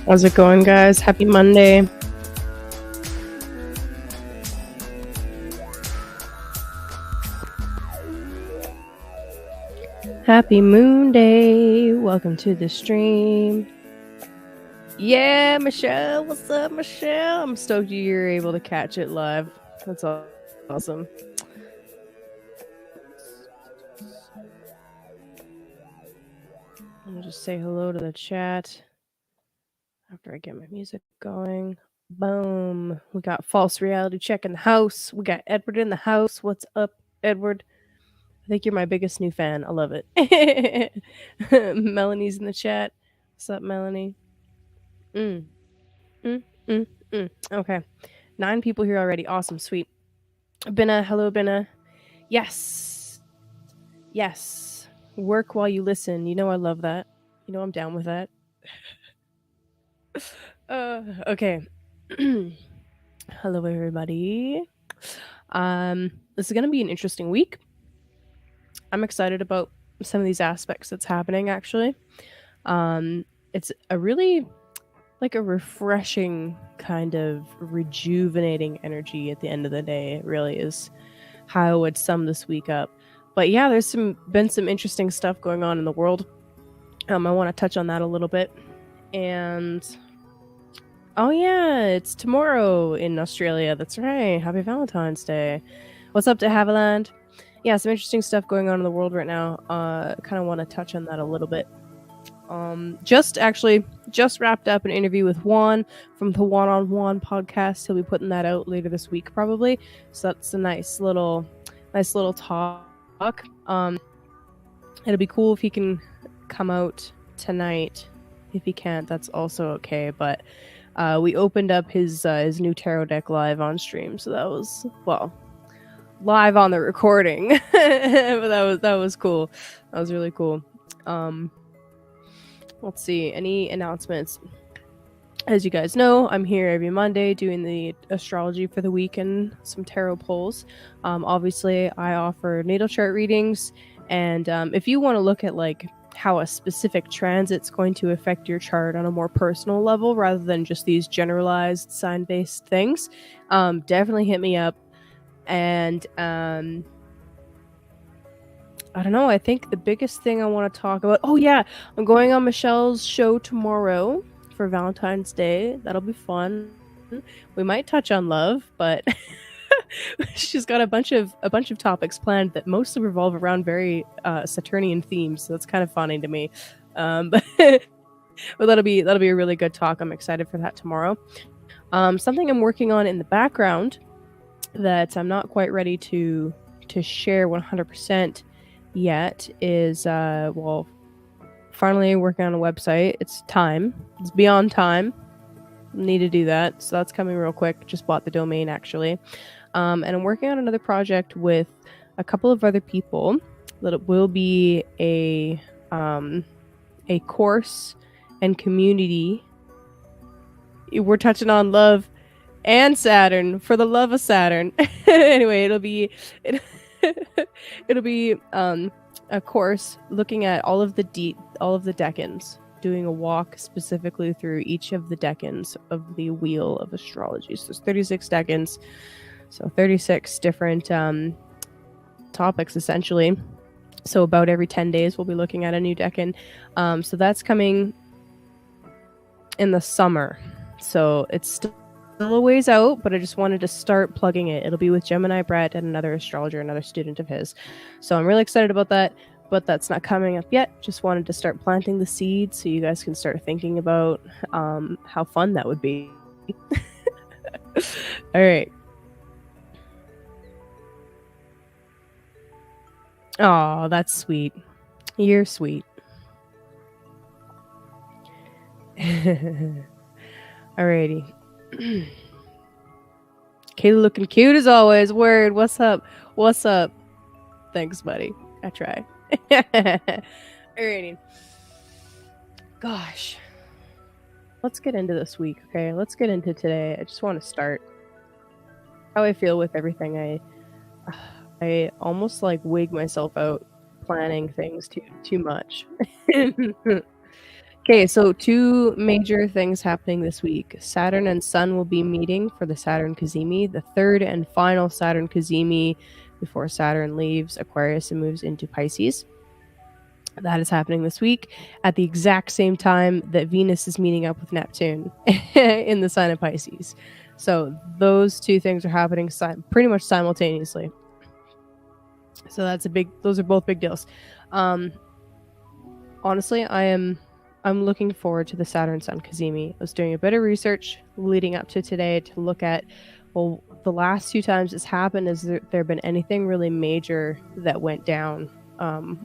How's it going, guys? Happy Monday. Happy Moonday. Welcome to the stream. Yeah, Michelle. What's up, Michelle? I'm stoked you're able to catch it live. That's awesome. I'll just say hello to the chat after I get my music going. Boom. We got False Reality Check in the house. We got Edward in the house. What's up, Edward? I think you're my biggest new fan. I love it. Melanie's in the chat. What's up, Melanie? Okay. 9 people here already. Awesome. Sweet. Binna. Hello, Binna. Yes. Yes. Work while you listen. You know I love that. You know I'm down with that. Okay. Hello, everybody. This is going to be an interesting week. I'm excited about some of these aspects that's happening, actually. It's a really like a refreshing kind of rejuvenating energy at the end of the day. It really is how I would sum this week up. But yeah, there's been some interesting stuff going on in the world. I want to touch on that a little bit. And oh yeah, it's tomorrow in Australia. That's right. Happy Valentine's Day. What's up to Haviland? Yeah, some interesting stuff going on in the world right now. Kind of want to touch on that a little bit. Just wrapped up an interview with Juan from the One on One podcast. He'll be putting that out later this week, probably. So that's a nice little talk. It'll be cool if he can come out tonight. If he can't, that's also okay. But We opened up his new tarot deck live on stream, so that was, well, live on the recording. But that was cool. That was really cool. Let's see, any announcements? As you guys know, I'm here every Monday doing the astrology for the week and some tarot pulls. Obviously, I offer natal chart readings, and if you want to look at like how a specific transit's going to affect your chart on a more personal level rather than just these generalized sign-based things, definitely hit me up. And I don't know, I think the biggest thing I want to talk about, oh yeah, I'm going on Michelle's show tomorrow for Valentine's Day. That'll be fun. We might touch on love, but she's got a bunch of topics planned that mostly revolve around very Saturnian themes, so that's kind of funny to me. But that'll be a really good talk. I'm excited for that tomorrow. Something I'm working on in the background that I'm not quite ready to share 100% yet is finally working on a website. It's beyond time. Need to do that, so that's coming real quick. Just bought the domain actually. And I'm working on another project with a couple of other people that it will be a course and community. We're touching on love and Saturn, for the love of Saturn. Anyway, it'll be a course looking at all of the decans, doing a walk specifically through each of the decans of the wheel of astrology. So there's 36 decans, so 36 different topics essentially. So about every 10 days we'll be looking at a new decan. So that's coming in the summer. So it's still a ways out, but I just wanted to start plugging it. It'll be with Gemini Brett and another astrologer, another student of his. So I'm really excited about that, but that's not coming up yet. Just wanted to start planting the seeds so you guys can start thinking about how fun that would be. All right. Oh, that's sweet. You're sweet. Alrighty. Kayla looking cute as always. Word. What's up? What's up? Thanks, buddy. I try. Alrighty. Gosh. Let's get into this week, okay? Let's get into today. I just want to start how I feel with everything. I almost like wig myself out planning things too much. Okay, so two major things happening this week. Saturn and Sun will be meeting for the Saturn Cazimi, the third and final Saturn Cazimi before Saturn leaves Aquarius and moves into Pisces. That is happening this week at the exact same time that Venus is meeting up with Neptune in the sign of Pisces. So those two things are happening pretty much simultaneously. So those are both big deals. Honestly, I'm looking forward to the Saturn Sun Cazimi. I was doing a bit of research leading up to today to look at, well, the last two times it's happened, has there been anything really major that went down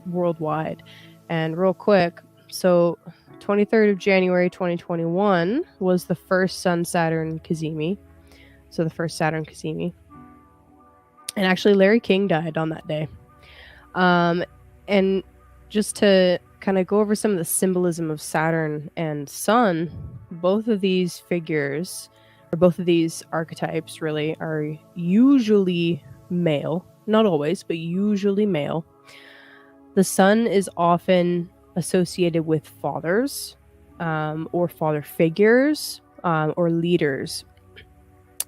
worldwide? And real quick, so 23rd of January 2021 was the first Sun Saturn Cazimi. So the first Saturn Cazimi. And actually Larry King died on that day. And just to kind of go over some of the symbolism of Saturn and Sun, both of these figures, or both of these archetypes really, are usually male. Not always, but usually male. The Sun is often associated with fathers, or father figures, or leaders.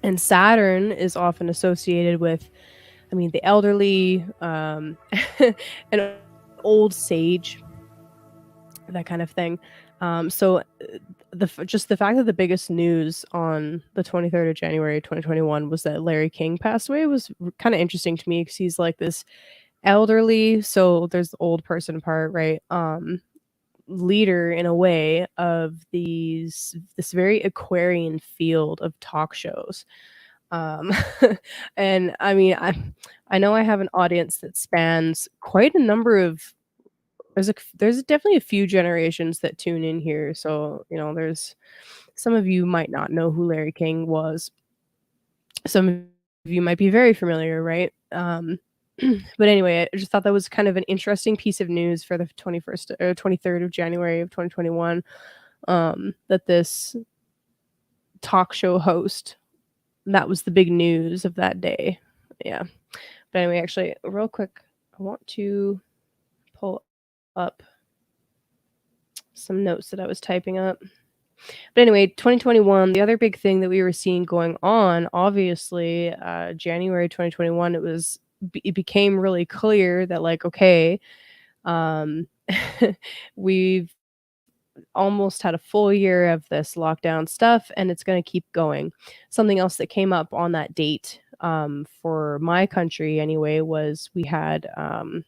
And Saturn is often associated with, the elderly, an old sage, that kind of thing. So the fact that the biggest news on the 23rd of January 2021 was that Larry King passed away was kind of interesting to me, because he's like this elderly, so there's the old person part, right? Leader in a way of this very Aquarian field of talk shows. And I know I have an audience that spans quite a number of, there's definitely a few generations that tune in here. So, there's Some of you might not know who Larry King was. Some of you might be very familiar, right? But anyway, I just thought that was kind of an interesting piece of news for the 21st or 23rd of January of 2021, that this talk show host, that was the big news of that day. Yeah. But anyway, actually, real quick, I want to pull up some notes that I was typing up. But anyway, 2021, the other big thing that we were seeing going on, obviously, January 2021, it became really clear that, like, okay, um, we've almost had a full year of this lockdown stuff, and it's going to keep going. Something else that came up on that date, for my country anyway, was we had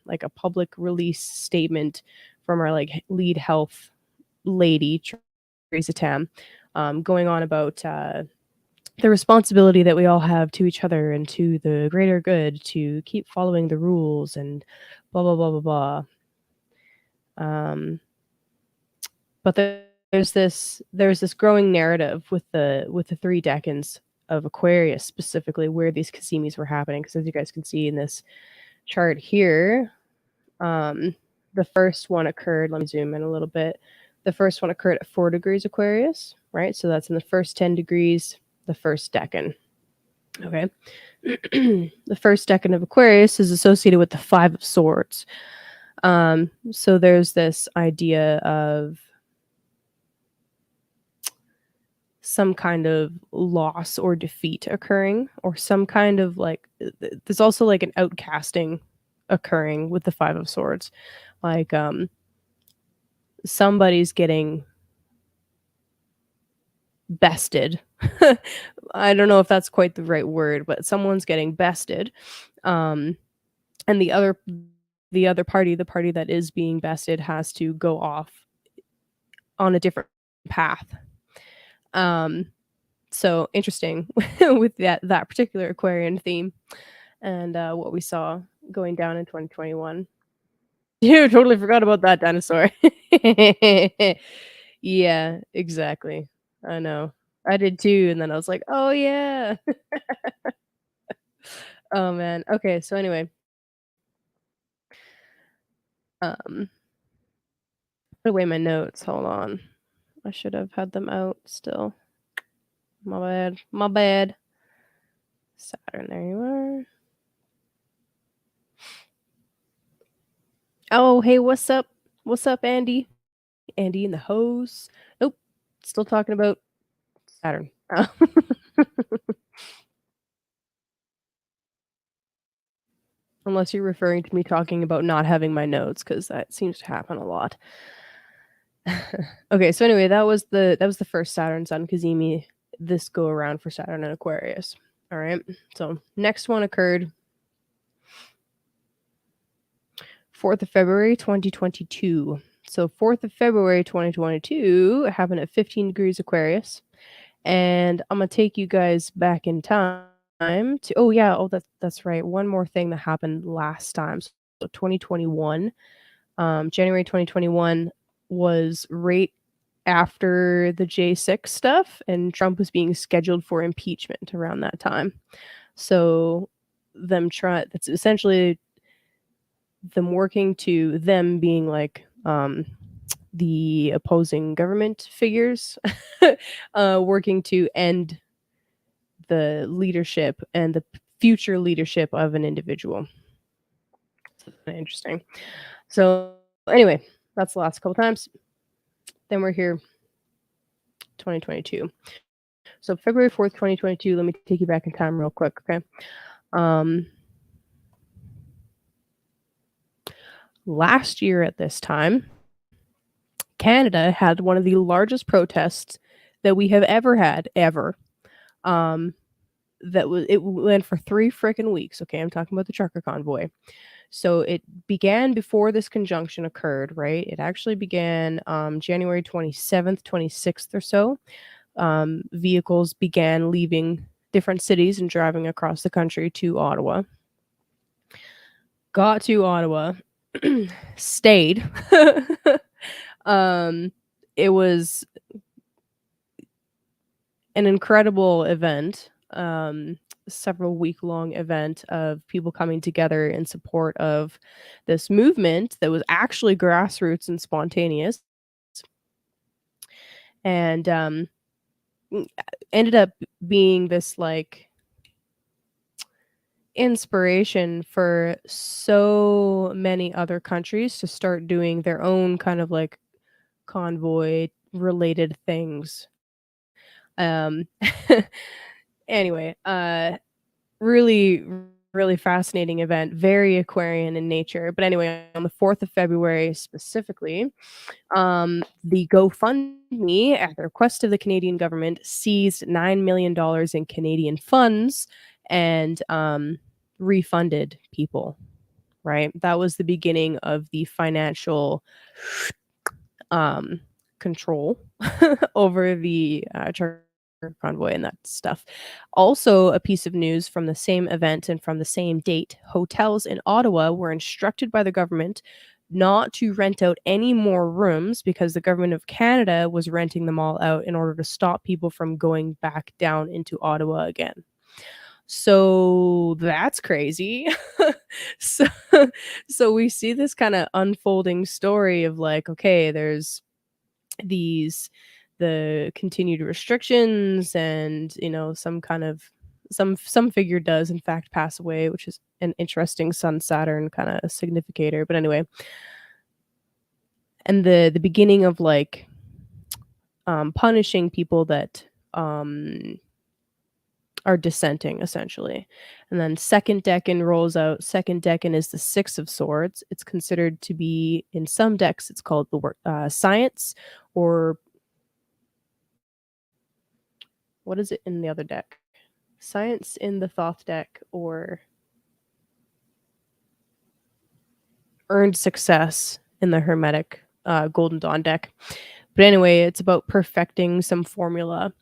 like a public release statement from our like lead health lady, Theresa Tam, going on about the responsibility that we all have to each other and to the greater good to keep following the rules and blah blah blah blah blah. But there's this growing narrative with the 3 decans of Aquarius, specifically where these Cazimis were happening. Because as you guys can see in this chart here, the first one occurred. Let me zoom in a little bit. The first one occurred at 4 degrees Aquarius, right? So that's in the first 10 degrees, the first decan. Okay. The first decan of Aquarius is associated with the 5 of Swords. So there's this idea of some kind of loss or defeat occurring, or some kind of like there's also like an outcasting occurring with the 5 of Swords. Like somebody's getting bested. I don't know if that's quite the right word, but someone's getting bested. And the other party, the party that is being bested, has to go off on a different path. So interesting with that particular Aquarian theme, and what we saw going down in 2021. You totally forgot about that dinosaur. Yeah, exactly. I know. I did too, and then I was like, "Oh, yeah." Oh, man. Okay, so anyway, um, put away my notes, hold on. I should have had them out still. My bad, my bad. Saturn, there you are. Oh, hey, what's up? What's up, Andy? Andy in the hose. Nope, still talking about Saturn. Oh. Unless you're referring to me talking about not having my notes, because that seems to happen a lot. Okay, so anyway, that was the first Saturn Sun Cazimi this go around for Saturn and Aquarius. All right. So next one occurred 4th of February 2022. So 4th of February 2022 happened at 15 degrees Aquarius. And I'm gonna take you guys back in time to that's right. One more thing that happened last time. So 2021, January 2021 was right after the J6 stuff, and Trump was being scheduled for impeachment around that time. So that's essentially them working to them being like the opposing government figures working to end the leadership and the future leadership of an individual. So interesting. So anyway, that's the last couple times. Then we're here 2022. So February 4th, 2022, let me take you back in time real quick, okay? Last year at this time, Canada had one of the largest protests that we have ever had, ever. It went for 3 freaking weeks, okay? I'm talking about the trucker convoy. So it began before this conjunction occurred, right? It actually began January 27th, 26th or so. Vehicles began leaving different cities and driving across the country to Ottawa. Got to Ottawa, stayed. It was an incredible event, several week-long event of people coming together in support of this movement that was actually grassroots and spontaneous, and, ended up being this, like, inspiration for so many other countries to start doing their own kind of, like, convoy related things. Um, anyway, really, really fascinating event, very Aquarian in nature. But anyway, on the 4th of February specifically, the GoFundMe, at the request of the Canadian government, seized $9 million in Canadian funds and refunded people, right? That was the beginning of the financial um, control over the charter convoy and that stuff. Also, a piece of news from the same event and from the same date, hotels in Ottawa were instructed by the government not to rent out any more rooms because the government of Canada was renting them all out in order to stop people from going back down into Ottawa again. So that's crazy. So so we see this kinda unfolding story of like, okay, there's these the continued restrictions and, some kind of some figure does in fact pass away, which is an interesting Sun Saturn kinda significator, but anyway, and the beginning of, like, punishing people that, are dissenting essentially. And then second decan rolls out. Second decan is the 6 of swords. It's considered to be in some decks it's called the word science, or what is it in the other deck? Science in the Thoth deck, or earned success in the Hermetic Golden Dawn deck. But anyway, it's about perfecting some formula.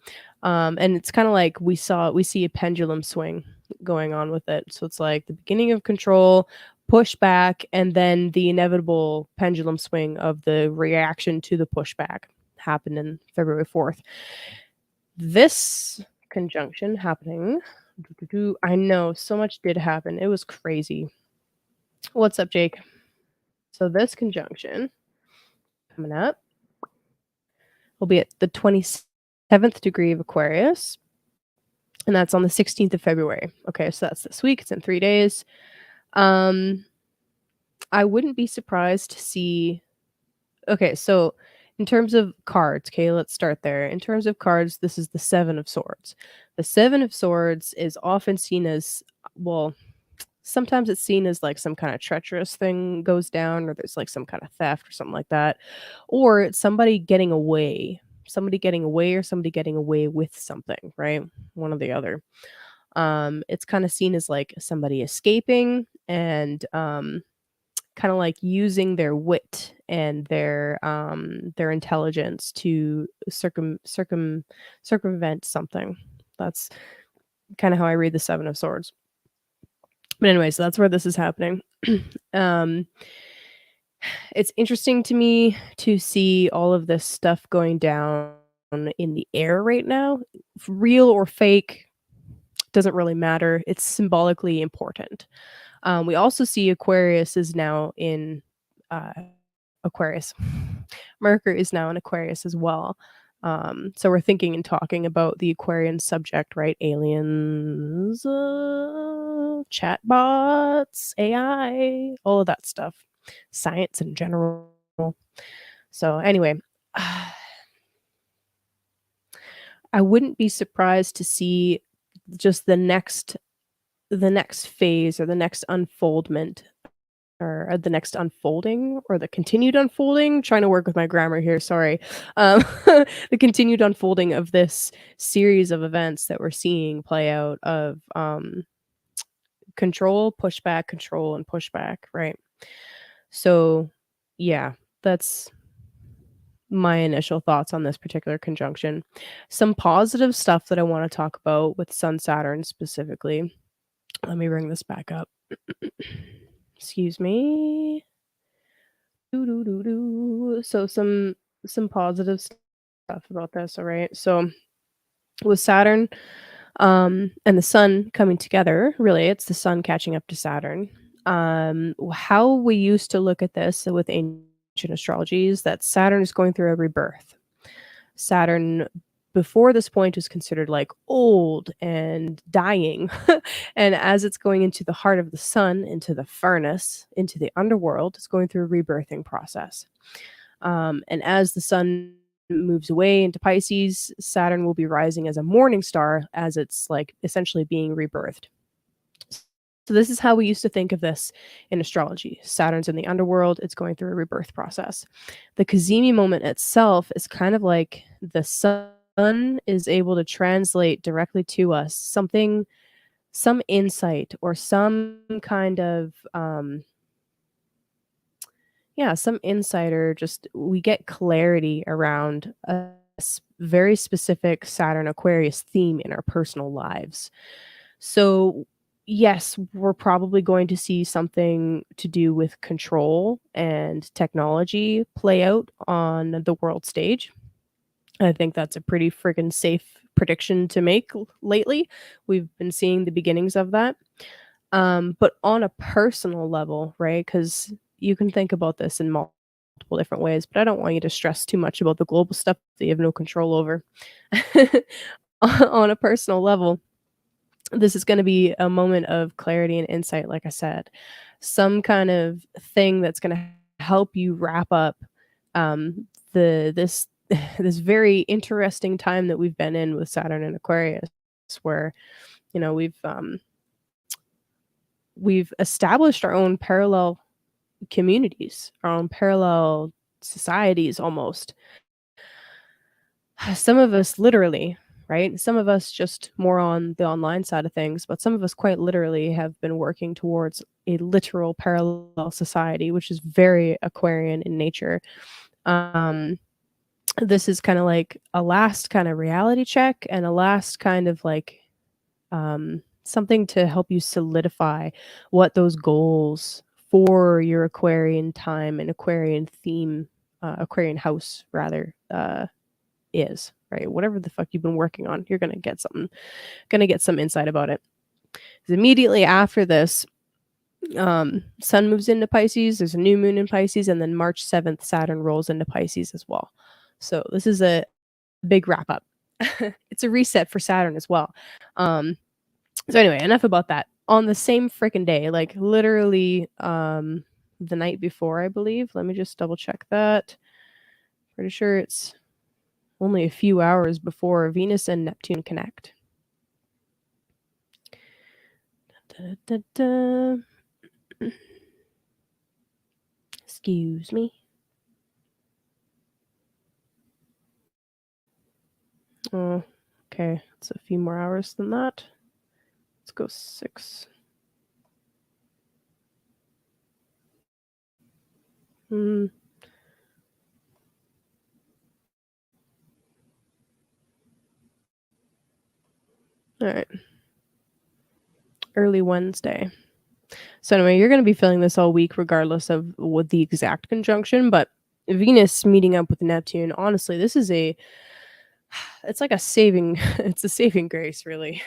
And it's kind of like we see a pendulum swing going on with it. So it's like the beginning of control, pushback, and then the inevitable pendulum swing of the reaction to the pushback happened in February 4th. This conjunction happening. I know so much did happen. It was crazy. What's up, Jake? So this conjunction coming up will be at the 27th degree of Aquarius, and that's on the 16th of February. Okay, so that's this week. It's in 3 days. Um, I wouldn't be surprised to see. Okay, so in terms of cards, okay, let's start there. In terms of cards, this is the 7 of Swords. The 7 of Swords is often seen as, well, sometimes it's seen as like some kind of treacherous thing goes down, or there's like some kind of theft or something like that. Or it's somebody getting away. Somebody getting away or somebody getting away with something, right? One or the other. It's kind of seen as like somebody escaping and kind of like using their wit and their intelligence to circumvent something. That's kind of how I read the 7 of Swords. But anyway, so that's where this is happening. um it's interesting to me to see all of this stuff going down in the air right now. Real or fake doesn't really matter. It's symbolically important. We also see Aquarius is now in uh, Aquarius. Mercury is now in Aquarius as well. So we're thinking and talking about the Aquarian subject, right? Aliens, chatbots, AI, all of that stuff, science in general. So anyway, I wouldn't be surprised to see just the next phase or the next unfoldment or the next unfolding or the continued unfolding, trying to work with my grammar here, sorry. Um, the continued unfolding of this series of events that we're seeing play out of, control, and pushback, right? So, yeah, that's my initial thoughts on this particular conjunction. Some positive stuff that I wanna talk about with Sun Saturn specifically. Let me bring this back up. Excuse me. Doo doo doo doo. So some positive stuff about this, all right? So With Saturn, and the sun coming together, really, it's the sun catching up to Saturn. How we used to look at this with ancient astrology is that Saturn is going through a rebirth. Saturn before this point is considered like old and dying. And as it's going into the heart of the sun, into the furnace, into the underworld, it's going through a rebirthing process. And as the sun moves away into Pisces, Saturn will be rising as a morning star as it's like essentially being rebirthed. So this is how we used to think of this in astrology. Saturn's in the underworld, it's going through a rebirth process. The Cazimi moment itself is kind of like the sun is able to translate directly to us something, some insight or some kind of yeah, some insider, just we get clarity around a very specific Saturn Aquarius theme in our personal lives. So, yes, we're probably going to see something to do with control and technology play out on the world stage. I think that's a pretty friggin' safe prediction to make lately. We've been seeing the beginnings of that. But on a personal level, right? Because you can think about this in multiple different ways, but I don't want you to stress too much about the global stuff that you have no control over. On a personal level, this is going to be a moment of clarity and insight, like I said. Some kind of thing that's going to help you wrap up this this very interesting time that we've been in with Saturn and Aquarius, where you know we've established our own parallel communities, our own parallel societies almost. Some of us literally, right? Some of us just more on the online side of things, but some of us quite literally have been working towards a literal parallel society, which is very Aquarian in nature. Um, this is kind of like a last kind of reality check and a last kind of like something to help you solidify what those goals for your Aquarian time and Aquarian theme, Aquarian house rather, is, right? Whatever the fuck you've been working on, you're gonna get some insight about it. 'Cause immediately after this, Sun moves into Pisces, there's a new moon in Pisces, and then March 7th, Saturn rolls into Pisces as well. So this is a big wrap up. It's a reset for Saturn as well. Um, so anyway, enough about that. On the same freaking day, like literally the night before, I believe. Let me just double check that. Pretty sure it's only a few hours before Venus and Neptune connect. Da, da, da. Excuse me. Oh, okay. It's a few more hours than that. Let's go 6. Hmm. All right. Early Wednesday. So anyway, you're going to be feeling this all week, regardless of what the exact conjunction. But Venus meeting up with Neptune. Honestly, this is a. It's like a saving. It's a saving grace, really.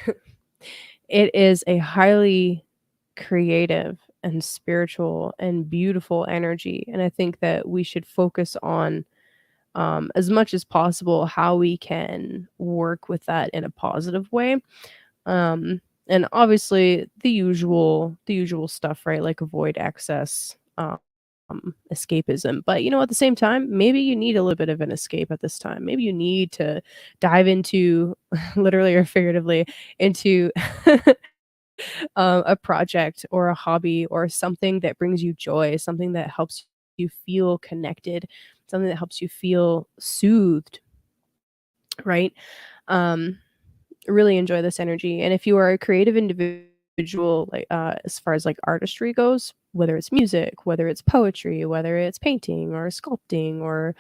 It is a highly creative and spiritual and beautiful energy, and I think that we should focus on as much as possible how we can work with that in a positive way. And obviously the usual stuff, right? Like avoid excess escapism. But at the same time, maybe you need a little bit of an escape at this time. Maybe you need to dive into literally or figuratively into a project or a hobby or something that brings you joy, something that helps you feel connected, something that helps you feel soothed, right? Um, really enjoy this energy. And if you are a creative individual, like as far as like artistry goes, whether it's music, whether it's poetry, whether it's painting or sculpting or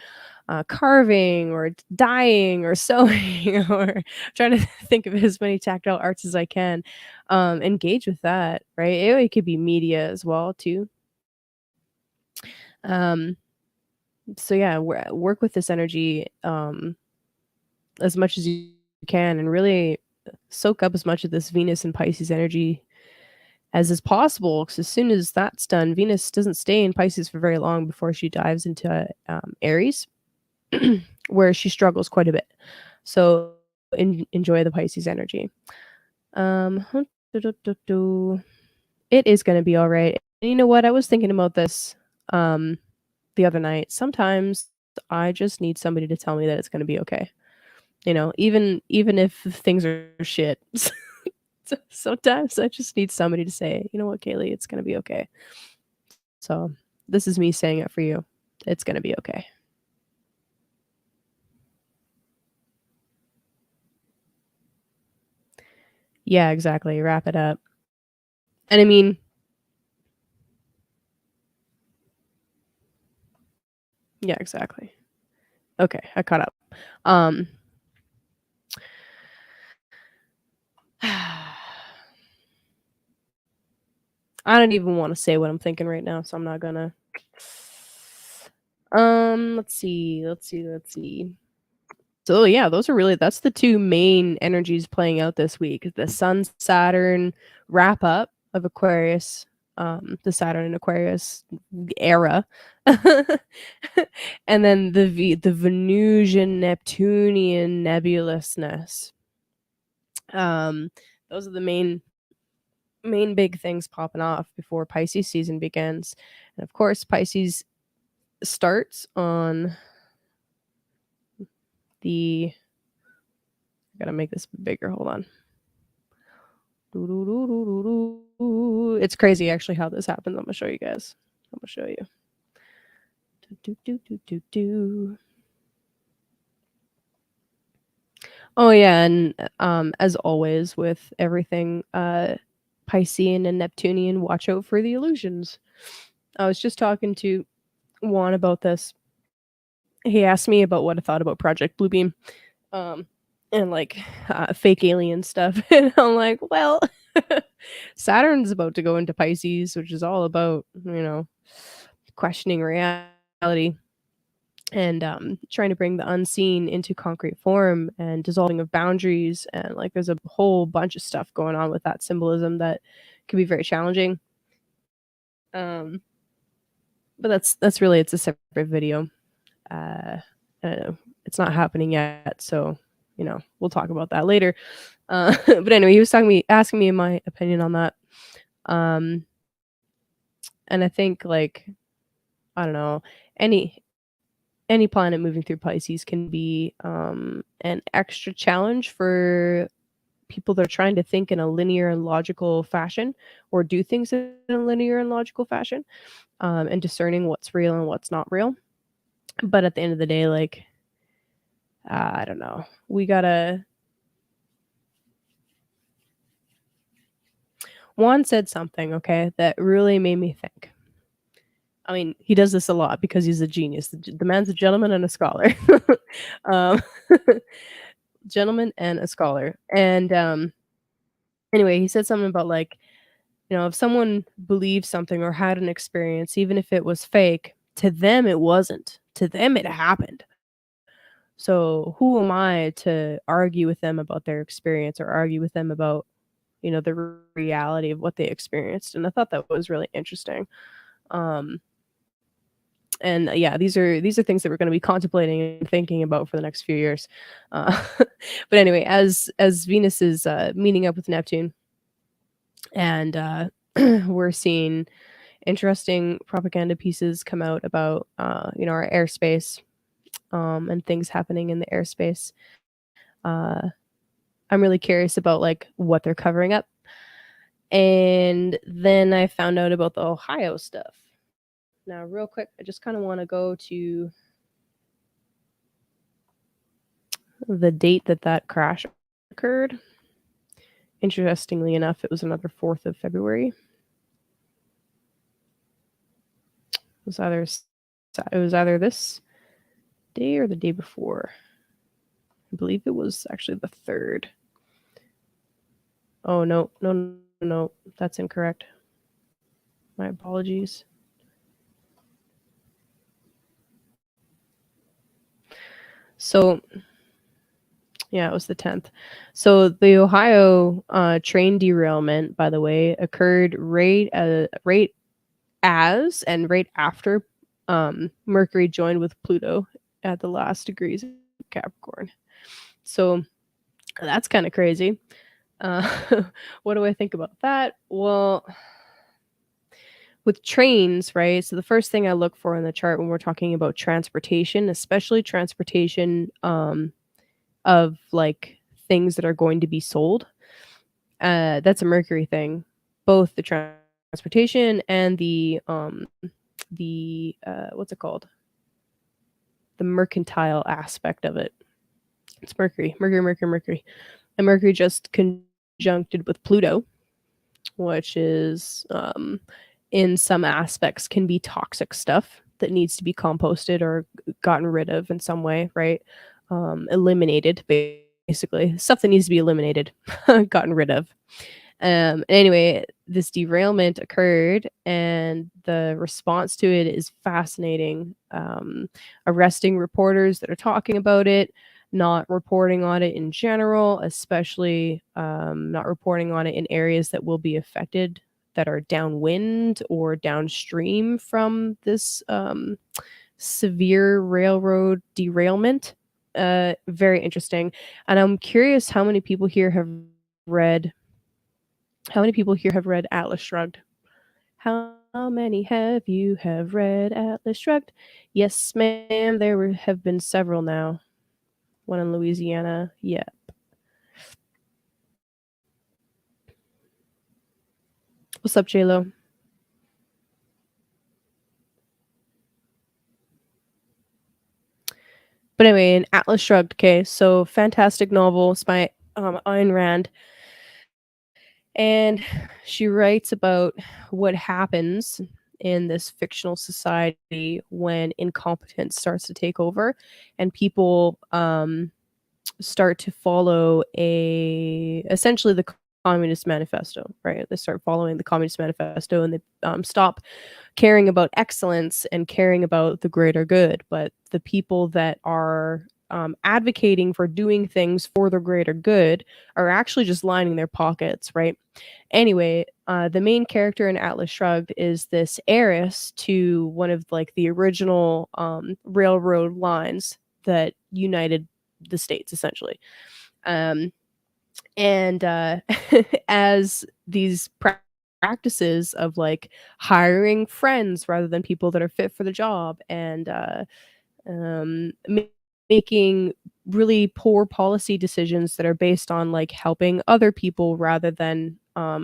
carving or dyeing or sewing or trying to think of as many tactile arts as I can, engage with that, right? It could be media as well too. Um, so yeah, work with this energy as much as you can and really soak up as much of this Venus and Pisces energy as is possible. Because as soon as that's done, Venus doesn't stay in Pisces for very long before she dives into Aries, where she struggles quite a bit. So enjoy the Pisces energy. Um, it is going to be all right. And you know what? I was thinking about this um, the other night. Sometimes I just need somebody to tell me that it's going to be okay. Even if things are shit. Sometimes I just need somebody to say, you know what, Kaylee, it's going to be okay. So this is me saying it for you. It's going to be okay. Yeah, exactly. Wrap it up. And I mean, yeah, exactly. Okay, I caught up. Um I don't even want to say what I'm thinking right now, so I'm not gonna. Let's see. So yeah, that's the two main energies playing out this week. The Sun Saturn wrap up of Aquarius, the Saturn and Aquarius era. And then the Venusian Neptunian nebulousness. Um those are the main big things popping off before Pisces season begins. And of course, Pisces starts on the I gotta make this bigger. Hold on. It's crazy actually how this happens. I'm gonna show you guys. I'm gonna show you. Oh yeah, and as always with everything Piscean and Neptunian, watch out for the illusions. I was just talking to Juan about this. He asked me about what I thought about Project Bluebeam, um, and like fake alien stuff, and I'm like, well, Saturn's about to go into Pisces, which is all about questioning reality and trying to bring the unseen into concrete form and dissolving of boundaries, and like there's a whole bunch of stuff going on with that symbolism that can be very challenging. Um, but it's a separate video. I don't know. It's not happening yet, so we'll talk about that later. But anyway, he was asking me my opinion on that. Um, and I think like I don't know, any planet moving through Pisces can be an extra challenge for people that are trying to think in a linear and logical fashion or do things in a linear and logical fashion, and discerning what's real and what's not real. But at the end of the day, like, I don't know. Juan said something, okay, that really made me think. I mean, he does this a lot because he's a genius. The man's a gentleman and a scholar. um, Gentleman and a scholar. And anyway, he said something about like, if someone believed something or had an experience, even if it was fake, to them it wasn't. To them it happened. So who am I to argue with them about their experience or argue with them about, the reality of what they experienced? And I thought that was really interesting. Um, and yeah, these are things that we're going to be contemplating and thinking about for the next few years. But anyway, as Venus is meeting up with Neptune, and we're seeing interesting propaganda pieces come out about our airspace, and things happening in the airspace. I'm really curious about like what they're covering up. And then I found out about the Ohio stuff. Now, real quick, I just kind of want to go to the date that crash occurred. Interestingly enough, it was another 4th of February. It was either this day or the day before. I believe it was actually the 3rd. Oh, no, that's incorrect. My apologies. So Yeah, it was the 10th. So the Ohio train derailment, by the way, occurred right as and right after Mercury joined with Pluto at the last degrees of Capricorn. So that's kind of crazy. Uh, what do I think about that? Well, with trains, right? So the first thing I look for in the chart when we're talking about transportation, especially transportation of like things that are going to be sold, that's a Mercury thing. Both the transportation and the what's it called? The mercantile aspect of it. It's Mercury, Mercury, Mercury, Mercury. And Mercury just conjuncted with Pluto, which is in some aspects can be toxic stuff that needs to be composted or gotten rid of in some way, right? Eliminated, basically. Stuff that needs to be eliminated, gotten rid of. Anyway, this derailment occurred, and the response to it is fascinating. Arresting reporters that are talking about it, not reporting on it in general, especially not reporting on it in areas that will be affected that are downwind or downstream from this severe railroad derailment. Very interesting. And I'm curious read how many people here have read Atlas Shrugged? How many have read Atlas Shrugged? Yes, ma'am. Have been several now. One in Louisiana. Yeah. What's up, J-Lo? But anyway, in Atlas Shrugged, okay, so fantastic novel. It's by Ayn Rand. And she writes about what happens in this fictional society when incompetence starts to take over and people start to follow a essentially the Communist Manifesto, right? They start following the Communist Manifesto and they stop caring about excellence and caring about the greater good. But the people that are advocating for doing things for the greater good are actually just lining their pockets, right? Anyway, the main character in Atlas Shrugged is this heiress to one of like the original railroad lines that united the states, essentially. Um, and as these practices of like hiring friends rather than people that are fit for the job and um, ma- making really poor policy decisions that are based on like helping other people rather than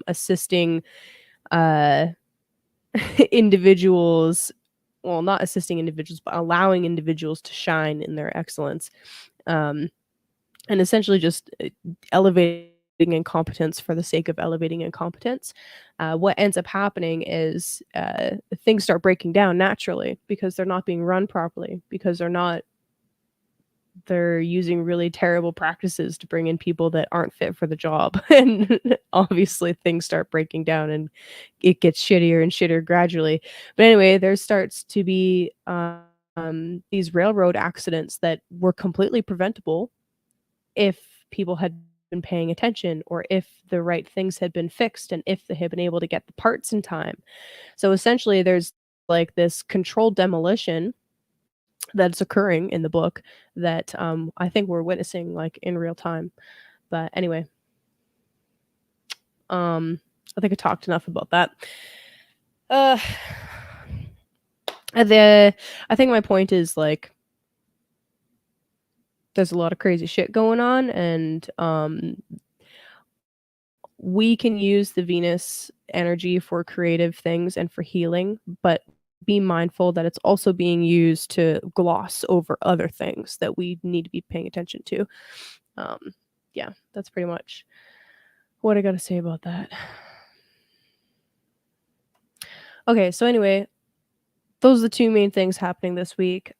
assisting uh, individuals, well, not assisting individuals, but allowing individuals to shine in their excellence. Um, and essentially just elevating incompetence for the sake of elevating incompetence. What ends up happening is things start breaking down naturally because they're not being run properly, because they're using really terrible practices to bring in people that aren't fit for the job. And obviously things start breaking down and it gets shittier and shittier gradually. But anyway, there starts to be these railroad accidents that were completely preventable if people had been paying attention or if the right things had been fixed and if they had been able to get the parts in time. So essentially there's like this controlled demolition that's occurring in the book that I think we're witnessing like in real time. But anyway, I think I talked enough about that. Uh the I think my point is like there's a lot of crazy shit going on and we can use the Venus energy for creative things and for healing, but be mindful that it's also being used to gloss over other things that we need to be paying attention to. Um, yeah, that's pretty much what I got to say about that. Okay, so anyway, those are the two main things happening this week.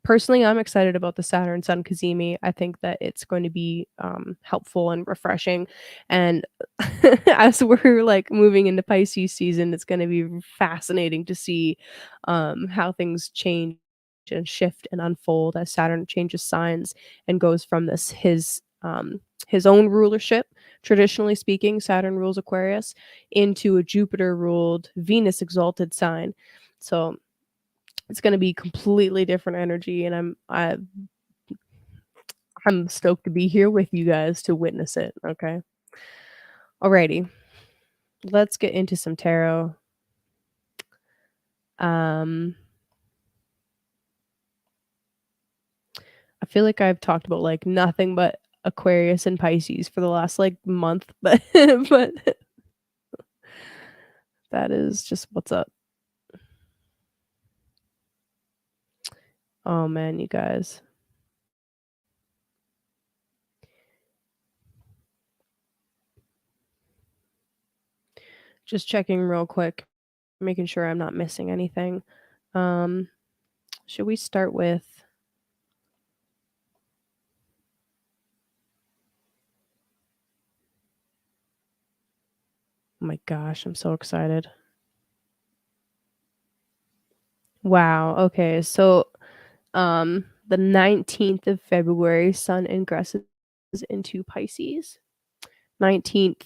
Personally, I'm excited about the Saturn Sun Cazimi. I think that it's going to be helpful and refreshing. And as we're like moving into Pisces season, it's going to be fascinating to see how things change and shift and unfold as Saturn changes signs and goes from his own rulership, traditionally speaking, Saturn rules Aquarius, into a Jupiter ruled Venus exalted sign. So it's going to be completely different energy, and I'm stoked to be here with you guys to witness it. Okay. Alrighty. Let's get into some tarot. I feel like I've talked about like nothing but Aquarius and Pisces for the last like month, but but that is just what's up. Oh man, you guys. Just checking real quick, making sure I'm not missing anything. Should we start with Oh my gosh, I'm so excited. Wow, okay, so, the 19th of February, Sun ingresses into Pisces. 19th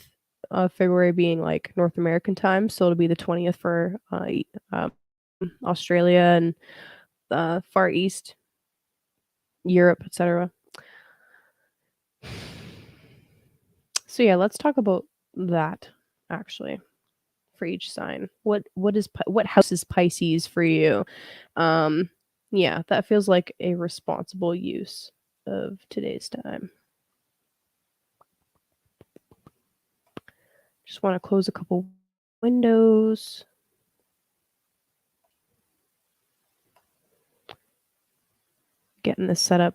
of February being, like, North American time, so it'll be the 20th for, Australia and, Far East, Europe, etcetera. So, yeah, let's talk about that, actually, for each sign. What house is Pisces for you? Yeah, that feels like a responsible use of today's time. Just want to close a couple windows. Getting this set up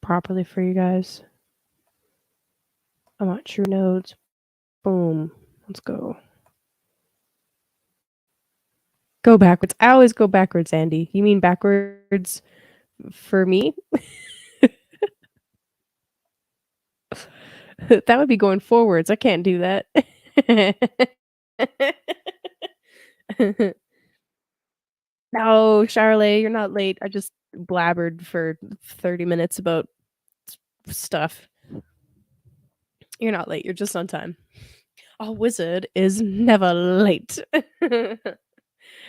properly for you guys. I want true nodes. Boom. Let's go. Go backwards. I always go backwards, Andy. You mean backwards for me? That would be going forwards. I can't do that. No, Charlotte, you're not late. I just blabbered for 30 minutes about stuff. You're not late. You're just on time. A wizard is never late.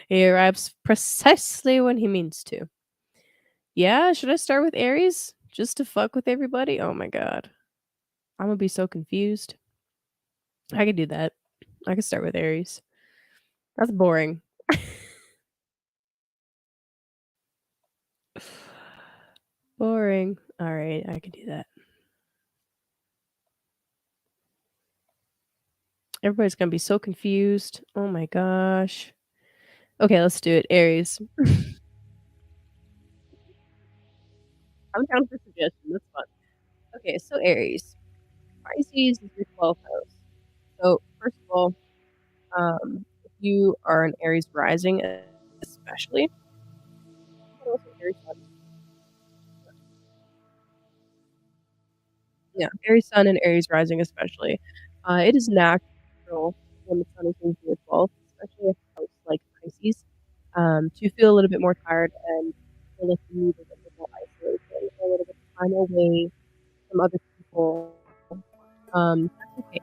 He arrives precisely when he means to. Yeah, should I start with Aries? Just to fuck with everybody? Oh my god. I'm gonna be so confused. I could do that. I could start with Aries. That's boring. Boring. Alright, I can do that. Everybody's gonna be so confused. Oh my gosh. Okay, let's do it. Aries. I'm down for suggestions. That's fun. Okay, so Aries. Pisces is your 12th house. So first of all, if you are an Aries rising, especially, but also Aries sun. Yeah, Aries sun and Aries rising, especially. It is natural when the sun is in your 12th, especially a house like Pisces, to feel a little bit more tired and feel like you need a little bit more isolation, a little bit of time away from other people. That's okay. A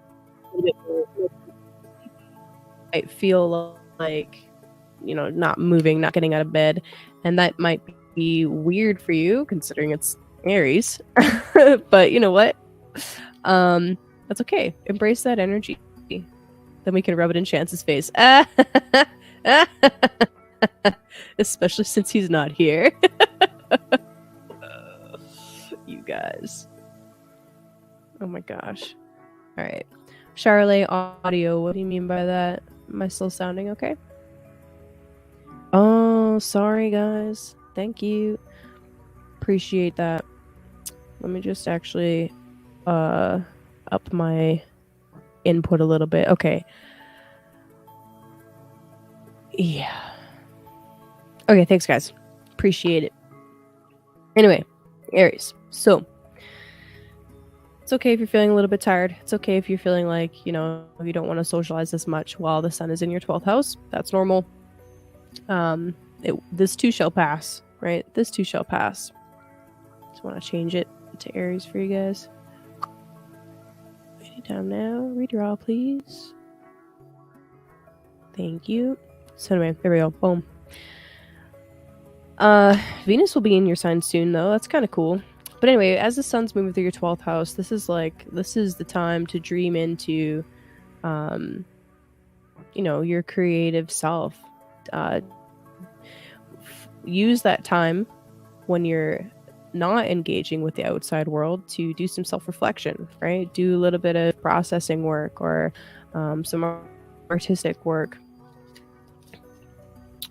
little bit more I feel like, not moving, not getting out of bed, and that might be weird for you considering it's Aries. But you know what? That's okay. Embrace that energy. Then we can rub it in Chance's face. Especially since he's not here. You guys. Oh my gosh. All right. Charlotte audio, what do you mean by that? Am I still sounding okay? Oh, sorry guys. Thank you. Appreciate that. Let me just actually up my input a little bit. Okay. Yeah. Okay, thanks guys. Appreciate it. Anyway, Aries. So, it's okay if you're feeling a little bit tired. It's okay if you're feeling like, you don't want to socialize as much while the sun is in your 12th house. That's normal. This too shall pass, right? This too shall pass. Just want to change it to Aries for you guys. Write it down now. Redraw, please. Thank you. So anyway, there we go. Boom. Venus will be in your sign soon, though. That's kind of cool. But anyway, as the sun's moving through your 12th house, this is the time to dream into, your creative self. Use that time when you're not engaging with the outside world to do some self-reflection, right? Do a little bit of processing work or some artistic work,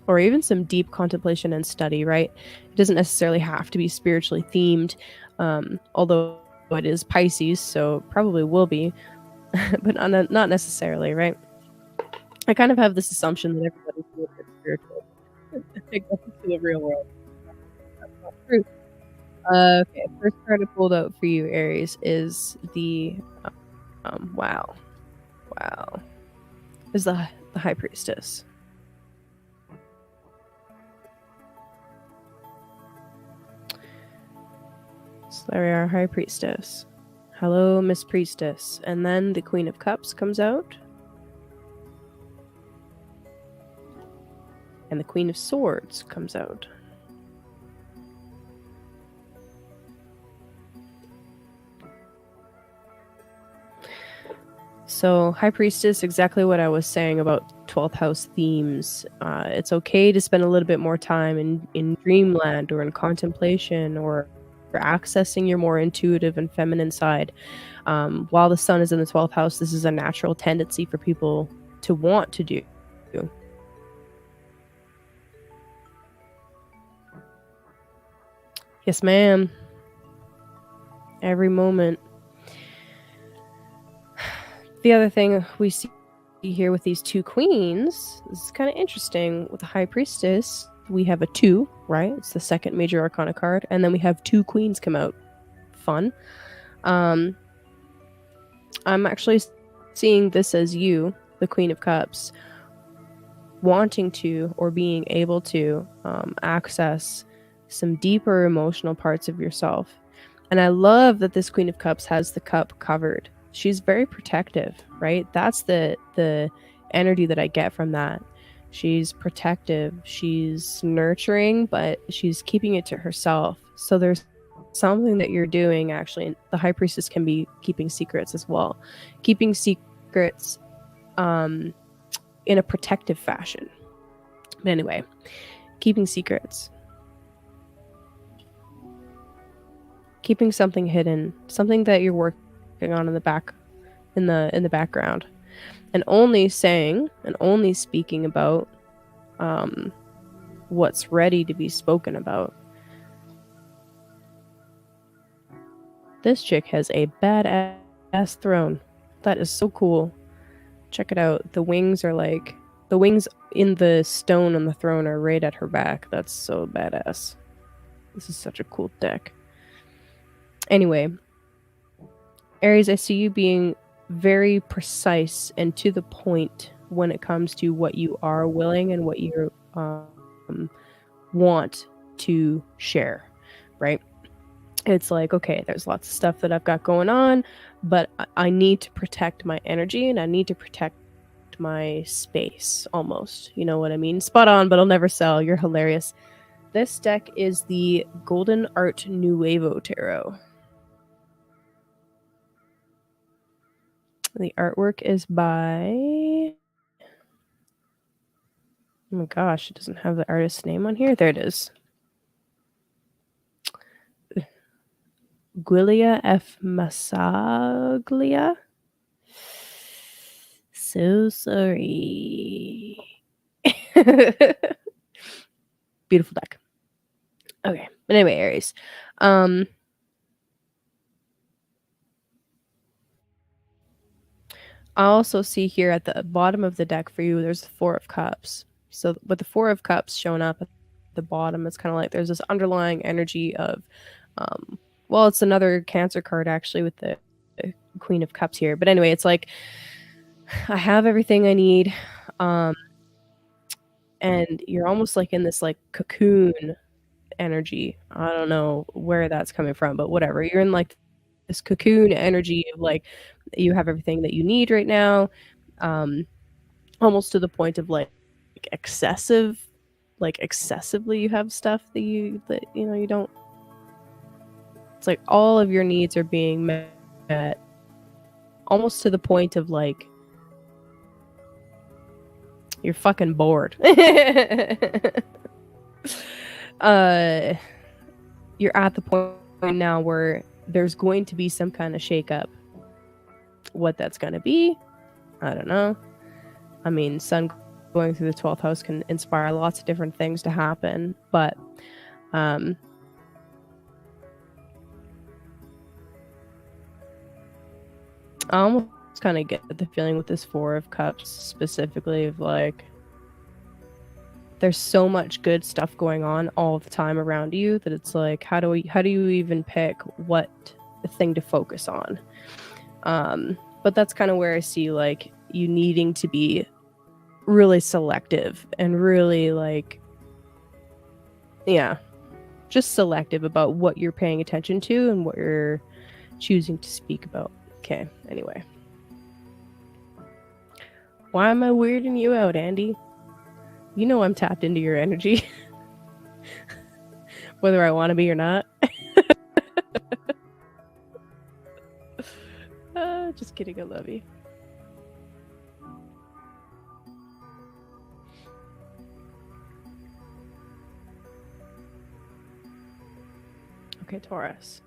or even some deep contemplation and study, right? It doesn't necessarily have to be spiritually themed, although it is Pisces, so probably will be, but not necessarily, right? I kind of have this assumption that everybody's a little bit spiritual. They go into the real world. That's not true. Okay, first card I pulled out for you, Aries, is the wow, is the High Priestess. So there we are, High Priestess. Hello, Miss Priestess. And then the Queen of Cups comes out. And the Queen of Swords comes out. So, High Priestess, exactly what I was saying about 12th house themes. It's okay to spend a little bit more time in dreamland or in contemplation or accessing your more intuitive and feminine side. While the sun is in the 12th house, this is a natural tendency for people to want to do. Yes, ma'am. Every moment. The other thing we see here with these two queens, this is kind of interesting. With the High Priestess, we have a 2, right? It's the second major arcana card. And then we have 2 queens come out. Fun. I'm actually seeing this as you, the Queen of Cups, wanting to or being able to access some deeper emotional parts of yourself. And I love that this Queen of Cups has the cup covered. She's very protective, right? That's the energy that I get from that. She's protective, she's nurturing, but she's keeping it to herself. So there's something that you're doing, actually. The High Priestess can be keeping secrets as well. Keeping secrets in a protective fashion. But anyway, keeping secrets. Keeping something hidden, something that you're working on in the background, and only saying and only speaking about what's ready to be spoken about. This chick has a badass throne. That is so cool. Check it out. The wings in the stone on the throne are right at her back. That's so badass. This is such a cool deck. Anyway, Aries, I see you being very precise and to the point when it comes to what you are willing and what you want to share, right? It's like, okay, there's lots of stuff that I've got going on, but I need to protect my energy and I need to protect my space, almost. You know what I mean? Spot on, but I'll never sell. You're hilarious. This deck is the Golden Art Nuevo Tarot. The artwork is by... oh my gosh, it doesn't have the artist's name on here. There it is. Giulia F. Massaglia. So sorry. Beautiful deck. Okay, but anyway, Aries. I also see here at the bottom of the deck for you, there's the 4 of Cups. So with the 4 of Cups showing up at the bottom, it's kind of like there's this underlying energy of, well, it's another Cancer card actually with the Queen of Cups here. But anyway, it's like, I have everything I need. and you're almost, like, in this, like, cocoon energy. I don't know where that's coming from, but whatever. You're in, like, this cocoon energy of, like, you have everything that you need right now, um, almost to the point of, excessive excessively you have stuff that, you don't it's like all of your needs are being met almost to the point of, like, you're fucking bored. Uh, you're at the point now where there's going to be some kinda shakeup. What that's gonna be, I don't know. I mean, sun going through the 12th house can inspire lots of different things to happen, but, um I almost kinda get the feeling with this 4 of cups specifically of, like, there's so much good stuff going on all the time around you that it's like, how do you even pick what thing to focus on? But that's kinda where I see, like, you needing to be really selective and really, like, yeah, just selective about what you're paying attention to and what you're choosing to speak about. Okay, anyway. Why am I weirding you out, Andy? You know I'm tapped into your energy. Whether I want to be or not. Just kidding, I love you. Okay, Taurus.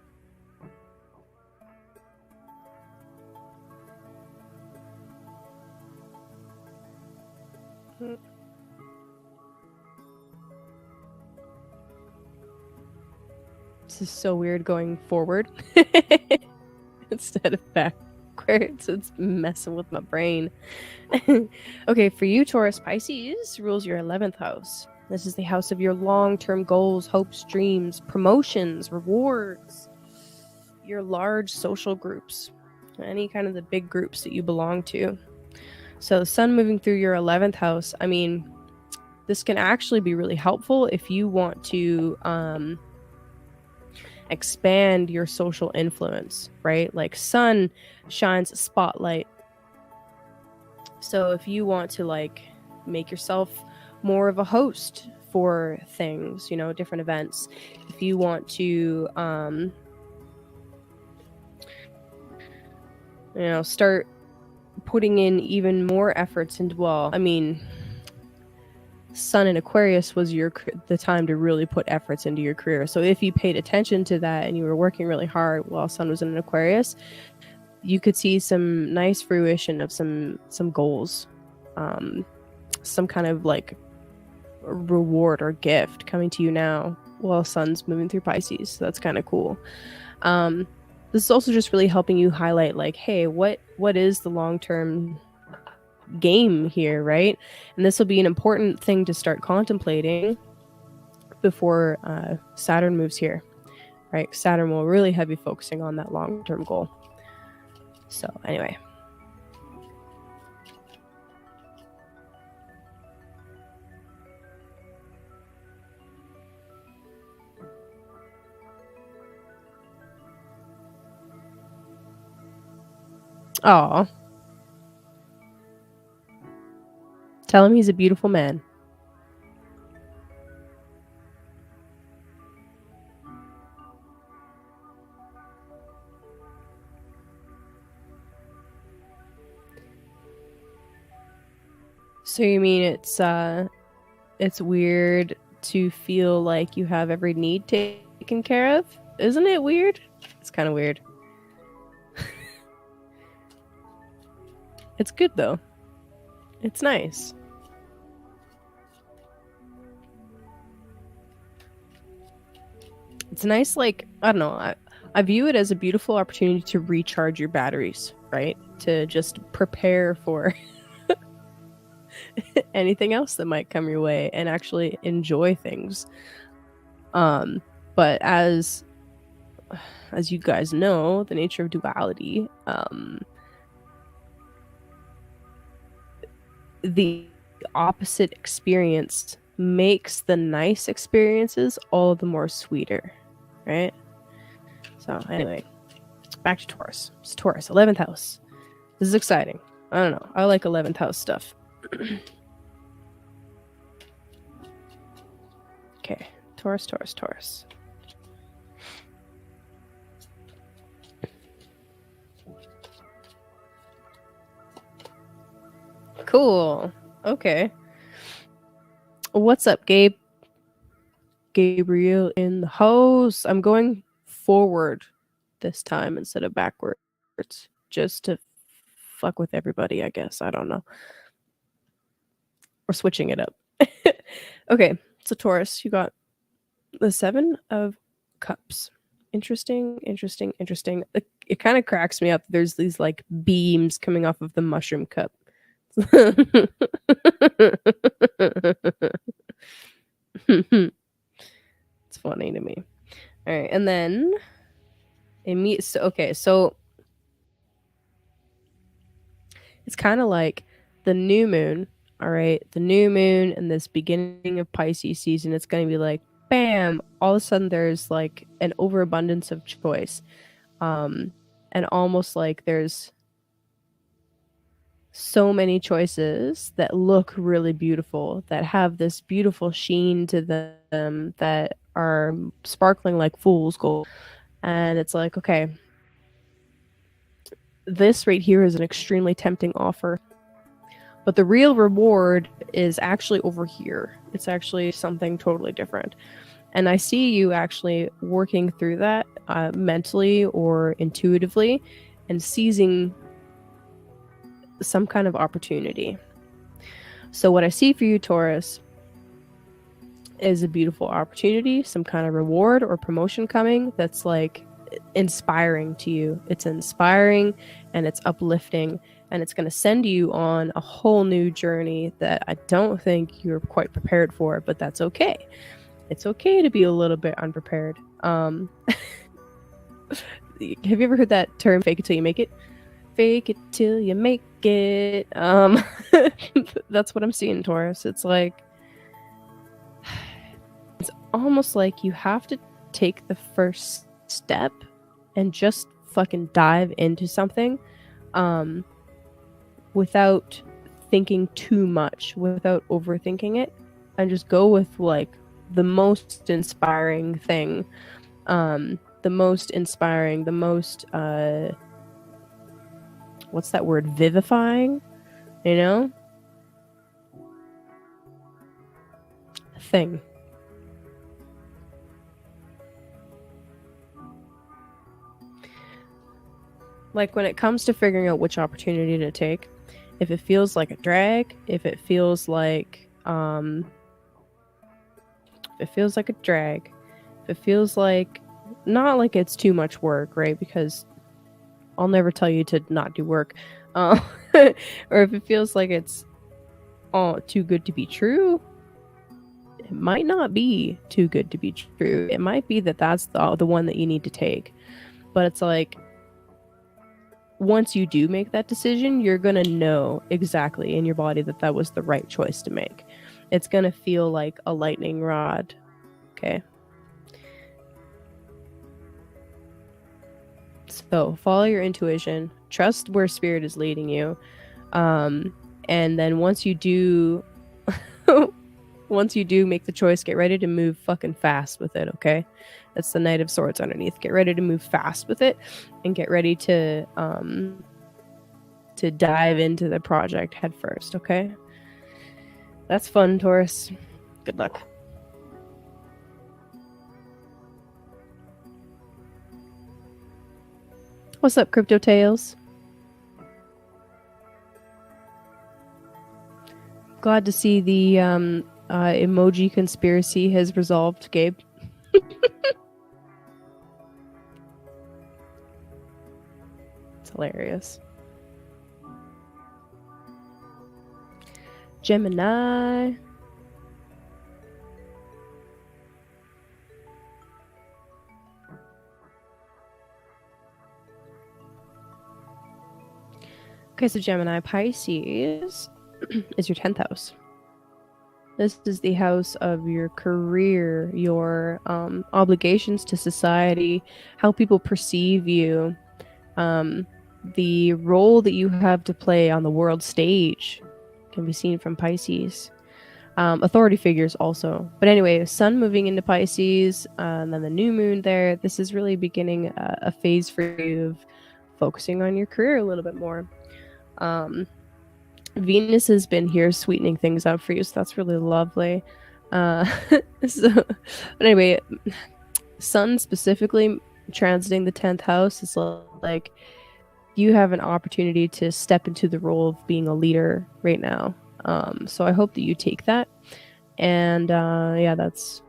This is so weird going forward instead of backwards. It's messing with my brain. Okay, for you, Taurus, Pisces rules your 11th house. This is the house of your long-term goals, hopes, dreams, promotions, rewards, your large social groups, any kind of the big groups that you belong to. So the sun moving through your 11th house, I mean, this can actually be really helpful if you want to expand your social influence, right? Like sun shines a spotlight. So if you want to, like, make yourself more of a host for things, different events, if you want to start putting in even more efforts into, well, I mean, sun in Aquarius was the time to really put efforts into your career. So if you paid attention to that and you were working really hard while sun was in an Aquarius, you could see some nice fruition of some goals, some kind of, like, reward or gift coming to you now while sun's moving through Pisces. So that's kind of cool. This is also just really helping you highlight, like, hey, what is the long-term game here, right? And this will be an important thing to start contemplating before Saturn moves here, right? Saturn will really have you focusing on that long-term goal. So anyway. Aw. Tell him he's a beautiful man. So you mean it's weird to feel like you have every need taken care of? Isn't it weird? It's kind of weird. It's good though. It's nice. It's nice, like, I don't know, I view it as a beautiful opportunity to recharge your batteries, right? To just prepare for anything else that might come your way and actually enjoy things. But as you guys know, the nature of duality, the opposite experience makes the nice experiences all the more sweeter, right? So anyway, back to Taurus. It's Taurus, 11th house. This is exciting. I don't know. I like 11th house stuff. Okay, Taurus, Taurus, Taurus. Cool. Okay. What's up, Gabe? Gabriel in the house. I'm going forward this time instead of backwards, just to fuck with everybody, I guess. I don't know. We're switching it up. Okay, so Taurus, you got the 7 of Cups. Interesting. It kind of cracks me up. There's these like beams coming off of the mushroom cup. It's funny to me. All right, and then so it's kind of like the new moon. All right, the new moon and this beginning of Pisces season. It's going to be like, bam! All of a sudden, there's like an overabundance of choice, and almost like there's so many choices that look really beautiful, that have this beautiful sheen to them, that are sparkling like fool's gold. And it's like, okay, this right here is an extremely tempting offer, but the real reward is actually over here. It's actually something totally different. And I see you actually working through that mentally or intuitively and seizing some kind of opportunity. So what I see for you, Taurus, is a beautiful opportunity, some kind of reward or promotion coming that's like inspiring to you. It's inspiring and it's uplifting, and it's going to send you on a whole new journey that I don't think you're quite prepared for, but that's okay. It's okay to be a little bit unprepared. Have you ever heard that term, fake it till you make it? Fake it till you make it. That's what I'm seeing, Taurus. It's like, it's almost like you have to take the first step and just fucking dive into something without thinking too much, without overthinking it, and just go with like the most inspiring thing, the most what's that word, vivifying, you know, thing. Like when it comes to figuring out which opportunity to take, if it feels like a drag, if it feels like not like it's too much work, right? Because I'll never tell you to not do work. Or if it feels like it's too good to be true, it might not be too good to be true. It might be that that's the one that you need to take. But it's like, once you do make that decision, you're going to know exactly in your body that that was the right choice to make. It's going to feel like a lightning rod. Okay. So follow your intuition, trust where spirit is leading you. And then once you do make the choice, get ready to move fucking fast with it, okay? That's the Knight of Swords underneath. Get ready to move fast with it and get ready to dive into the project head first, okay? That's fun, Taurus. Good luck. What's up, Crypto Tales? Glad to see the emoji conspiracy has resolved, Gabe. It's hilarious. Gemini. Okay, so Gemini, Pisces is your 10th house. This is the house of your career, your obligations to society, how people perceive you, the role that you have to play on the world stage can be seen from Pisces. Authority figures also. But anyway, sun moving into Pisces, and then the new moon there. This is really beginning a phase for you of focusing on your career a little bit more. Venus has been here sweetening things up for you, so that's really lovely. But anyway, sun specifically transiting the 10th house is like you have an opportunity to step into the role of being a leader right now. So I hope that you take that. And yeah, that's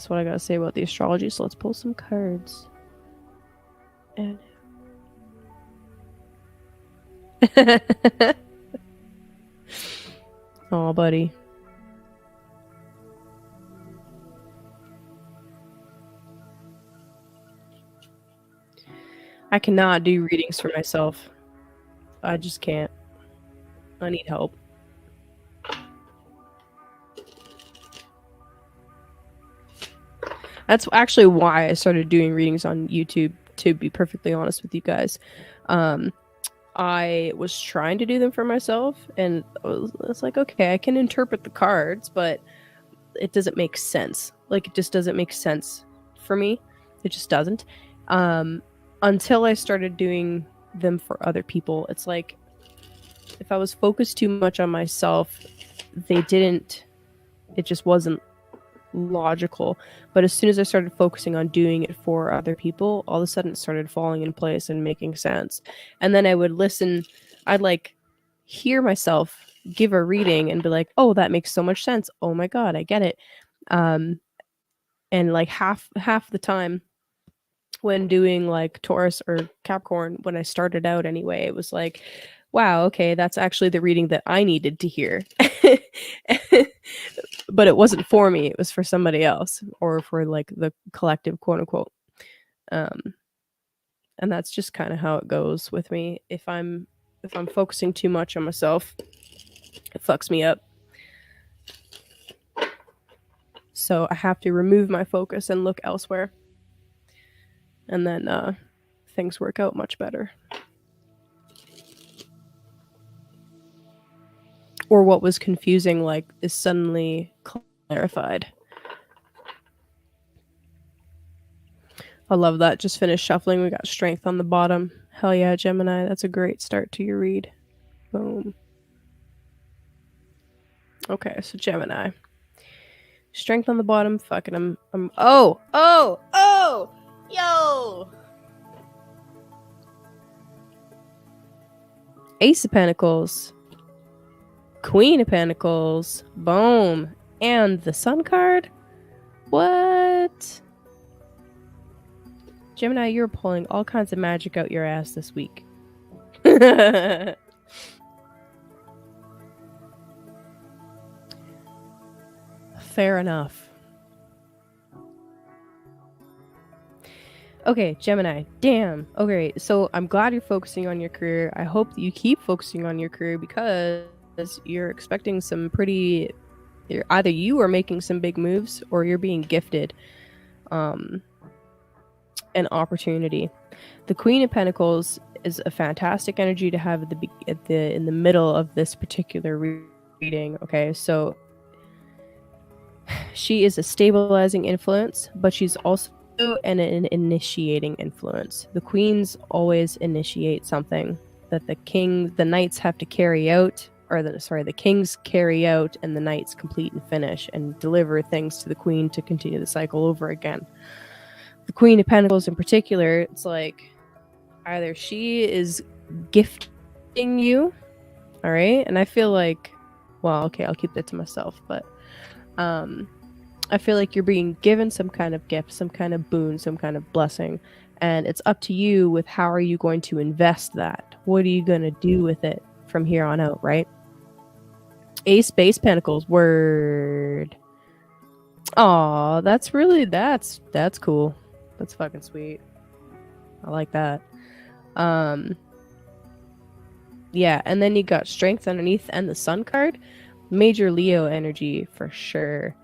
what I gotta say about the astrology. So let's pull some cards. And oh, buddy. I cannot do readings for myself. I just can't. I need help. That's actually why I started doing readings on YouTube, to be perfectly honest with you guys. I was trying to do them for myself, and it's like, okay, I can interpret the cards, but it doesn't make sense. Like, it just doesn't make sense for me. It just doesn't. Until I started doing them for other people. It's like, if I was focused too much on myself, it just wasn't logical. But as soon as I started focusing on doing it for other people, all of a sudden it started falling in place and making sense. And then I would listen, I'd like hear myself give a reading and be like, oh, that makes so much sense. Oh my God, I get it. And like half the time when doing like Taurus or Capricorn, when I started out anyway, it was like, wow, okay, that's actually the reading that I needed to hear. But it wasn't for me, it was for somebody else, or for like the collective, quote unquote. And that's just kind of how it goes with me. If I'm focusing too much on myself, it fucks me up. So I have to remove my focus and look elsewhere. And then things work out much better. Or what was confusing, like, is suddenly clarified. I love that. Just finished shuffling. We got strength on the bottom. Hell yeah, Gemini. That's a great start to your read. Boom. Okay, so Gemini. Strength on the bottom. Fucking I'm yo! Ace of Pentacles. Queen of Pentacles. Boom. And the Sun card? What? Gemini, you're pulling all kinds of magic out your ass this week. Fair enough. Okay, Gemini. Damn. Okay, so I'm glad you're focusing on your career. I hope that you keep focusing on your career, because you're expecting some pretty... Either you are making some big moves, or you're being gifted an opportunity. The Queen of Pentacles is a fantastic energy to have in the middle of this particular reading. Okay, so she is a stabilizing influence, but she's also an initiating influence. The queens always initiate something that the knights have to carry out, or the kings carry out, and the knights complete and finish and deliver things to the queen to continue the cycle over again. The Queen of Pentacles in particular, it's like either she is gifting you, all right, and I feel like, well, okay, I'll keep that to myself, but I feel like you're being given some kind of gift, some kind of boon, some kind of blessing, and it's up to you with how are you going to invest that? What are you going to do with it from here on out, right? Ace Base Pentacles, word. Aw, that's cool. That's fucking sweet. I like that. Yeah, and then you got Strength underneath and the Sun card. Major Leo energy for sure.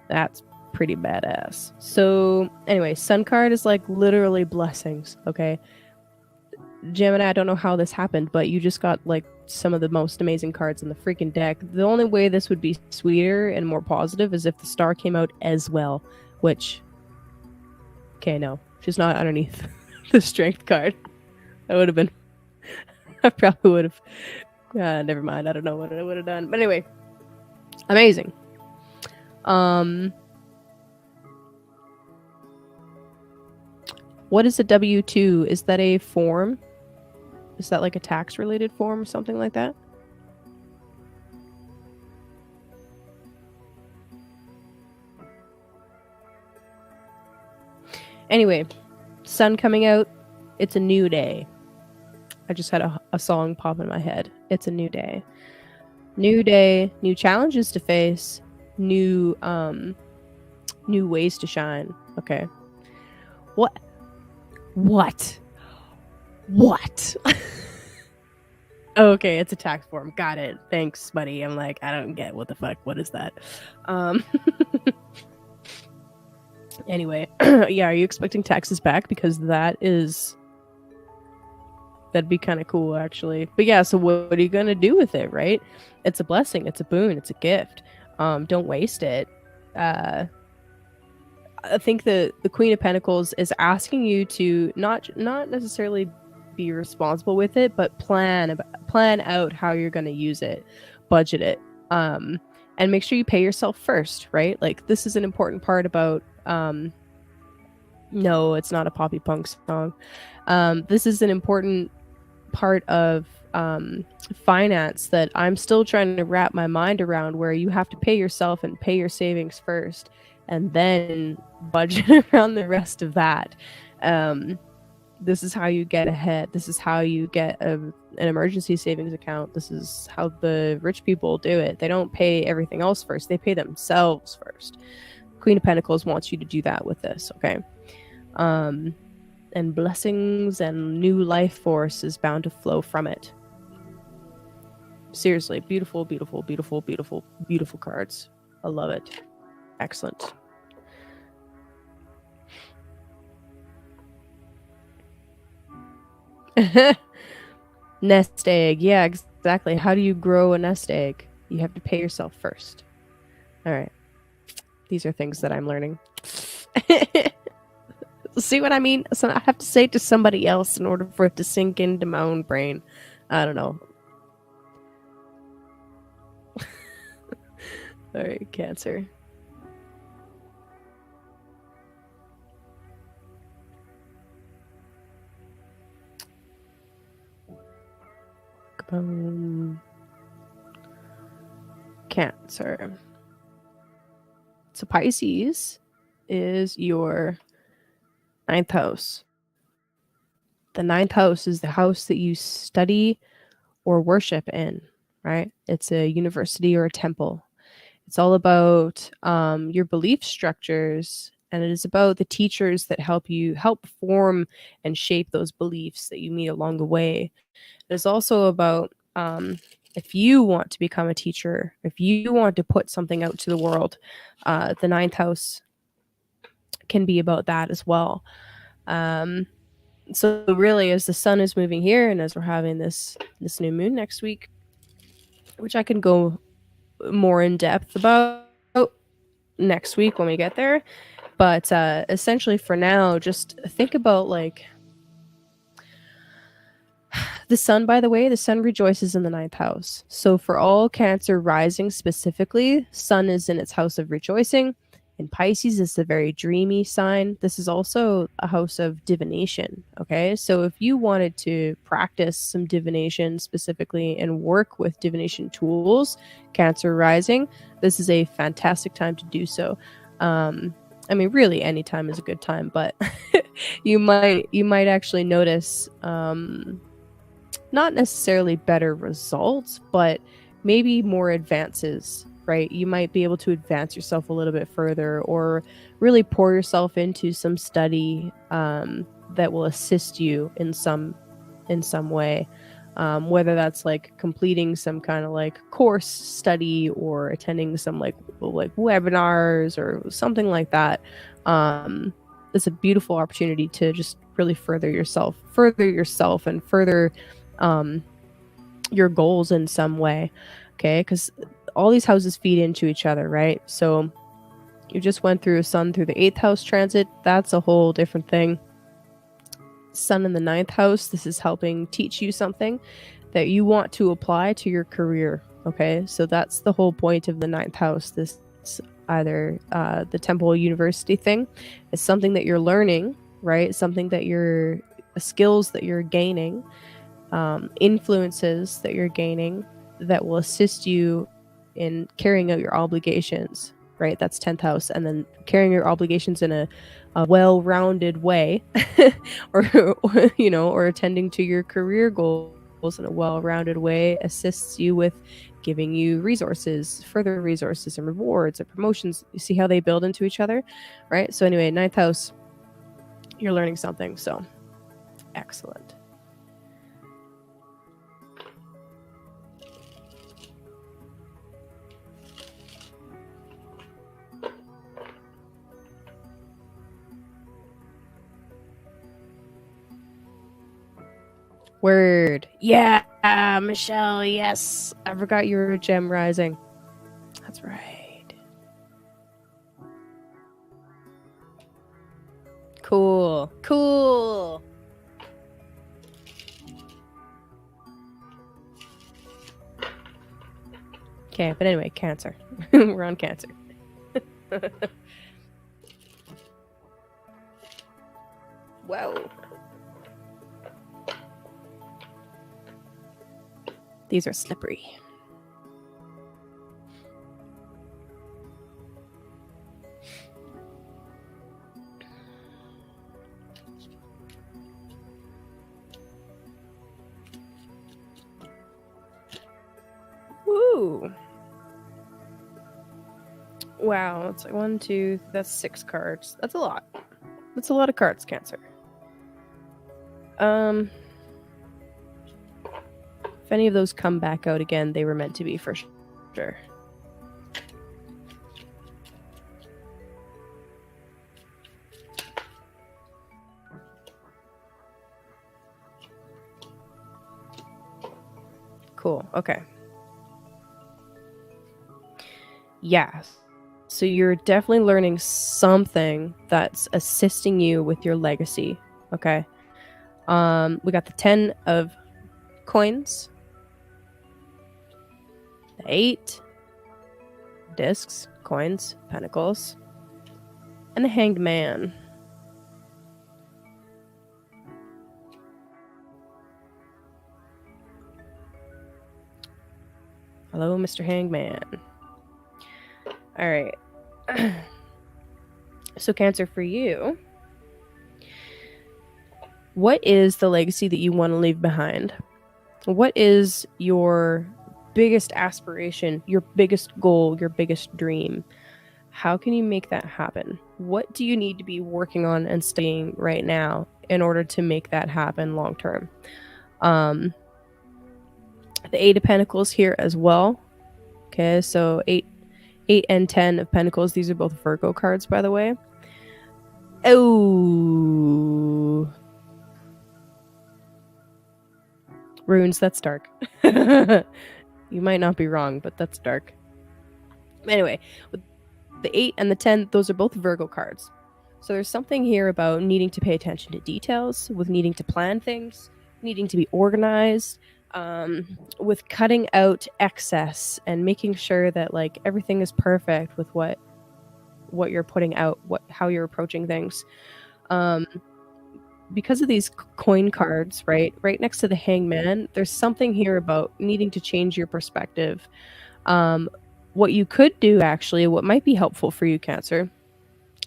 That's pretty badass. So anyway, Sun card is like literally blessings, okay? Gemini, I don't know how this happened, but you just got like some of the most amazing cards in the freaking deck. The only way this would be sweeter and more positive is if the star came out as well, which, okay, no, she's not underneath the strength card. That would have been, I probably would have, never mind, I don't know what I would have done. But anyway, amazing. What is a W-2? Is that a form? Is that like a tax-related form or something like that? Anyway, sun coming out. It's a new day. I just had a song pop in my head. It's a new day. New day, new challenges to face, new ways to shine. Okay. What? Okay, it's a tax form. Got it. Thanks, buddy. I'm like, I don't get what the fuck. What is that? Anyway, yeah, are you expecting taxes back? Because that'd be kind of cool, actually. But yeah, so what are you gonna do with it, right? It's a blessing. It's a boon. It's a gift. Don't waste it. I think the Queen of Pentacles is asking you to not necessarily be responsible with it, but plan out how you're going to use it, budget it, and make sure you pay yourself first, right? Like, this is an important part about no, it's not a poppy punk song. This is an important part of finance that I'm still trying to wrap my mind around, where you have to pay yourself and pay your savings first, and then budget around the rest of that. This is how you get ahead. This is how you get an emergency savings account. This is how the rich people do it. They don't pay everything else first. They pay themselves first. Queen of Pentacles wants you to do that with this, okay? And blessings and new life force is bound to flow from it. Seriously, beautiful, beautiful, beautiful, beautiful, beautiful cards. I love it. Excellent. Nest egg. Yeah, exactly. How do you grow a nest egg? You have to pay yourself first. All right. These are things that I'm learning. See what I mean? So I have to say it to somebody else in order for it to sink into my own brain. I don't know. All right, Cancer. Cancer. So Pisces is your 9th house. The 9th house is the house that you study or worship in, right? It's a university or a temple. It's all about your belief structures, and it is about the teachers that help form and shape those beliefs that you meet along the way. It's also about if you want to become a teacher, if you want to put something out to the world, the 9th house can be about that as well. So really, as the sun is moving here, and as we're having this new moon next week, which I can go more in depth about next week when we get there, but essentially for now, just think about like the sun. By the way, the sun rejoices in the 9th house. So for all Cancer rising specifically, sun is in its house of rejoicing. In Pisces, it's a very dreamy sign. This is also a house of divination, okay? So if you wanted to practice some divination specifically and work with divination tools, Cancer rising, this is a fantastic time to do so. I mean, really, any time is a good time, but you might actually notice not necessarily better results, but maybe more advances, right? You might be able to advance yourself a little bit further, or really pour yourself into some study that will assist you in some way. whether that's like completing some kind of like course study or attending some like webinars or something like that. It's a beautiful opportunity to just really further yourself and further um, your goals in some way. Okay, because all these houses feed into each other, right? So you just went through a sun through the eighth house transit. That's a whole different thing. Sun in the ninth house, this is helping teach you something that you want to apply to your career. Okay, so that's the whole point of the ninth house. This either the temple university thing is something that you're learning, right? Something that you're skills that you're gaining, influences that you're gaining that will assist you in carrying out your obligations, right? That's 10th house. And then carrying your obligations in a well-rounded way or or attending to your career goals in a well-rounded way assists you with giving you resources, further resources and rewards and promotions. You see how they build into each other, right? So anyway, ninth house, you're learning something. So excellent. Word. Yeah, Michelle, yes. I forgot you were a gem rising. That's right. Cool. Cool. Okay, but anyway, Cancer. We're on Cancer. Whoa. These are slippery. Woo. Wow, it's like 1, 2, that's 6 cards. That's a lot. That's a lot of cards, Cancer. If any of those come back out again, they were meant to be for sure. Cool. Okay. Yeah. So you're definitely learning something that's assisting you with your legacy. Okay. We got the 10 of coins, the 8 discs, coins, pentacles, and the hanged man. Hello, Mr. Hangman. All right. So Cancer, for you, what is the legacy that you want to leave behind? What is your biggest aspiration, your biggest goal, your biggest dream? How can you make that happen? What do you need to be working on and studying right now in order to make that happen long term? The 8 of Pentacles here as well. Okay, so 8 and 10 of Pentacles. These are both Virgo cards, by the way. Oh. Runes, that's dark. You might not be wrong, but that's dark. Anyway, with the 8 and the 10, those are both Virgo cards. So there's something here about needing to pay attention to details, with needing to plan things, needing to be organized, with cutting out excess and making sure that like everything is perfect with what you're putting out, how you're approaching things. Because of these coin cards, right next to the hangman, there's something here about needing to change your perspective. What you could do, actually, what might be helpful for you, Cancer,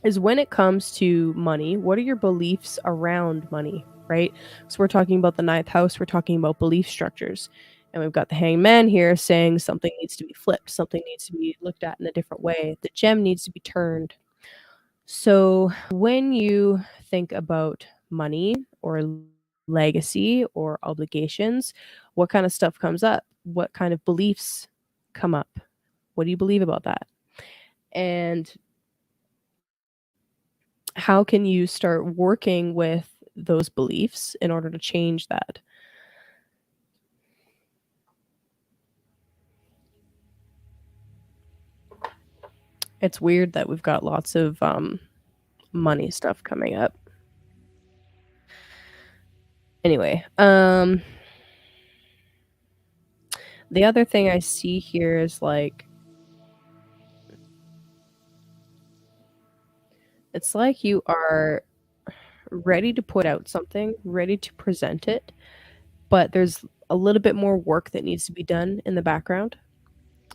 is when it comes to money, what are your beliefs around money, right? So we're talking about the 9th house, we're talking about belief structures. And we've got the hangman here saying something needs to be flipped, something needs to be looked at in a different way. The gem needs to be turned. So when you think about money or legacy or obligations, what kind of stuff comes up? What kind of beliefs come up? What do you believe about that? And how can you start working with those beliefs in order to change that? It's weird that we've got lots of money stuff coming up. Anyway, the other thing I see here is like it's like you are ready to put out something, ready to present it, but there's a little bit more work that needs to be done in the background.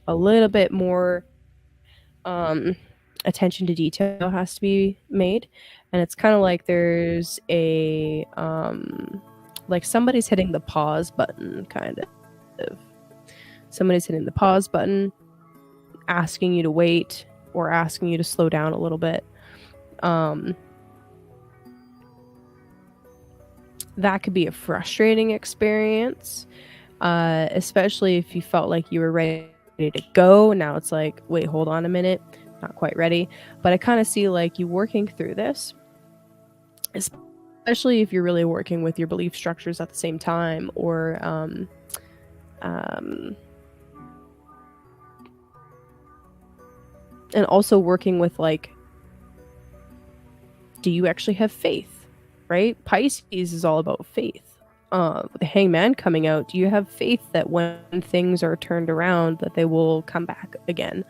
A little bit more um attention to detail has to be made, and it's kind of like there's a like somebody's hitting the pause button kind of. Somebody's hitting the pause button, asking you to wait or asking you to slow down a little bit. That could be a frustrating experience, especially if you felt like you were ready to go. Now it's like, wait, hold on a minute, not quite ready. But I kind of see like you working through this, especially if you're really working with your belief structures at the same time, or and also working with like, do you actually have faith, right? Pisces is all about faith. The hangman coming out, do you have faith that when things are turned around that they will come back again?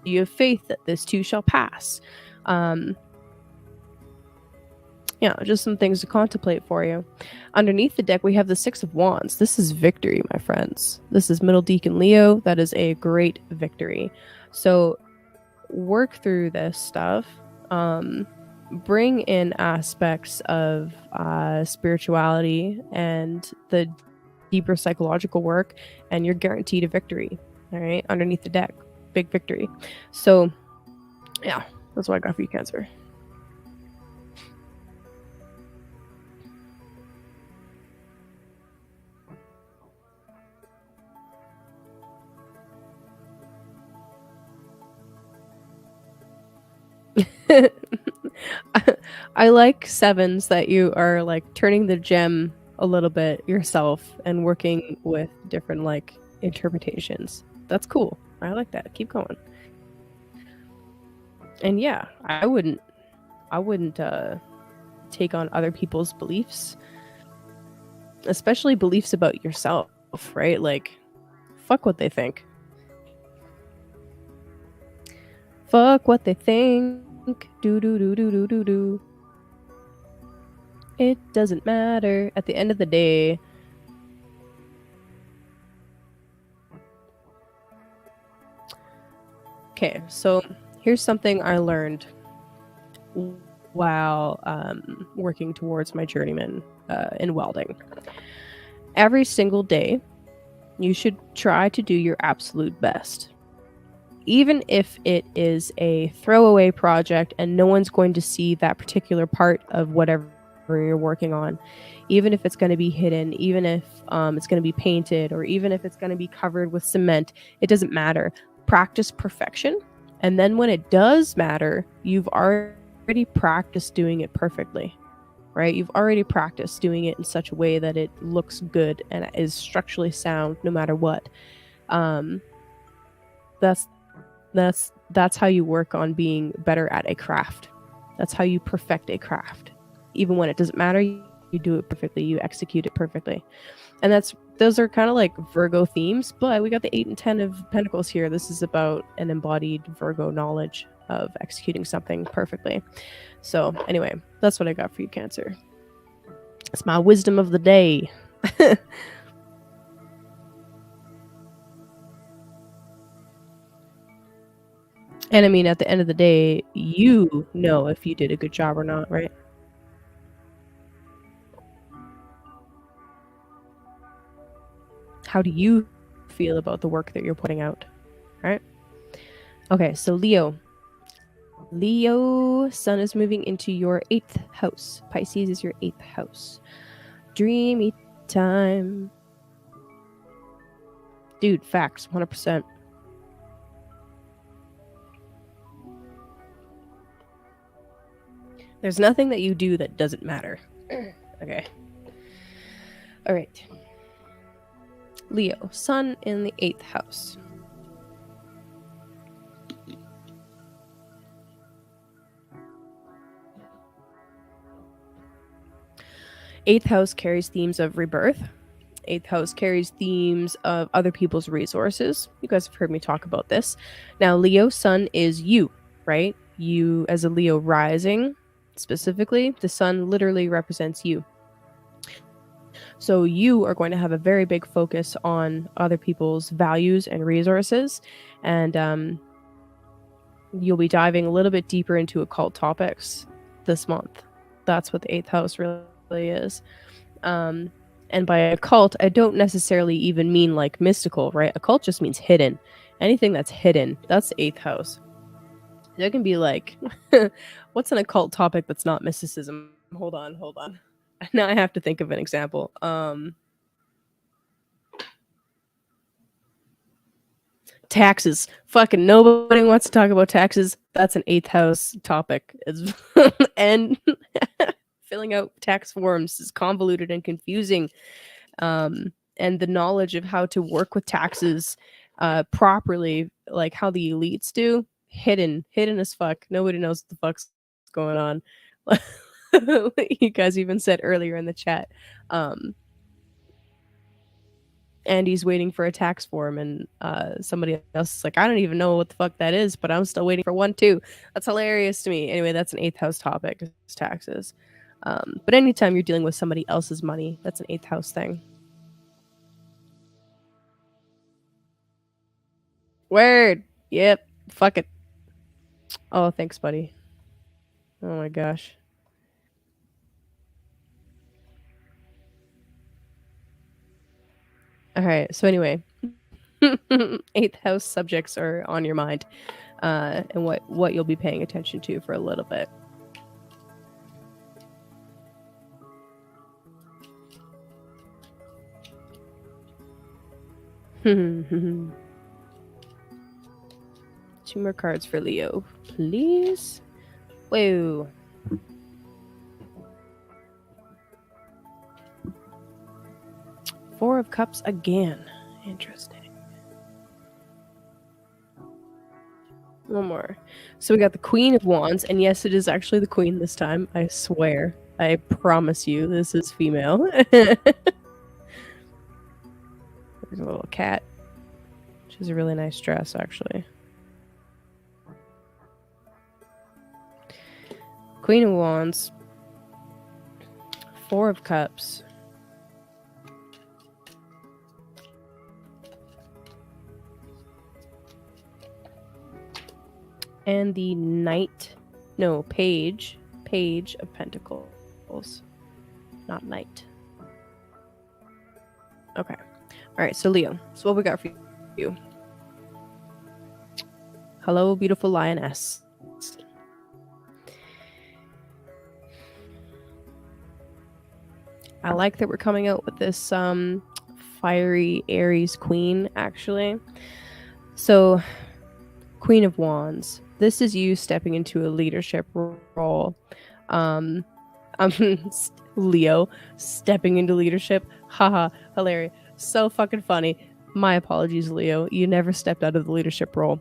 Do you have faith that this too shall pass? Yeah, just some things to contemplate for you. Underneath the deck, we have the Six of Wands. This is victory, my friends. This is Middle Deacon Leo. That is a great victory. So work through this stuff. Bring in aspects of spirituality and the deeper psychological work, and you're guaranteed a victory. All right, underneath the deck, big victory. So yeah, that's what I got for you, Cancer. I like sevens that you are like turning the gem a little bit yourself and working with different like interpretations. That's cool. I like that. Keep going. And yeah, I wouldn't take on other people's beliefs, especially beliefs about yourself, right? Like fuck what they think. Fuck what they think. Do do do do do do do. It doesn't matter at the end of the day. Okay, so here's something I learned while working towards my journeyman in welding. Every single day, you should try to do your absolute best. Even if it is a throwaway project and no one's going to see that particular part of whatever you're working on, even if it's going to be hidden, even if it's going to be painted, or even if it's going to be covered with cement, it doesn't matter. Practice perfection. And then when it does matter, you've already practiced doing it perfectly, right? You've already practiced doing it in such a way that it looks good and is structurally sound no matter what. That's how you work on being better at a craft. That's how you perfect a craft. Even when it doesn't matter, you do it perfectly, you execute it perfectly. And those are kind of like Virgo themes, but we got the 8 and 10 of Pentacles here. This is about an embodied Virgo knowledge of executing something perfectly. So anyway, that's what I got for you, Cancer. It's my wisdom of the day. And I mean, at the end of the day, you know if you did a good job or not, right? How do you feel about the work that you're putting out? Right? Okay, so Leo. Leo, Sun is moving into your 8th house. Pisces is your 8th house. Dreamy time. Dude, facts, 100%. There's nothing that you do that doesn't matter. Okay. All right. Leo, Sun in the 8th house. Eighth house carries themes of rebirth. Eighth house carries themes of other people's resources. You guys have heard me talk about this. Now, Leo Sun is you, right? You as a Leo rising, specifically, the sun literally represents you. So you are going to have a very big focus on other people's values and resources, and you'll be diving a little bit deeper into occult topics this month. That's what the 8th house really is. And by occult, I don't necessarily even mean like mystical, right? Occult just means hidden. Anything that's hidden, that's the 8th house. There can be like, what's an occult topic that's not mysticism? Hold on. Now I have to think of an example. Taxes. Fucking nobody wants to talk about taxes. That's an 8th house topic. And filling out tax forms is convoluted and confusing. And the knowledge of how to work with taxes properly, like how the elites do, hidden as fuck. Nobody knows what the fuck's going on. You guys even said earlier in the chat, Andy's waiting for a tax form, and somebody else is like, I don't even know what the fuck that is, but I'm still waiting for one too. That's hilarious to me. Anyway, that's an 8th house topic, is taxes. But anytime you're dealing with somebody else's money, that's an 8th house thing. Word. Yep. Fuck it. Oh, thanks, buddy. Oh my gosh. All right. So anyway, 8th house subjects are on your mind, and what you'll be paying attention to for a little bit. Two more cards for Leo, please. Whoa. Four of Cups again. Interesting. One more. So we got the Queen of Wands, and yes, it is actually the Queen this time. I swear. I promise you, this is female. There's a little cat. She has a really nice dress, actually. Queen of Wands. Four of Cups. And the Page of Pentacles. Not Knight. Okay. All right, so Leo. So what we got for you? Hello, beautiful lioness. I like that we're coming out with this fiery Aries queen, actually. So, Queen of Wands. This is you stepping into a leadership role. Leo stepping into leadership. Haha, hilarious. So fucking funny. My apologies, Leo. You never stepped out of the leadership role.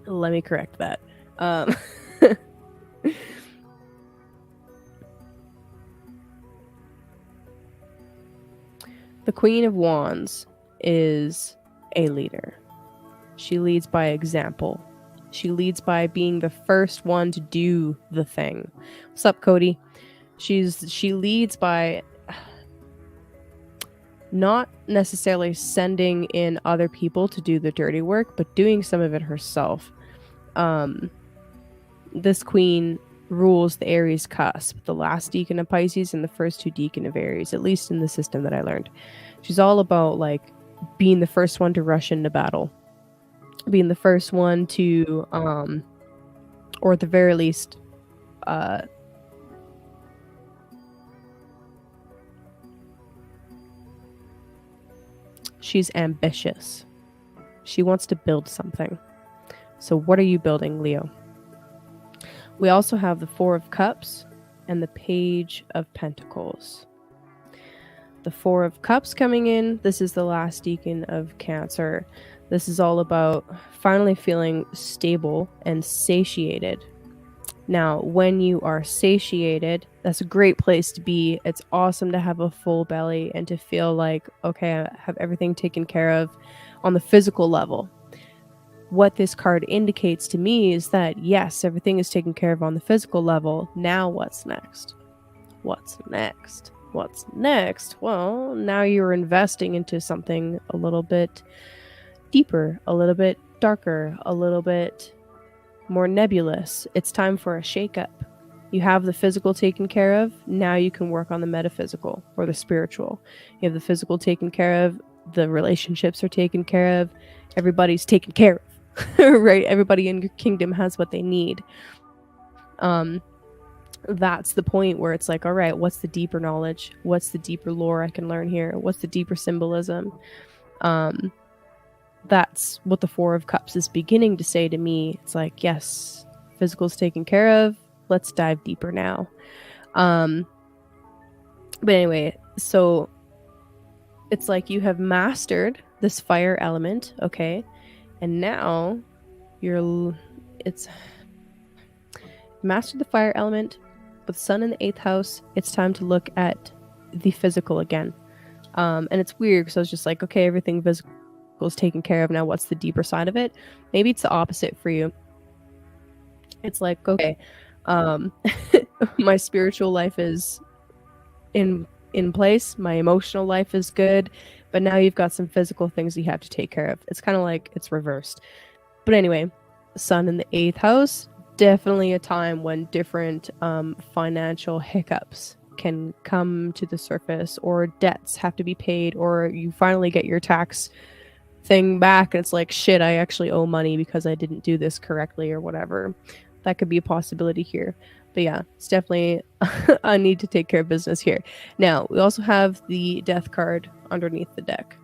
Let me correct that. The Queen of Wands is a leader. She leads by example. She leads by being the first one to do the thing. What's up, Cody? She leads by not necessarily sending in other people to do the dirty work, but doing some of it herself. This queen rules the Aries cusp, the last decan of Pisces and the first two decan of Aries, at least in the system that I learned. She's all about like being the first one to rush into battle, being the first one to or at the very least She's ambitious. She wants to build something. So what are you building, Leo? We also have the Four of Cups and the Page of Pentacles. The Four of Cups coming in. This is the last decan of Cancer. This is all about finally feeling stable and satiated. Now, when you are satiated, that's a great place to be. It's awesome to have a full belly and to feel like, okay, I have everything taken care of on the physical level. What this card indicates to me is that, yes, everything is taken care of on the physical level. Now what's next? What's next? What's next? Well, now you're investing into something a little bit deeper, a little bit darker, a little bit more nebulous. It's time for a shakeup. You have the physical taken care of. Now you can work on the metaphysical or the spiritual. You have the physical taken care of. The relationships are taken care of. Everybody's taken care of, right? Everybody in your kingdom has what they need. That's the point where it's like, all right, what's the deeper knowledge? What's the deeper lore I can learn here? What's the deeper symbolism? That's what the Four of Cups is beginning to say to me. It's like, yes, physical's taken care of. Let's dive deeper now. But anyway, so it's like you have mastered this fire element, okay? And now it's mastered the fire element with Sun in the 8th house. It's time to look at the physical again. And it's weird because I was just like, okay, everything physical is taken care of. Now what's the deeper side of it? Maybe it's the opposite for you. It's like, okay, my spiritual life is in place, my emotional life is good, but now you've got some physical things you have to take care of. It's kind of like it's reversed. But anyway, Sun in the 8th house, definitely a time when different financial hiccups can come to the surface, or debts have to be paid, or you finally get your tax thing back and it's like, shit, I actually owe money because I didn't do this correctly or whatever. That could be a possibility here. But yeah, it's definitely a need to take care of business here. Now, we also have the Death card underneath the deck.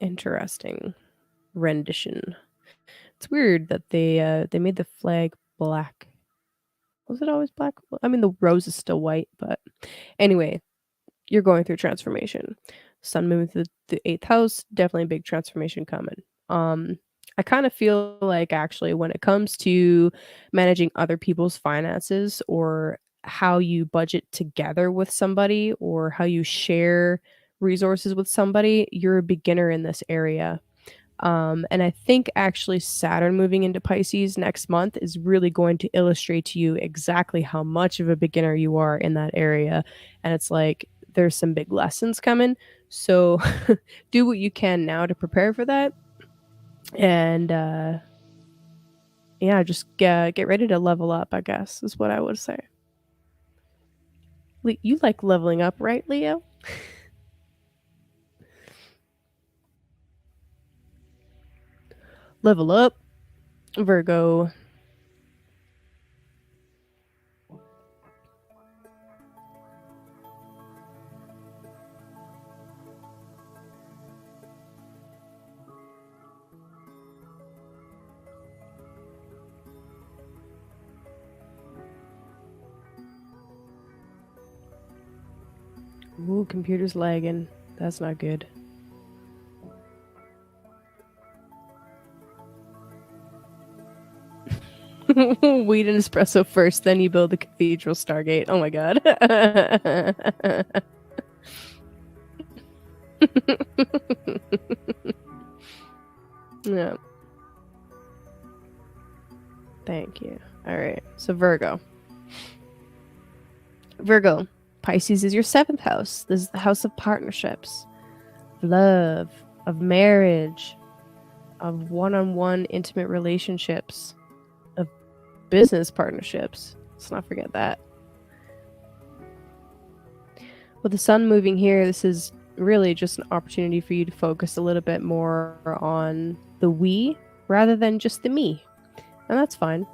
Interesting rendition. It's weird that they made the flag black. Was it always black? I mean, the rose is still white, but anyway, you're going through transformation. Sun moving through the 8th house, definitely a big transformation coming. I kind of feel like actually when it comes to managing other people's finances, or how you budget together with somebody, or how you share resources with somebody, you're a beginner in this area. And I think actually Saturn moving into Pisces next month is really going to illustrate to you exactly how much of a beginner you are in that area. And it's like, there's some big lessons coming. So do what you can now to prepare for that. And yeah, just get ready to level up, I guess, is what I would say. You like leveling up, right, Leo? Level up, Virgo. Ooh, computer's lagging. That's not good. Weed and espresso first, then you build the cathedral Stargate. Oh my god. Yeah. Thank you. All right. So Virgo. Virgo. Pisces is your 7th house. This is the house of partnerships, of love, of marriage, of one-on-one intimate relationships, of business partnerships. Let's not forget that. With the sun moving here, this is really just an opportunity for you to focus a little bit more on the we rather than just the me. And that's fine.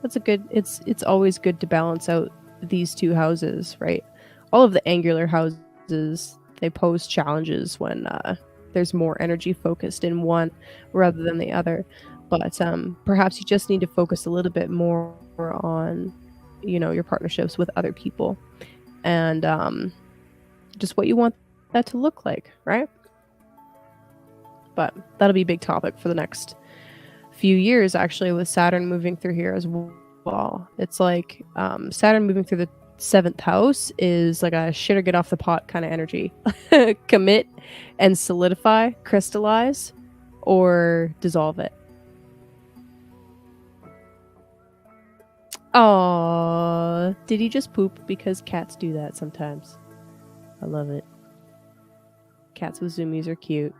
That's a good, it's always good to balance out these two houses, right? All of the angular houses is they pose challenges when there's more energy focused in one rather than the other. But perhaps you just need to focus a little bit more on, your partnerships with other people and just what you want that to look like, right? But that'll be a big topic for the next few years, actually, with Saturn moving through here as well. It's like Saturn moving through the 7th house is like a shit or get off the pot kind of energy. Commit and solidify, crystallize, or dissolve it. Aww, did he just poop? Because cats do that sometimes. I love it. Cats with zoomies are cute.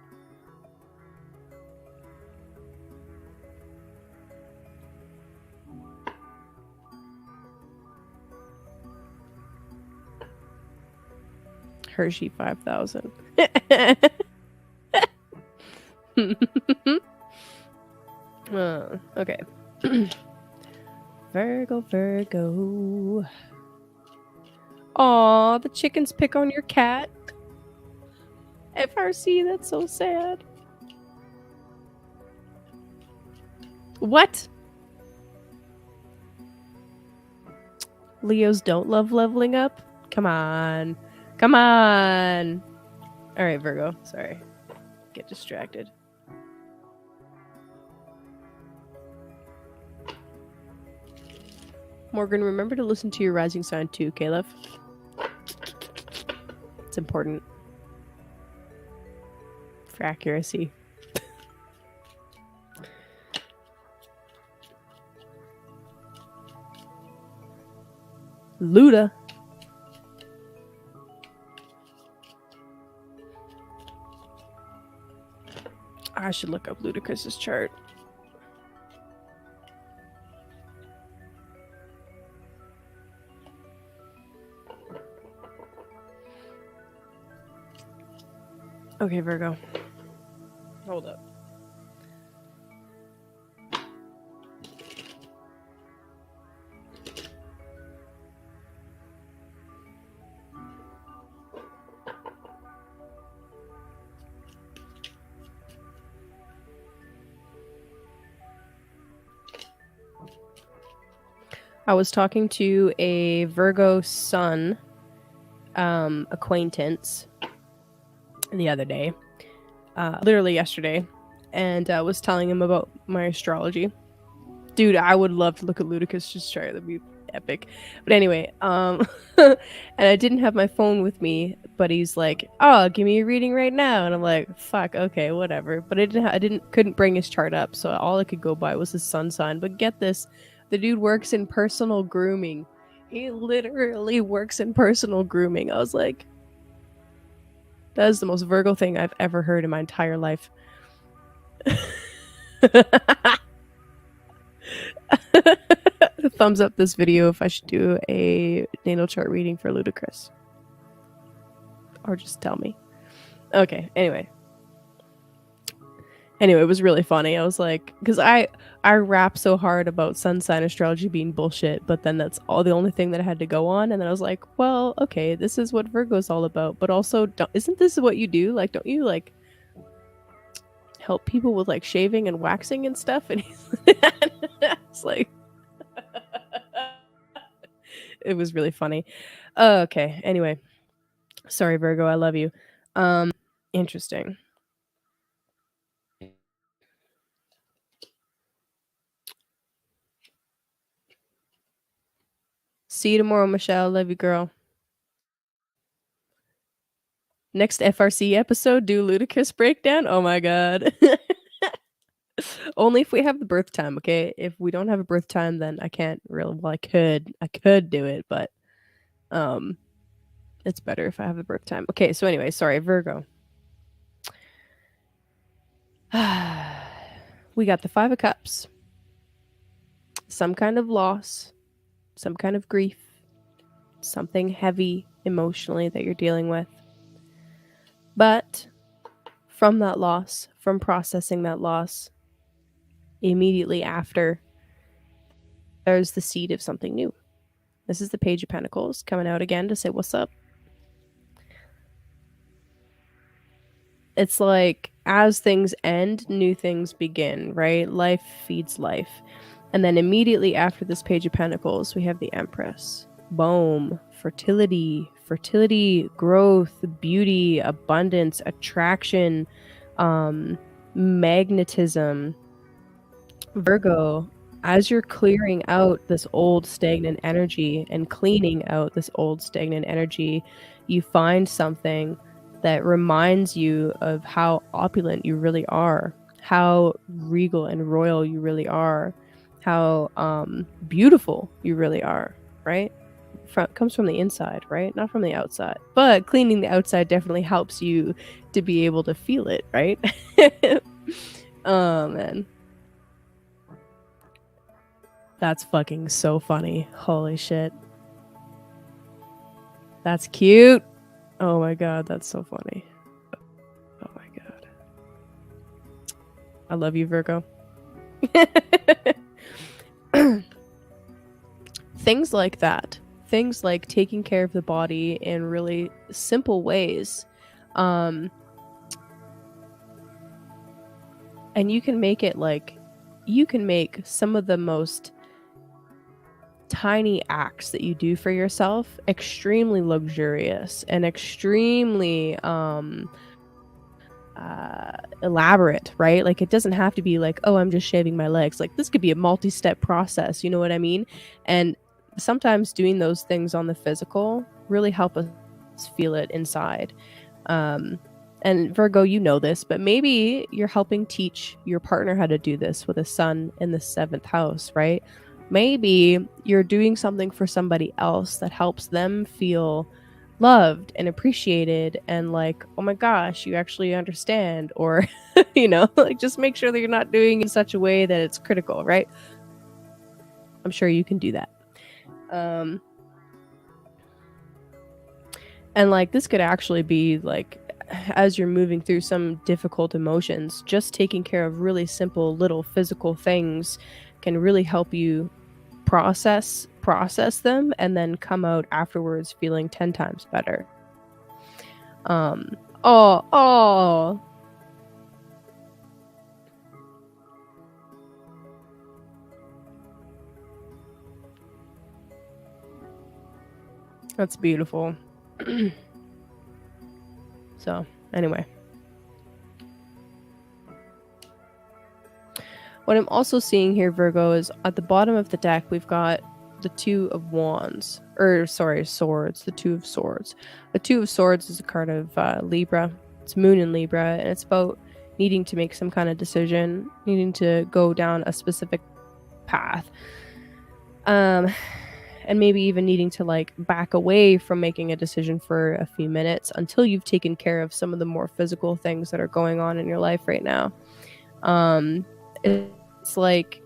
Hershey 5000. Okay. Virgo. Aw, the chickens pick on your cat. FRC, that's so sad. What? Leos don't love leveling up? Come on. Come on. All right, Virgo. Sorry. Get distracted. Morgan, remember to listen to your rising sign too, Caleb. It's important. For accuracy. Luda. I should look up Ludacris's chart. Okay, Virgo. Hold up. I was talking to a Virgo sun acquaintance the other day, literally yesterday, and I was telling him about my astrology. Dude, I would love to look at Ludacris' chart. That'd be epic. But anyway, and I didn't have my phone with me, but he's like, "Oh, give me a reading right now," and I'm like, "Fuck, okay, whatever." But couldn't bring his chart up, so all I could go by was his sun sign. But get this. The dude works in personal grooming. He literally works in personal grooming. I was like, that is the most Virgo thing I've ever heard in my entire life. Thumbs up this video if I should do a natal chart reading for Ludacris. Or just tell me. Okay, anyway, it was really funny. I was like, because I rap so hard about sun sign astrology being bullshit, but then that's the only thing that I had to go on. And then I was like, well, okay, this is what Virgo's all about. But also, isn't this what you do? Like, don't you like help people with like shaving and waxing and stuff? And it's like, it was really funny. Okay, anyway, sorry, Virgo, I love you. Interesting. See you tomorrow, Michelle. Love you, girl. Next FRC episode, do Ludacris breakdown. Oh my god. Only if we have the birth time, okay? If we don't have a birth time, then I can't really. Well, I could do it, but it's better if I have the birth time. Okay, so anyway, sorry, Virgo. We got the 5 of Cups. Some kind of loss, some kind of grief, something heavy emotionally that you're dealing with. But from that loss, from processing that loss, immediately after, there's the seed of something new. This is the Page of Pentacles coming out again to say, what's up? it's like as things end, new things begin, right? Life feeds life. And then immediately after this Page of Pentacles, we have the Empress. Boom. Fertility, growth, beauty, abundance, attraction, magnetism. Virgo, as you're clearing out this old stagnant energy and cleaning out this old stagnant energy, you find something that reminds you of how opulent you really are, how regal and royal you really are, how beautiful you really are, right? Comes from the inside, right? Not from the outside. But cleaning the outside definitely helps you to be able to feel it, right? Oh, man. That's fucking so funny. Holy shit. That's cute. Oh my god, that's so funny. Oh my god. I love you, Virgo. Things like that. Things like taking care of the body in really simple ways. And you can make it like, you can make some of the most tiny acts that you do for yourself extremely luxurious and extremely elaborate, right? Like, it doesn't have to be like, oh, I'm just shaving my legs. Like, this could be a multi-step process, you know what I mean? And sometimes doing those things on the physical really help us feel it inside. And Virgo, you know this, but maybe you're helping teach your partner how to do this with a sun in the 7th house, right? Maybe you're doing something for somebody else that helps them feel loved and appreciated and like, oh my gosh, you actually understand. Or, you know, like, just make sure that you're not doing it in such a way that it's critical, right? I'm sure you can do that. And like, this could actually be like, as you're moving through some difficult emotions, just taking care of really simple little physical things can really help you process them and then come out afterwards feeling 10 times better. Oh, that's beautiful. So anyway, what I'm also seeing here, Virgo, is at the bottom of the deck we've got the Two of Wands, or sorry, Swords. The Two of Swords. The Two of Swords is a card of Libra. It's Moon in Libra, and it's about needing to make some kind of decision, needing to go down a specific path, and maybe even needing to like back away from making a decision for a few minutes until you've taken care of some of the more physical things that are going on in your life right now. It's like,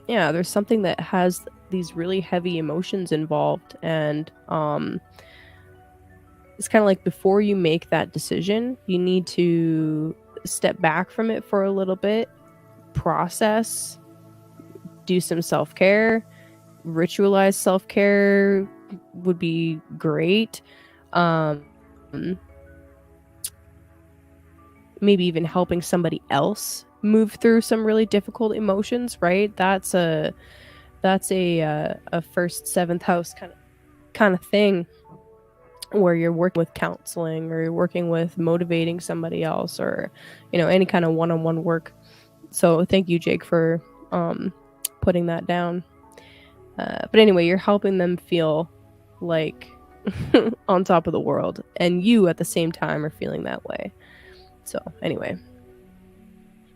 yeah, there's something that has these really heavy emotions involved, and it's kind of like, before you make that decision, you need to step back from it for a little bit, process, do some self-care. Ritualized self-care would be great. Maybe even helping somebody else move through some really difficult emotions, right? That's a first 7th house kind of thing, where you're working with counseling, or you're working with motivating somebody else, or, you know, any kind of one-on-one work. So thank you, Jake, for putting that down. But anyway, you're helping them feel like on top of the world, and you at the same time are feeling that way. So anyway,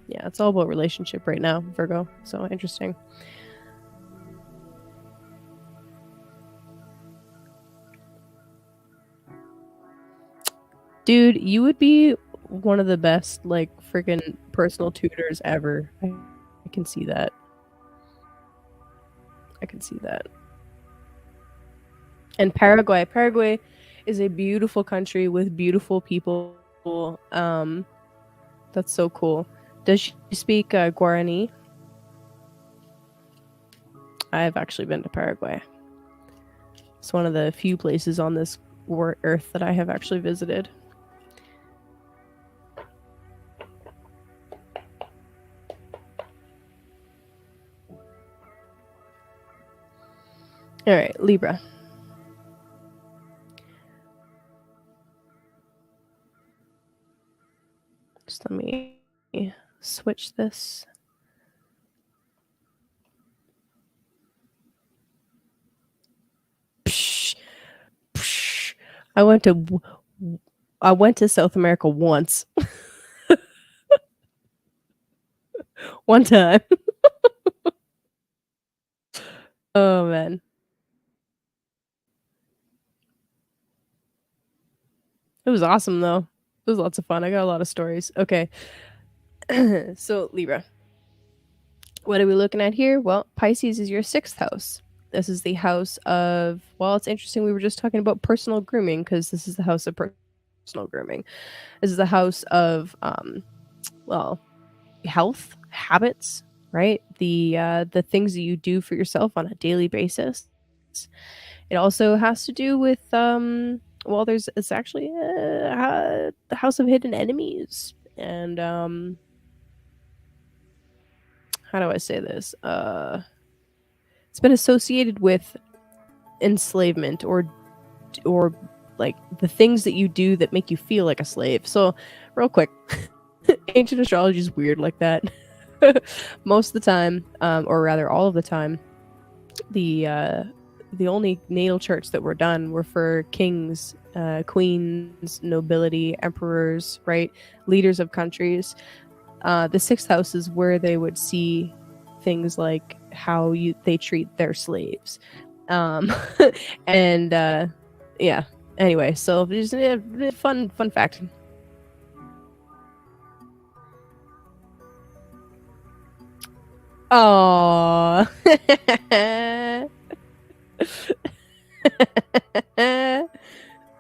yeah, it's all about relationship right now, Virgo. So interesting. Dude, you would be one of the best, like, freaking personal tutors ever. I can see that. I can see that. And Paraguay is a beautiful country with beautiful people. That's so cool. Does she speak Guarani? I've actually been to Paraguay. It's one of the few places on this Earth that I have actually visited. All right, Libra. Just let me switch this. Psh, psh. I went to South America once. One time. Oh man. It was awesome though. It was lots of fun. I got a lot of stories. Okay. So Libra. What are we looking at here? Well, Pisces is your 6th house. This is the house of, well, it's interesting. We were just talking about personal grooming because this is the house of personal grooming. This is the house of, well, health, habits, right? The things that you do for yourself on a daily basis. It also has to do with, well, it's actually the house of hidden enemies. And, how do I say this? It's been associated with enslavement or like the things that you do that make you feel like a slave. So, real quick, ancient astrology is weird like that. Most of the time, or rather, all of the time, the only natal charts that were done were for kings, queens, nobility, emperors, right, leaders of countries. The 6th house is where they would see things like how they treat their slaves, and yeah. Anyway, so just a fun fact. Oh,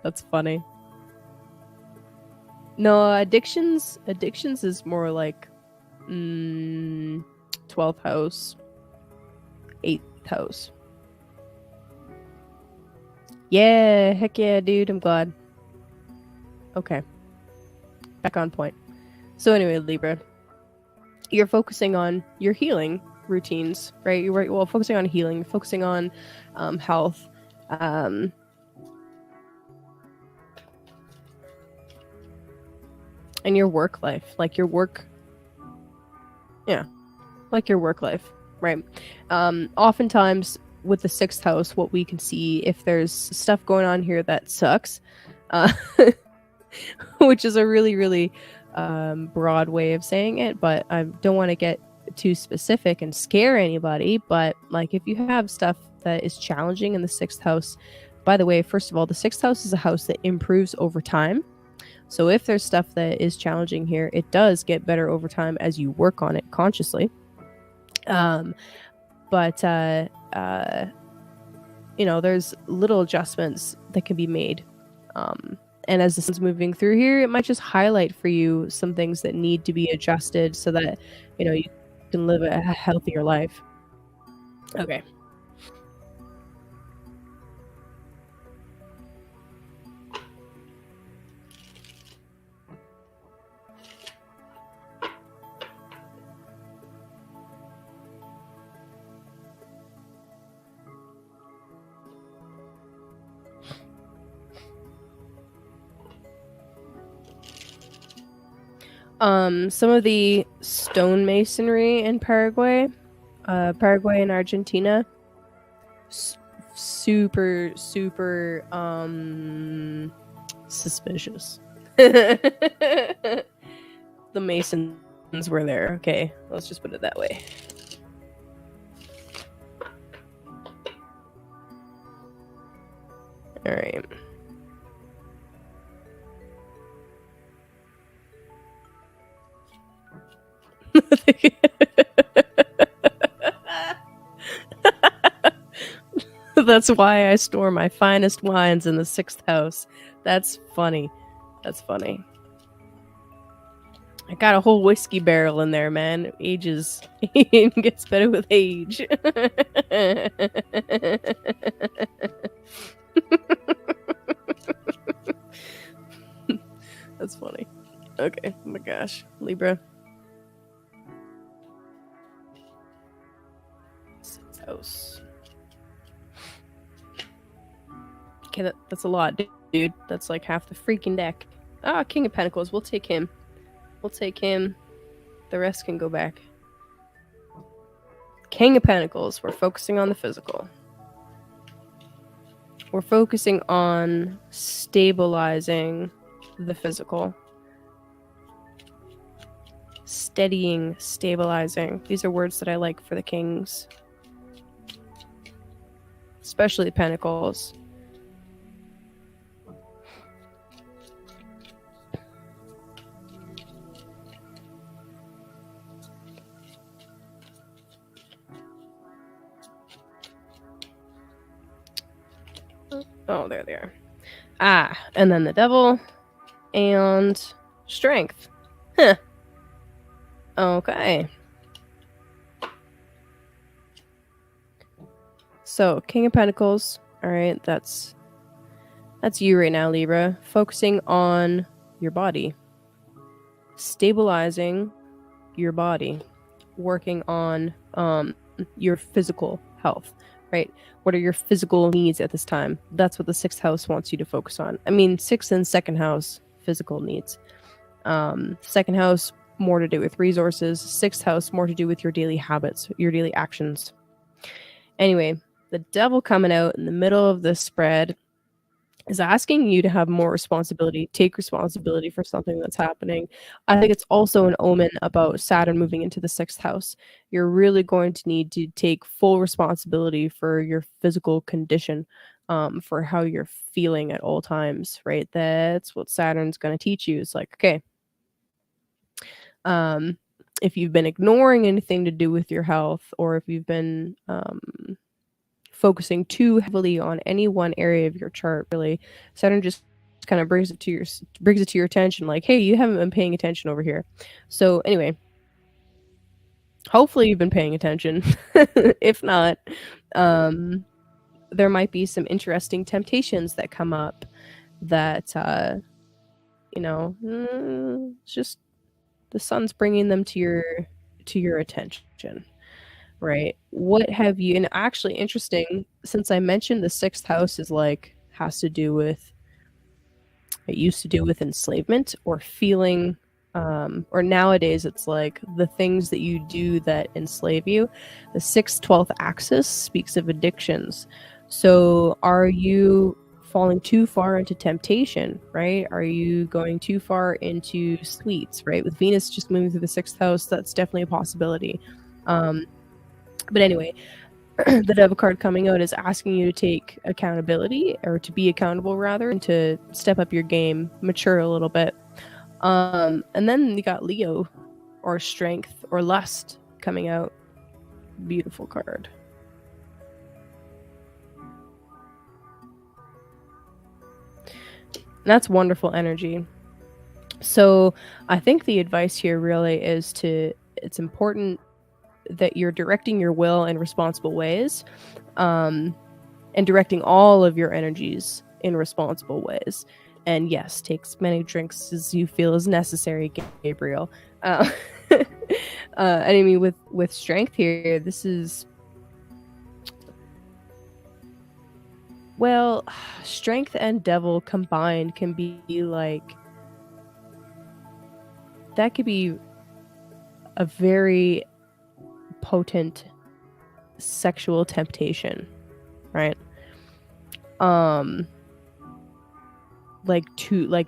that's funny. No, addictions is more like 12th house, 8th house. Yeah, heck yeah, dude, I'm glad. Okay. Back on point. So anyway, Libra, you're focusing on your healing routines, right? You're focusing on healing, focusing on health, and your work life, like your work life, right? Oftentimes with the 6th house, what we can see, if there's stuff going on here that sucks, which is a really, really broad way of saying it, but I don't want to get too specific and scare anybody. But like, if you have stuff that is challenging in the 6th house, by the way, first of all, the 6th house is a house that improves over time. So if there's stuff that is challenging here, it does get better over time as you work on it consciously. But there's little adjustments that can be made. And as the sun's moving through here, it might just highlight for you some things that need to be adjusted so that, you can live a healthier life. Okay. Some of the stonemasonry in Paraguay and Argentina, super suspicious. The Masons were there. Okay, let's just put it that way. All right. That's why I store my finest wines in the 6th house. That's funny. I got a whole whiskey barrel in there, man. It ages. It gets better with age. Okay, oh my gosh. Libra. 6th house. Okay, that's a lot, dude. That's like half the freaking deck. Ah, King of Pentacles. We'll take him. We'll take him. The rest can go back. King of Pentacles. We're focusing on the physical. We're focusing on stabilizing the physical. Steadying, stabilizing. These are words that I like for the kings. Especially the Pentacles. Oh, there they are. Ah, and then the devil and strength. Huh. Okay. So, King of Pentacles. All right, that's you right now, Libra. Focusing on your body. Stabilizing your body. Working on your physical health, right? What are your physical needs at this time? That's what the 6th house wants you to focus on. I mean, 6th and 2nd house, physical needs. 2nd house, more to do with resources. 6th house, more to do with your daily habits, your daily actions. Anyway, the devil coming out in the middle of this spread is asking you to have more responsibility, take responsibility for something that's happening. I think it's also an omen about Saturn moving into the 6th house. You're really going to need to take full responsibility for your physical condition, for how you're feeling at all times, right? That's what Saturn's going to teach you. It's like, okay, if you've been ignoring anything to do with your health, or if you've been focusing too heavily on any one area of your chart, really, Saturn just kind of brings it to your attention, like, hey, you haven't been paying attention over here. So anyway, hopefully you've been paying attention. If not, there might be some interesting temptations that come up that it's just the sun's bringing them to your attention. Right. What have you, and actually interesting, since I mentioned the 6th house is like, it used to do with enslavement or feeling, or nowadays it's like the things that you do that enslave you. The 6th-12th axis speaks of addictions. So are you falling too far into temptation, right? Are you going too far into sweets, right? With Venus just moving through the 6th house, that's definitely a possibility. But anyway, the devil card coming out is asking you to take accountability, or to be accountable rather, and to step up your game, mature a little bit. And then you got Leo, or strength, or lust coming out. Beautiful card. That's wonderful energy. So I think the advice here really is it's important that you're directing your will in responsible ways, and directing all of your energies in responsible ways. And yes, take as many drinks as you feel is necessary, Gabriel. And I mean, with strength here, this is, well, strength and devil combined can be like, that could be a very potent sexual temptation, right? Like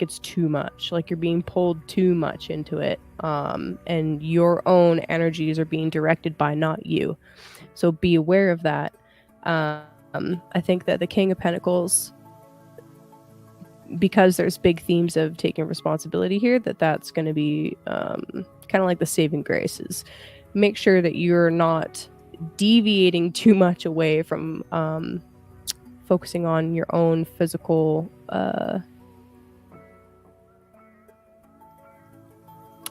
it's too much, like you're being pulled too much into it, and your own energies are being directed by not you. So be aware of that. I think that the King of Pentacles, because there's big themes of taking responsibility here, that's going to be kind of like the saving graces. Make sure that you're not deviating too much away from focusing on your own physical.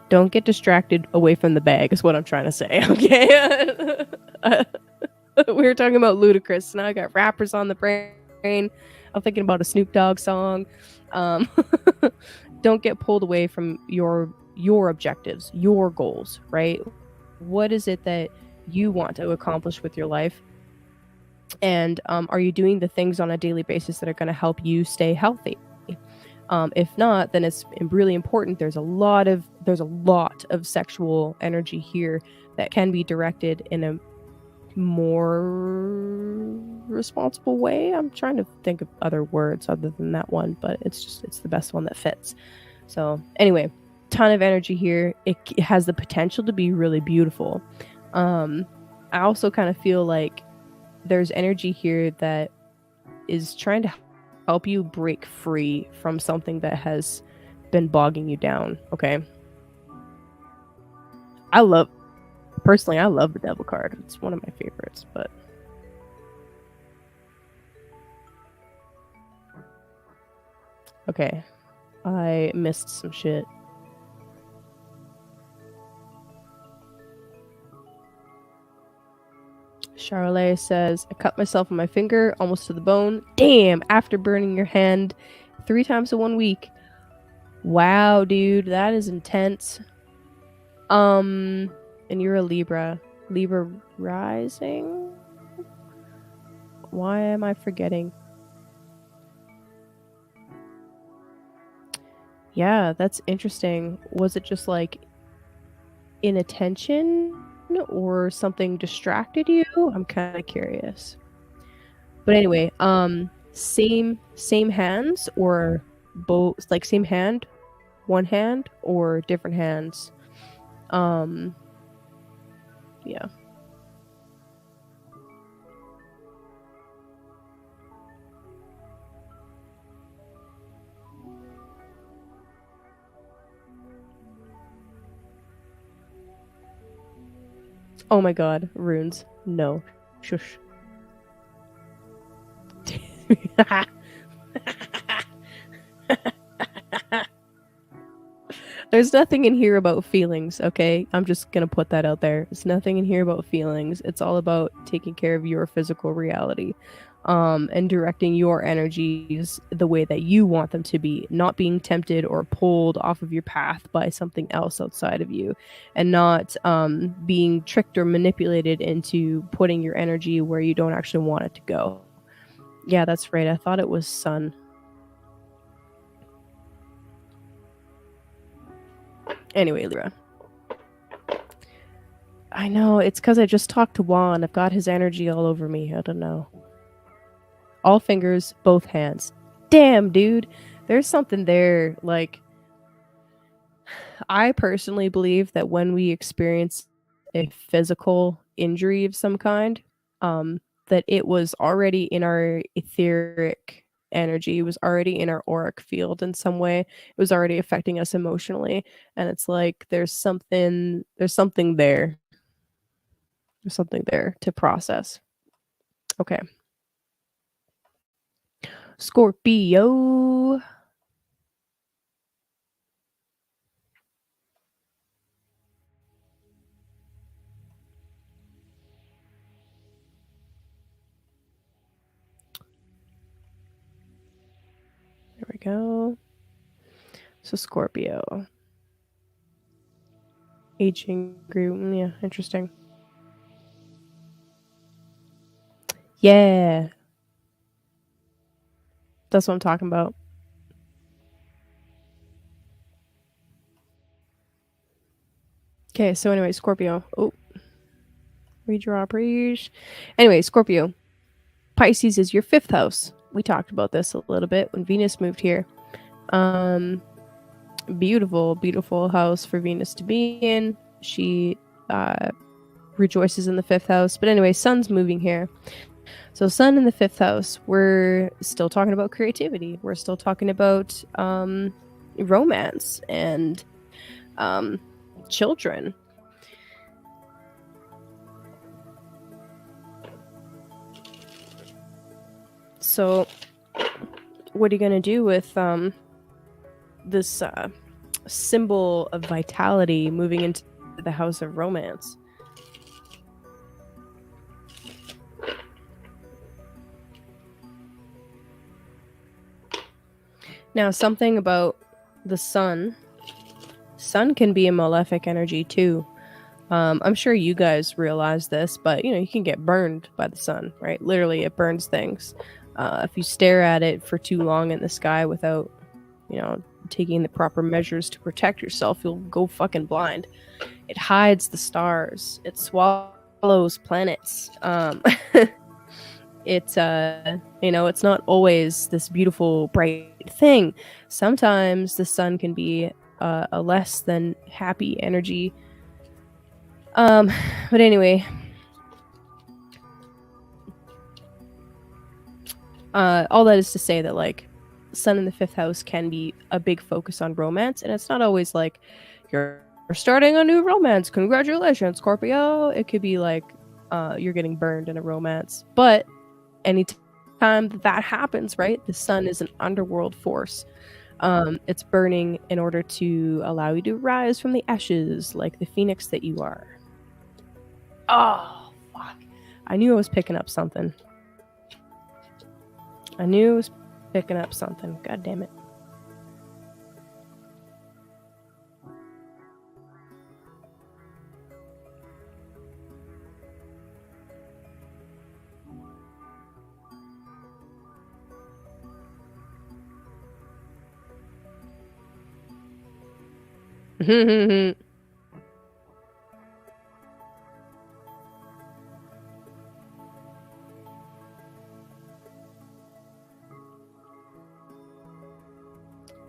Don't get distracted away from the bag, is what I'm trying to say. Okay. We were talking about Ludacris. Now I got rappers on the brain. I'm thinking about a Snoop Dogg song. don't get pulled away from your objectives, your goals, right? What is it that you want to accomplish with your life? And are you doing the things on a daily basis that are going to help you stay healthy? If not, then it's really important. There's a lot of sexual energy here that can be directed in a more responsible way. I'm trying to think of other words other than that one, but it's the best one that fits. So anyway, ton of energy here. It has the potential to be really beautiful. I also kind of feel like there's energy here that is trying to help you break free from something that has been bogging you down. Okay. Personally, I love the Devil card. It's one of my favorites, but okay. I missed some shit. Charlotte says, I cut myself on my finger almost to the bone. Damn, after burning your hand 3 times in 1 week. Wow, dude, that is intense. And you're a Libra. Libra rising? Why am I forgetting? Yeah, that's interesting. Was it just like inattention or something distracted you? I'm kind of curious. But anyway, same hands or both, like same hand, one hand or different hands? Yeah. Oh my god, runes. No. Shush. There's nothing in here about feelings, okay? I'm just gonna put that out there. There's nothing in here about feelings. It's all about taking care of your physical reality. And directing your energies the way that you want them to be, not being tempted or pulled off of your path by something else outside of you, and not being tricked or manipulated into putting your energy where you don't actually want it to go. Yeah, that's right. I thought it was sun. Anyway, Lyra. I know, it's because I just talked to Juan. I've got his energy all over me. I don't know. All fingers, both hands. Damn, dude. There's something there. Like, I personally believe that when we experience a physical injury of some kind, that it was already in our etheric energy. It was already in our auric field in some way. It was already affecting us emotionally. And it's like there's something there. There's something there to process. Okay. Scorpio. There we go. So Scorpio. Aging group. Yeah, interesting. Yeah. That's what I'm talking about. Okay, so anyway, Scorpio. Oh, redraw, breach. Anyway, Scorpio. Pisces is your 5th house. We talked about this a little bit when Venus moved here. Beautiful, beautiful house for Venus to be in. She rejoices in the 5th house. But anyway, Sun's moving here. So Sun in the 5th house, we're still talking about creativity. We're still talking about romance and children. So what are you going to do with this symbol of vitality moving into the house of romance? Now, something about the sun can be a malefic energy too. I'm sure you guys realize this, but you can get burned by the sun, right? Literally, it burns things. If you stare at it for too long in the sky without, you know, taking the proper measures to protect yourself, you'll go fucking blind. It hides the stars. It swallows planets. It's not always this beautiful, bright thing. Sometimes the sun can be a less than happy energy. Um, but anyway, all that is to say that like sun in the fifth house can be a big focus on romance, and it's not always like you're starting a new romance. Congratulations, Scorpio. It could be like you're getting burned in a romance, but anytime that happens, right? The sun is an underworld force. It's burning in order to allow you to rise from the ashes like the phoenix that you are. Oh, fuck. I knew I was picking up something. God damn it.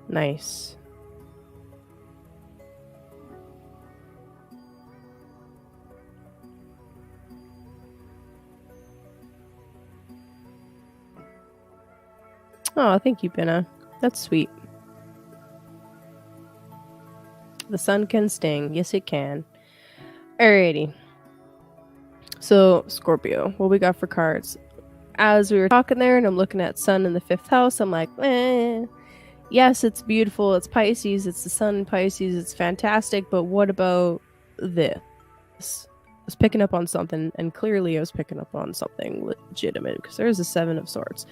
Nice. Oh, thank you, Binna. That's sweet. The sun can sting. Yes, it can. Alrighty. So, Scorpio, what we got for cards? As we were talking there, and I'm looking at sun in the fifth house, I'm like, yes, it's beautiful. It's Pisces. It's the sun in Pisces. It's fantastic. But what about this? I was picking up on something, and clearly I was picking up on something legitimate because there's a Seven of Swords.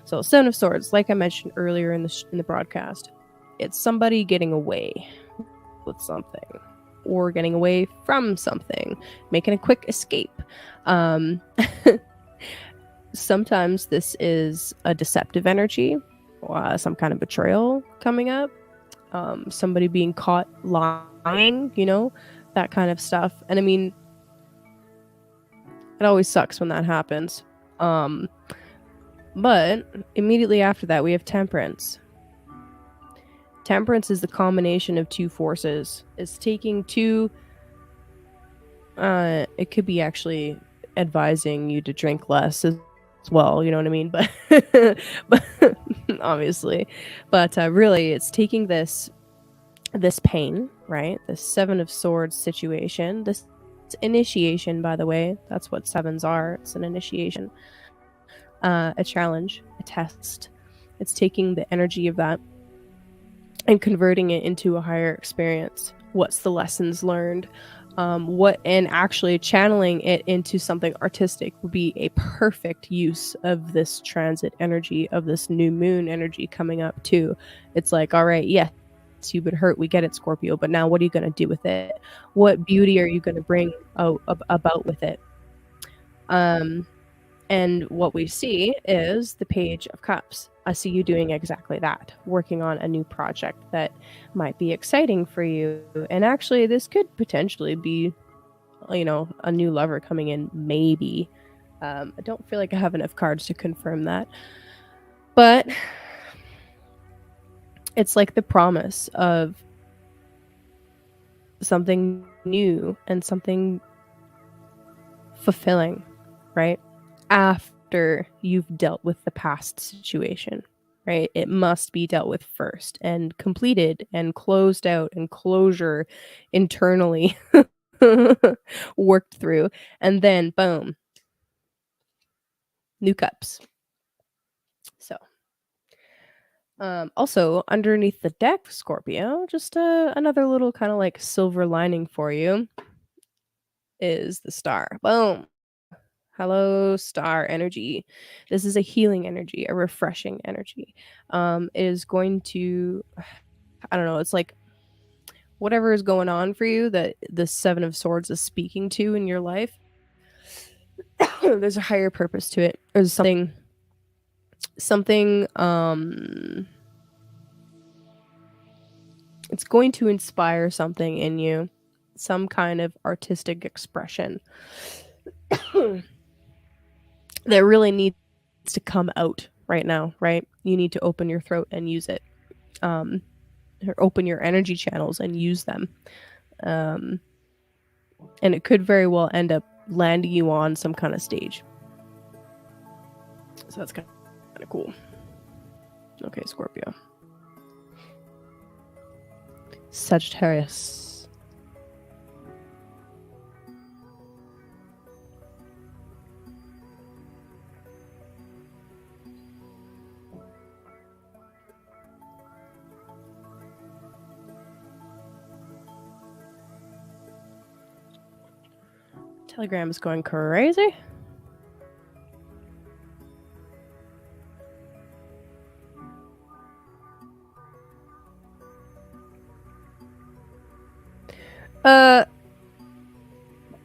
So, Seven of Swords, like I mentioned earlier in the broadcast, it's somebody getting away with something or getting away from something, making a quick escape. Sometimes this is a deceptive energy, some kind of betrayal coming up, somebody being caught lying, that kind of stuff. And I mean, it always sucks when that happens. But immediately after that, we have Temperance. Temperance is the combination of two forces. It's taking two. It could be actually advising you to drink less as well. You know what I mean? But, but obviously, but really, it's taking this pain, right? The Seven of Swords situation. This initiation, by the way. That's what sevens are. It's an initiation, a challenge, a test. It's taking the energy of that and converting it into a higher experience. What's the lessons learned? And actually channeling it into something artistic would be a perfect use of this transit energy, of this new moon energy coming up too. It's like, all right, yes, you've been hurt. We get it, Scorpio. But now what are you going to do with it? What beauty are you going to bring about with it? And what we see is the Page of Cups. I see you doing exactly that, working on a new project that might be exciting for you. And actually, this could potentially be, a new lover coming in, maybe. I don't feel like I have enough cards to confirm that. But it's like the promise of something new and something fulfilling, right? After you've dealt with the past situation, right? It must be dealt with first and completed and closed out and closure internally worked through. And then boom, new cups. So also underneath the deck, Scorpio, just another little kind of like silver lining for you is the star. Boom. Hello, star energy. This is a healing energy, a refreshing energy. It is going to I don't know, it's like whatever is going on for you that the Seven of Swords is speaking to in your life, there's a higher purpose to it. There's something it's going to inspire something in you, some kind of artistic expression that really needs to come out right now, right? You need to open your throat and use it. Or open your energy channels and use them. And it could very well end up landing you on some kind of stage. So that's kind of cool. Okay, Scorpio. Sagittarius. Telegram is going crazy.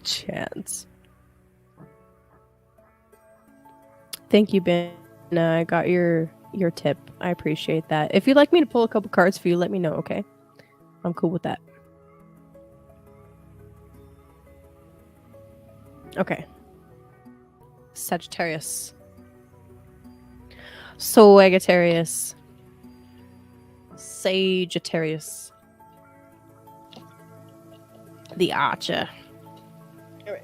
Chance. Thank you, Ben. I got your tip. I appreciate that. If you'd like me to pull a couple cards for you, let me know, okay? I'm cool with that. Okay. Sagittarius. Sagittarius. Sagittarius. The Archer. All right.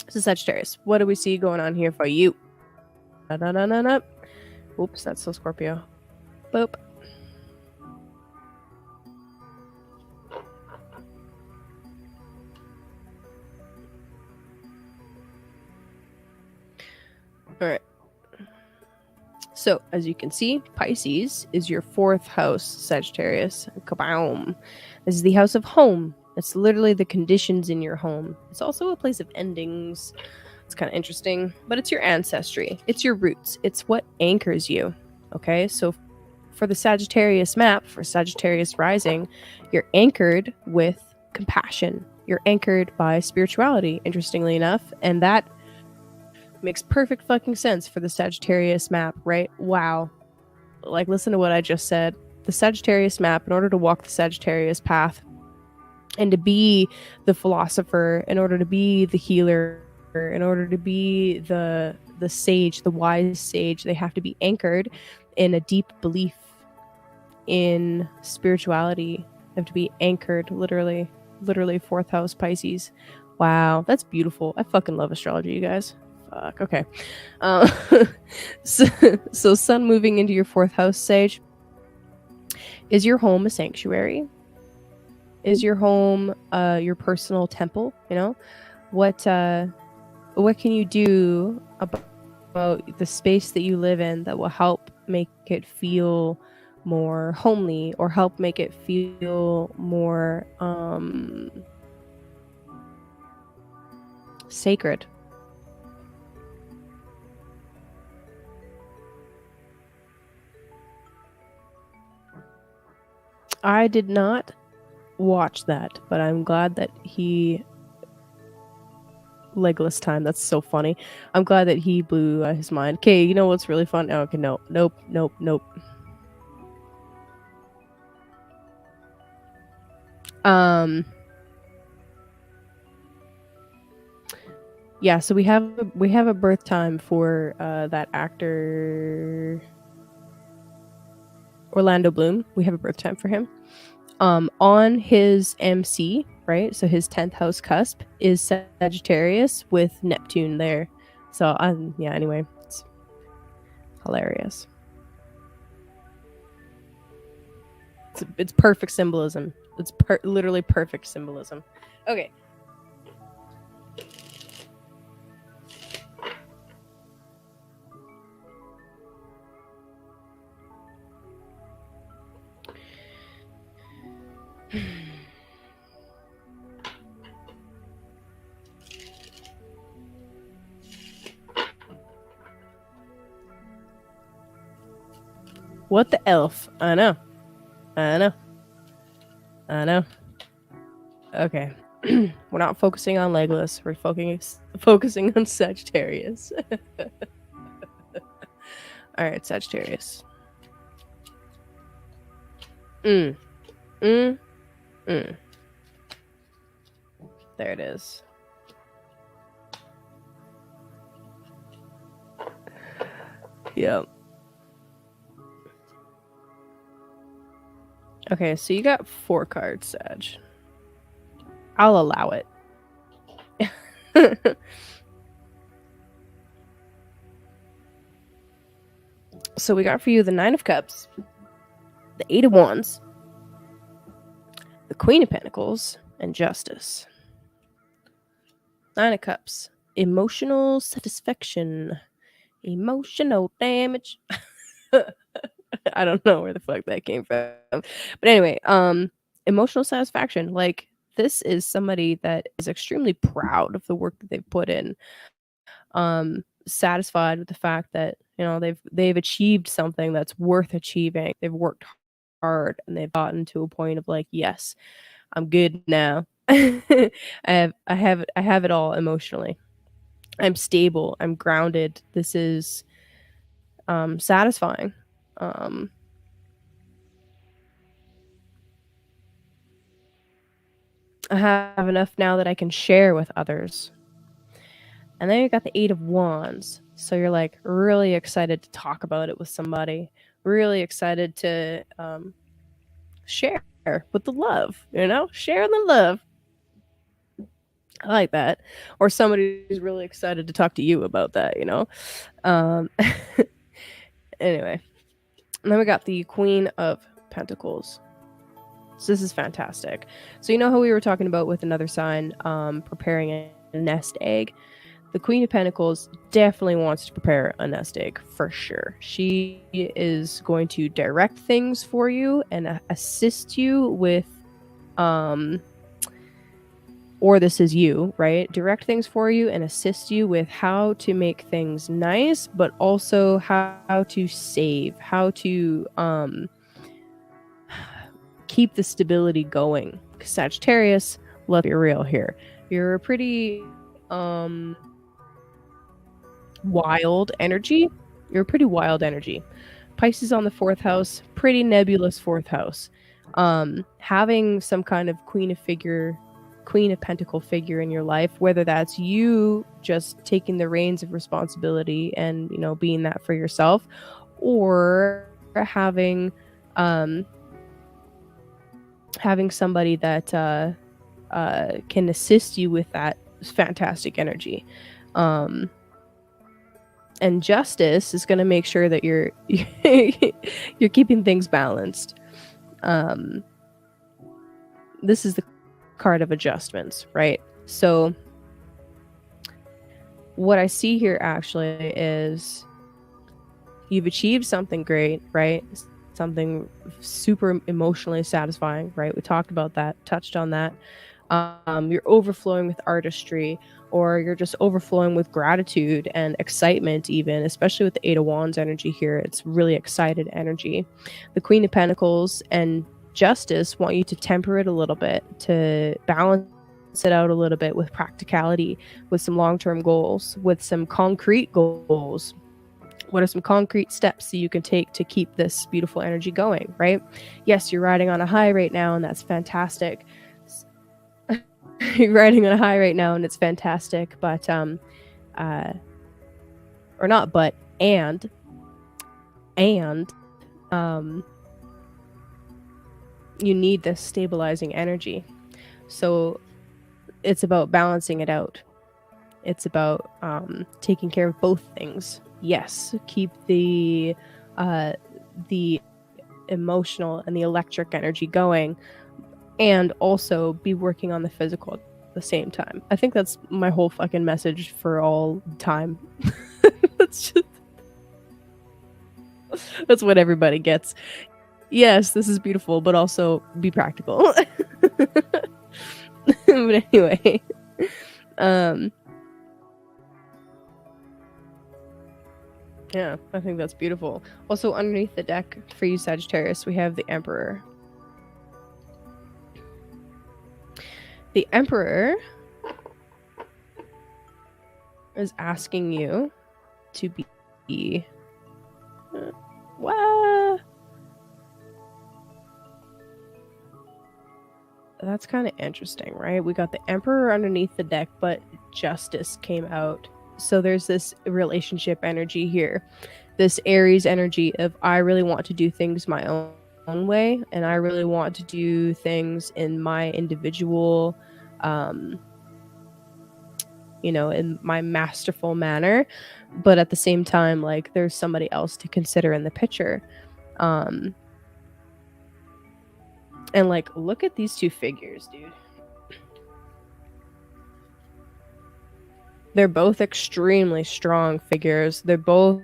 So Sagittarius, what do we see going on here for you? Oops, that's so Scorpio. Boop. All right. So, as you can see, Pisces is your 4th house, Sagittarius. Kaboom. This is the house of home. It's literally the conditions in your home. It's also a place of endings. It's kind of interesting, but it's your ancestry. It's your roots. It's what anchors you. Okay, so for the Sagittarius map, for Sagittarius rising, you're anchored with compassion. You're anchored by spirituality, interestingly enough, and that makes perfect fucking sense for the Sagittarius map, right? Wow. Like, listen to what I just said. The Sagittarius map, in order to walk the Sagittarius path and to be the philosopher, in order to be the healer, in order to be the sage, the wise sage, they have to be anchored in a deep belief in spirituality. They have to be anchored, literally 4th house Pisces. Wow, that's beautiful. I fucking love astrology, you guys. Fuck. Okay. So sun moving into your 4th house, Sage. Is your home a sanctuary? Is your home your personal temple? You know, what can you do about the space that you live in that will help make it feel more homely, or help make it feel more sacred? I did not watch that, but I'm glad that he Legolas time. That's so funny. I'm glad that he blew his mind. Okay, you know what's really fun? Oh, okay, nope. Yeah, so we have a birth time for that actor Orlando Bloom. We have a birth time for him. On his MC, right? So his 10th house cusp is Sagittarius with Neptune there. So yeah, anyway, it's hilarious. It's perfect symbolism. It's literally perfect symbolism. Okay. What the elf? I know. I know. I know. Okay. We're not focusing on Legolas. We're focusing on Sagittarius. All right, Sagittarius. Mm. Mm. Mm. There it is. Yep. Okay, so you got 4 cards, Sag. I'll allow it. So we got for you the 9 of Cups, the 8 of Wands, the Queen of Pentacles, and Justice. 9 of Cups. Emotional satisfaction. Emotional damage. I don't know where the fuck that came from. But anyway, emotional satisfaction. Like, this is somebody that is extremely proud of the work that they've put in. Satisfied with the fact that, you know, they've achieved something that's worth achieving. They've worked hard and they've gotten to a point of like, yes, I'm good now. I have it all emotionally. I'm stable. I'm grounded. This is satisfying. I have enough now that I can share with others. And then you got the 8 of Wands. So you're like really excited to talk about it with somebody. Really excited to share with the love, you know? Share the love. I like that. Or somebody who's really excited to talk to you about that, you know? Anyway. And then we got the Queen of Pentacles. So this is fantastic. So you know how we were talking about with another sign preparing a nest egg? The Queen of Pentacles definitely wants to prepare a nest egg for sure. She is going to direct things for you and assist you with or this is you, right? Direct things for you and assist you with how to make things nice, but also how to save, how to keep the stability going. Sagittarius, let's be real here. You're a pretty wild energy. You're a pretty wild energy. Pisces on the 4th house, pretty nebulous 4th house. Having some kind of Queen of Pentacle figure in your life, whether that's you just taking the reins of responsibility and, you know, being that for yourself, or having somebody that can assist you with that fantastic energy. And Justice is going to make sure that you're you're keeping things balanced. This is the card of adjustments, right? So what I see here actually is you've achieved something great, right? Something super emotionally satisfying, right? We talked about that, touched on that. You're overflowing with artistry, or you're just overflowing with gratitude and excitement, even, especially with the 8 of Wands energy here. It's really excited energy. The Queen of Pentacles and Justice want you to temper it a little bit, to balance it out a little bit with practicality, with some long-term goals, with some concrete goals. What are some concrete steps that you can take to keep this beautiful energy going, right? Yes, you're riding on a high right now, and that's fantastic. You're riding on a high right now, and it's fantastic, but or not but, and you need this stabilizing energy. So it's about balancing it out. It's about taking care of both things. Yes, keep the emotional and the electric energy going, and also be working on the physical at the same time. I think that's my whole fucking message for all time. That's what everybody gets. Yes, this is beautiful, but also be practical. But anyway, yeah, I think that's beautiful. Also, underneath the deck for you, Sagittarius, we have the Emperor. The Emperor is asking you to be what? That's kind of interesting, right? We got the Emperor underneath the deck, but Justice came out. So there's this relationship energy here. This Aries energy of I really want to do things my own way, and I really want to do things in my individual in my masterful manner, but at the same time, like, there's somebody else to consider in the picture. And like, look at these two figures, dude. They're both extremely strong figures. They're both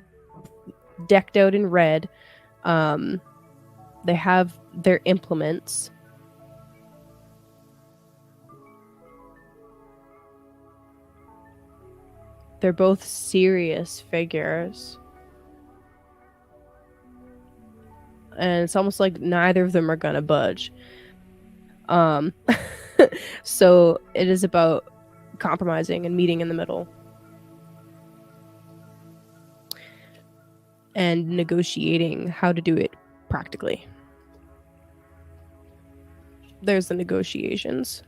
decked out in red. They have their implements. They're both serious figures. And it's almost like neither of them are gonna budge. So it is about compromising and meeting in the middle. And negotiating how to do it practically. There's the negotiations.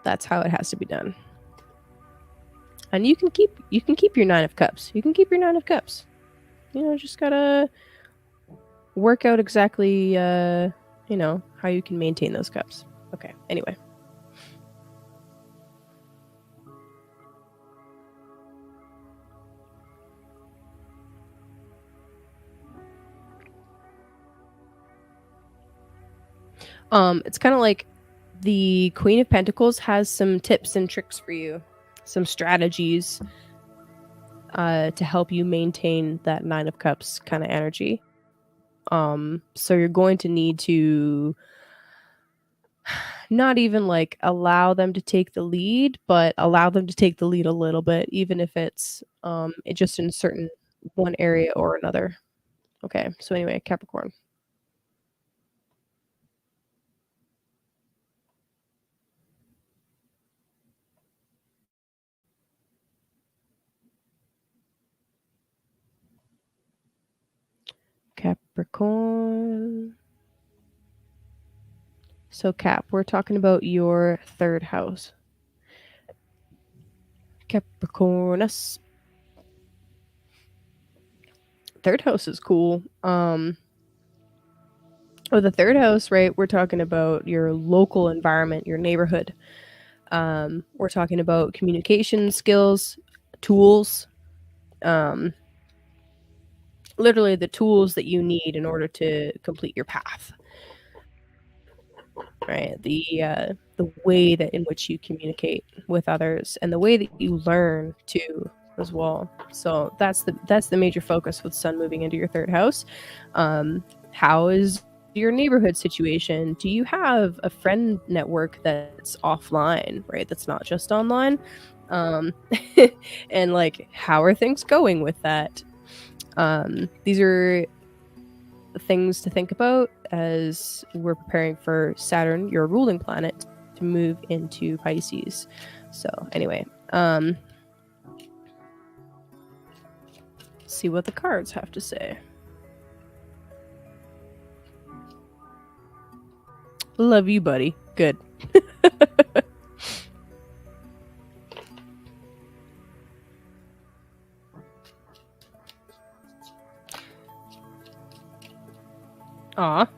That's how it has to be done. And you can keep your 9 of Cups. You can keep your 9 of Cups. Just gotta work out exactly how you can maintain those cups. Okay, anyway. It's kind of like the Queen of Pentacles has some tips and tricks for you, some strategies to help you maintain that 9 of Cups kind of energy. So you're going to need to not even like allow them to take the lead, but allow them to take the lead a little bit, even if it's just in certain one area or another. Okay, so anyway, Capricorn. Capricorn. So Cap, we're talking about your 3rd house. Capricornus. 3rd house is cool. The 3rd house, right? We're talking about your local environment, your neighborhood. We're talking about communication skills, tools, literally the tools that you need in order to complete your path. Right, the way that in which you communicate with others and the way that you learn too as well. So that's the major focus with Sun moving into your 3rd house. How is your neighborhood situation? Do you have a friend network that's offline, right? That's not just online. And like, how are things going with that? These are things to think about as we're preparing for Saturn, your ruling planet, to move into Pisces. So anyway, see what the cards have to say. Love you, buddy. Good. Aw.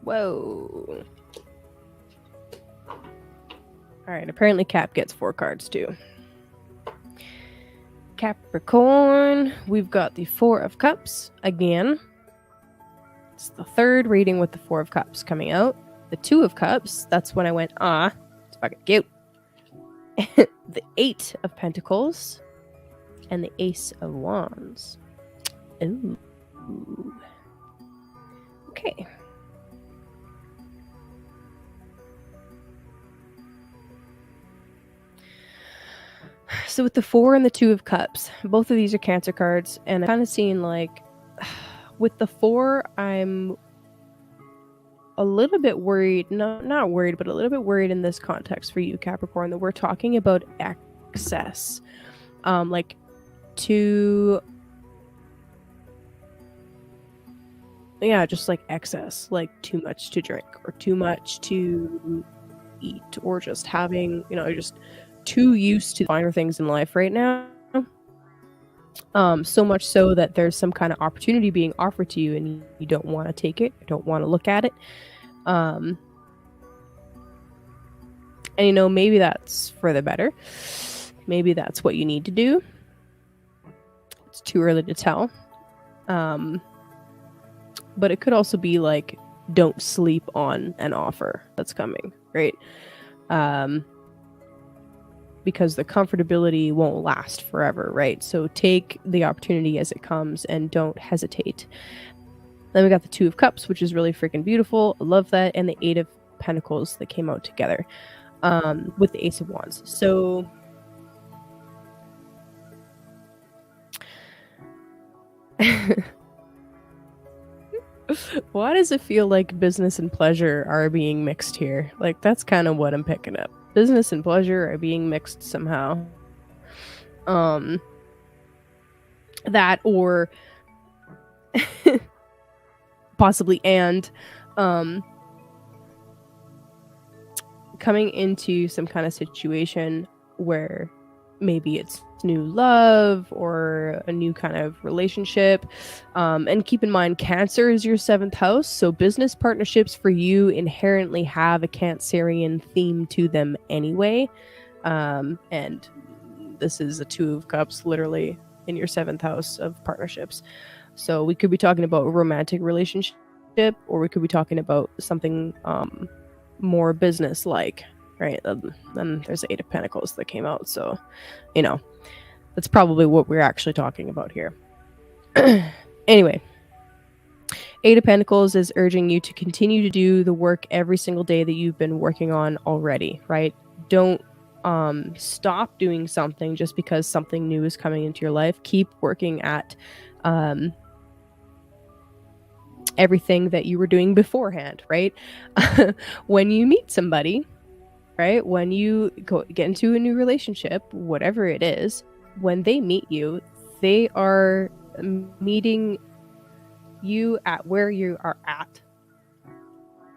Whoa. Alright, apparently Cap gets 4 cards too. Capricorn, we've got the 4 of Cups again. It's the 3rd reading with the 4 of Cups coming out. The 2 of Cups, that's when I went, it's fucking cute. The 8 of Pentacles. And the Ace of Wands. Ooh. Okay. So with the 4 and the 2 of Cups, both of these are Cancer cards, and I'm kind of seeing like with the 4, I'm a little bit worried, no, not worried, but a little bit worried in this context for you, Capricorn, that we're talking about excess. Like too, yeah, just like excess, like too much to drink or too much to eat, or just having, you're just too used to finer things in life right now. So much so that there's some kind of opportunity being offered to you and you don't want to take it, don't want to look at it. And maybe that's for the better. Maybe that's what you need to do. It's too early to tell. But it could also be like, don't sleep on an offer that's coming, right? Because the comfortability won't last forever, right? So take the opportunity as it comes and don't hesitate. Then we got the 2 of Cups, which is really freaking beautiful. I love that. And the 8 of Pentacles that came out together with the Ace of Wands. So why does it feel like business and pleasure are being mixed here? Like, that's kind of what I'm picking up. Business and pleasure are being mixed somehow. That, or possibly, and coming into some kind of situation where maybe it's new love or a new kind of relationship. And keep in mind, Cancer is your 7th house, so business partnerships for you inherently have a Cancerian theme to them anyway. And this is a 2 of Cups literally in your 7th house of partnerships. So we could be talking about a romantic relationship, or we could be talking about something more business-like, right? Then there's the 8 of Pentacles that came out, so that's probably what we're actually talking about here. Anyway, 8 of Pentacles is urging you to continue to do the work every single day that you've been working on already, right? Don't stop doing something just because something new is coming into your life. Keep working at everything that you were doing beforehand, right? When you meet somebody, right? When you get into a new relationship, whatever it is, when they meet you, they are meeting you at where you are at.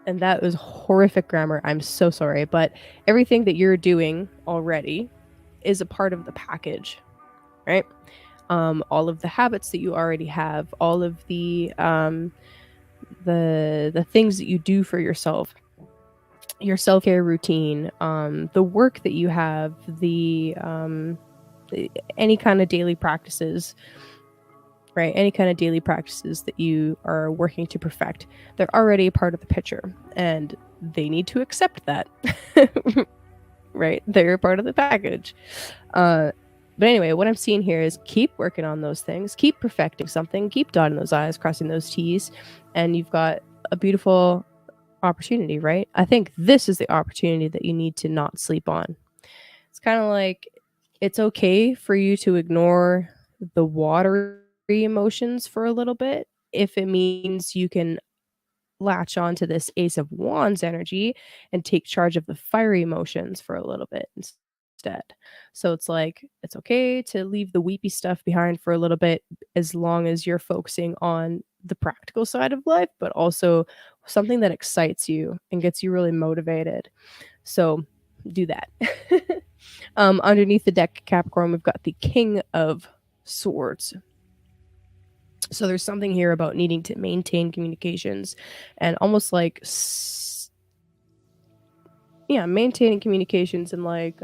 And that was horrific grammar. I'm so sorry. But everything that you're doing already is a part of the package, right? All of the habits that you already have, all of the things that you do for yourself, your self-care routine, the work that you have, the any kind of daily practices, right? Any kind of daily practices that you are working to perfect, they're already a part of the picture, and they need to accept that, right? They're a part of the package. But anyway, what I'm seeing here is keep working on those things, keep perfecting something, keep dotting those I's, crossing those T's, and you've got a beautiful opportunity, right? I think this is the opportunity that you need to not sleep on. It's kind of like, it's okay for you to ignore the watery emotions for a little bit if it means you can latch on to this Ace of Wands energy and take charge of the fiery emotions for a little bit instead. So it's like, it's okay to leave the weepy stuff behind for a little bit, as long as you're focusing on the practical side of life, but also something that excites you and gets you really motivated. So do that. Underneath the deck, Capricorn, we've got the King of Swords. So there's something here about needing to maintain communications and almost like maintaining communications and like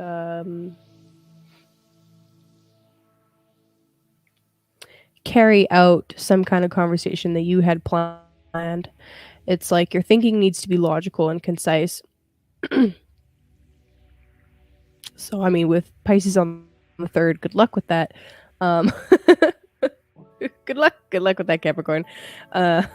carry out some kind of conversation that you had planned. It's like your thinking needs to be logical and concise. So, I mean, with Pisces on the 3rd, good luck with that. Good luck with that, Capricorn. But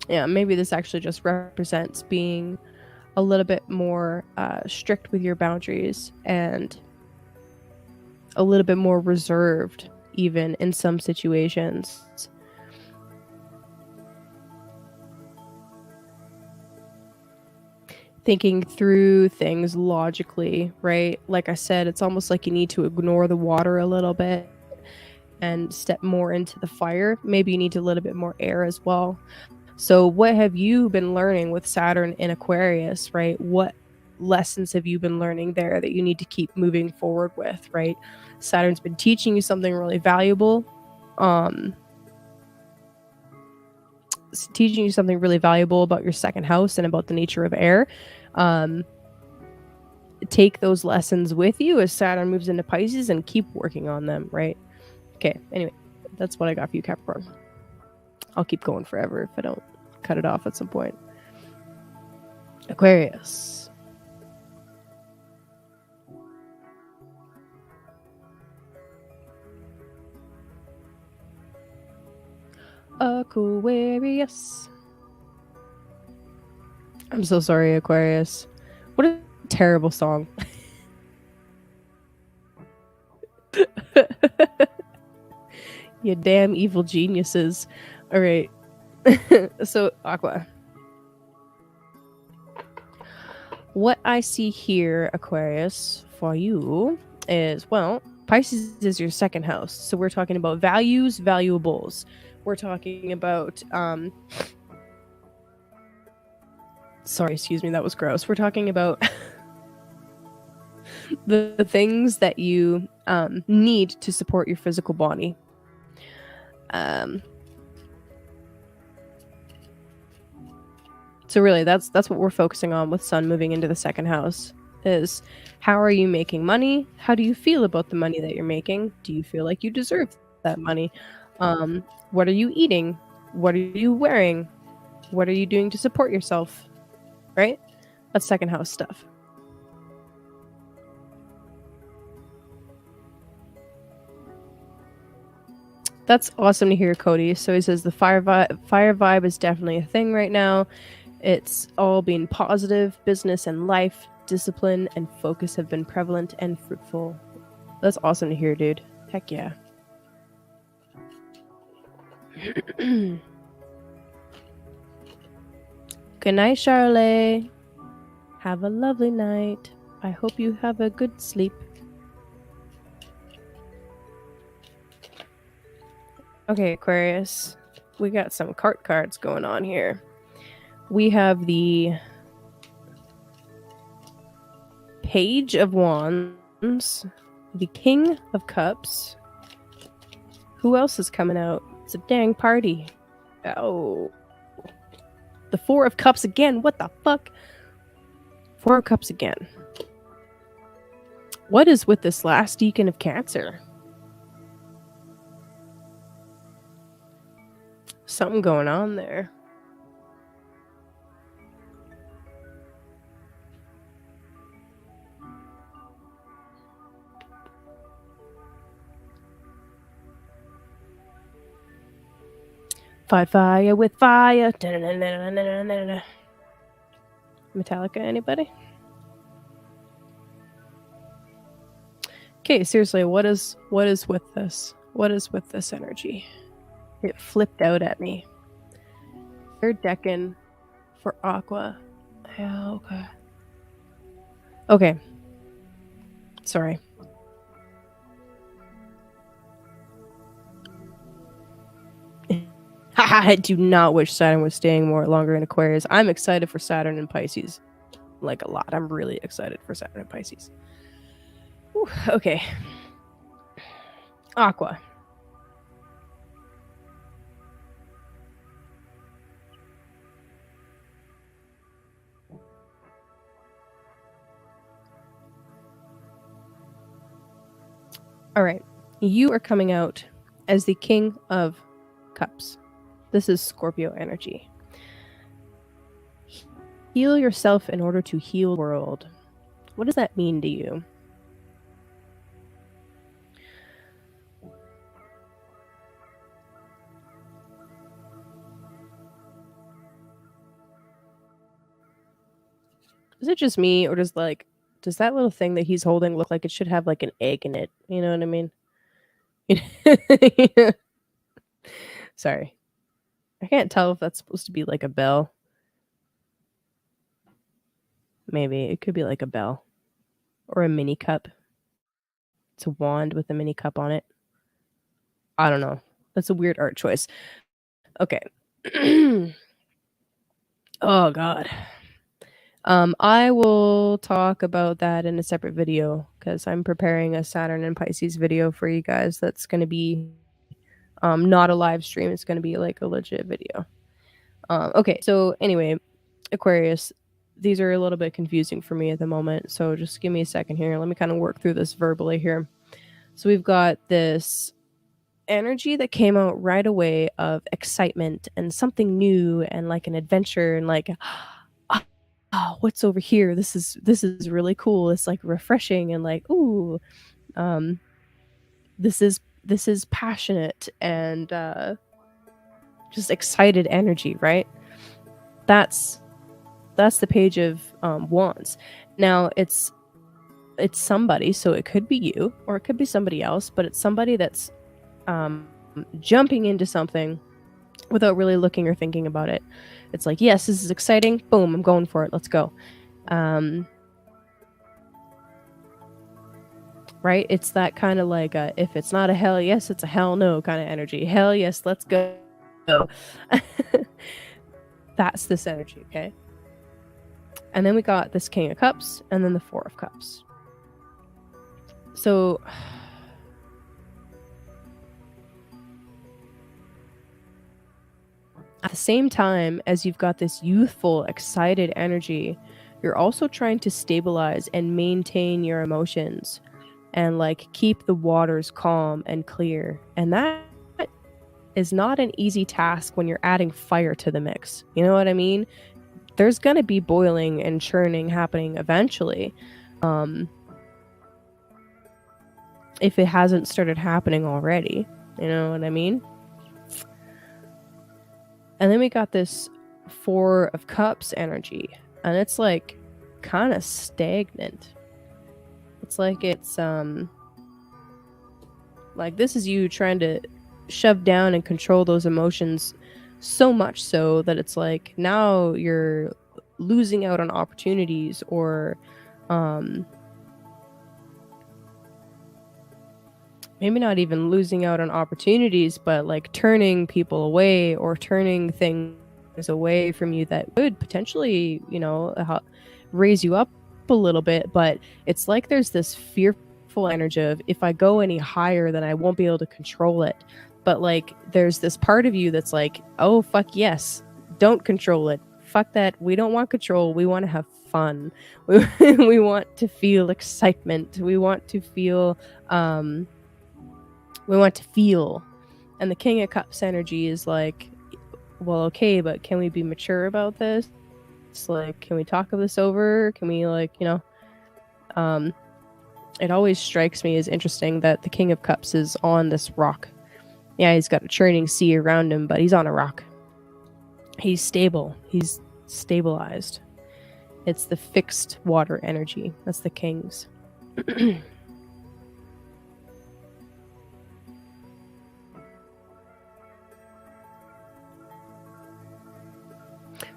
yeah, maybe this actually just represents being a little bit more strict with your boundaries and a little bit more reserved, even in some situations. Thinking through things logically, right? Like I said, it's almost like you need to ignore the water a little bit and step more into the fire. Maybe you need a little bit more air as well. So, what have you been learning with Saturn in Aquarius, right? What lessons have you been learning there that you need to keep moving forward with, right? Saturn's been teaching you something really valuable. Teaching you something really valuable about your second house and about the nature of air. Take those lessons with you as Saturn moves into Pisces and keep working on them, right? Okay, anyway, that's what I got for you, Capricorn. I'll keep going forever if I don't cut it off at some point. Aquarius. Aquarius. I'm so sorry, Aquarius. What a terrible song. You damn evil geniuses. All right. So, Aqua. What I see here, Aquarius, for you is, well, Pisces is your second house. So we're talking about values, valuables. We're talking about sorry, excuse me, that was gross. We're talking about the things that you need to support your physical body. So really, that's what we're focusing on with Sun moving into the second house. Is how are you making money? How do you feel about the money that you're making? Do you feel like you deserve that money? What are you eating? What are you wearing? What are you doing to support yourself? Right? That's second house stuff. That's awesome to hear, Cody. So he says the fire vibe is definitely a thing right now. It's all being positive. Business and life, discipline and focus have been prevalent and fruitful. That's awesome to hear, dude. Heck yeah. Good night, Charlotte. Have a lovely night. I hope you have a good sleep. Okay, Aquarius. We got some cart cards going on here. We have the Page of Wands, the King of Cups. Who else is coming out? It's a dang party. Oh. The Four of Cups again. What the fuck? Four of Cups again. What is with this last deacon of Cancer? Something going on there. Fight fire with fire. Metallica, anybody? Okay, seriously, what is with this? What is with this energy? It flipped out at me. Third decan for Aqua. Yeah, okay. Okay. Sorry. I do not wish Saturn was staying more longer in Aquarius. I'm excited for Saturn and Pisces. Like a lot. I'm really excited for Saturn and Pisces. Whew, okay. Aqua. All right. You are coming out as the King of Cups. This is Scorpio energy. Heal yourself in order to heal the world. What does that mean to you? Is it just me, or does that little thing that he's holding look like it should have like an egg in it? You know what I mean? Sorry. I can't tell if that's supposed to be like a bell. Maybe it could be like a bell or a mini cup. It's a wand with a mini cup on it. I don't know. That's a weird art choice. Okay. Oh god. I will talk about that in a separate video because I'm preparing a Saturn and Pisces video for you guys. That's going to be not a live stream. It's going to be like a legit video. Okay, so anyway, Aquarius, these are a little bit confusing for me at the moment. So just give me a second here. Let me kind of work through this verbally here. So we've got this energy that came out right away of excitement and something new and like an adventure and like oh, what's over here? This is really cool. It's like refreshing and like, ooh, this is passionate and just excited energy, right? That's the page of wands. Now it's somebody, so it could be you or it could be somebody else, but it's somebody that's jumping into something without really looking or thinking about it. It's like, yes, this is exciting. Boom, I'm going for it. Let's go. Right? It's that kind of like if it's not a hell yes, it's a hell no kind of energy. Hell yes, let's go. That's this energy, okay? And then we got this King of Cups and then the Four of Cups. So at the same time as you've got this youthful, excited energy, you're also trying to stabilize and maintain your emotions and like keep the waters calm and clear. And that is not an easy task when you're adding fire to the mix. You know what I mean? There's going to be boiling and churning happening eventually. If it hasn't started happening already. You know what I mean? And then we got this Four of Cups energy, and it's like kind of stagnant. It's like it's like this is you trying to shove down and control those emotions so much so that it's like now you're losing out on opportunities or maybe not even losing out on opportunities, but like turning people away or turning things away from you that would potentially, you know, raise you up a little bit. But it's like there's this fearful energy of if I go any higher, then I won't be able to control it. But like there's this part of you that's like, oh, fuck yes, don't control it. Fuck that. We don't want control. We want to have fun. We want to feel excitement. We want to feel and the King of Cups energy is like, well, okay, but can we be mature about this? It's like, can we talk this over? Can we like, you know, it always strikes me as interesting that the King of Cups is on this rock. Yeah, he's got a churning sea around him, but he's on a rock. He's stable. He's stabilized. It's the fixed water energy. That's the King's.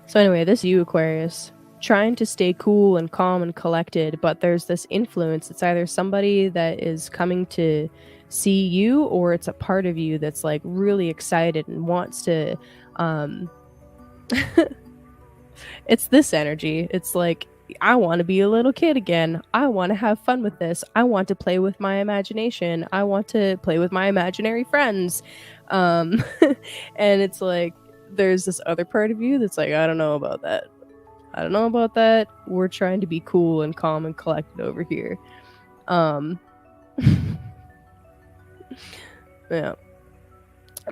So anyway, this you, Aquarius, trying to stay cool and calm and collected, but there's this influence. It's either somebody that is coming to see you or it's a part of you that's like really excited and wants to it's this energy. It's like, I want to be a little kid again. I want to have fun with this. I want to play with my imagination. I want to play with my imaginary friends. And it's like there's this other part of you that's like, I don't know about that. I don't know about that. We're trying to be cool and calm and collected over here. Yeah.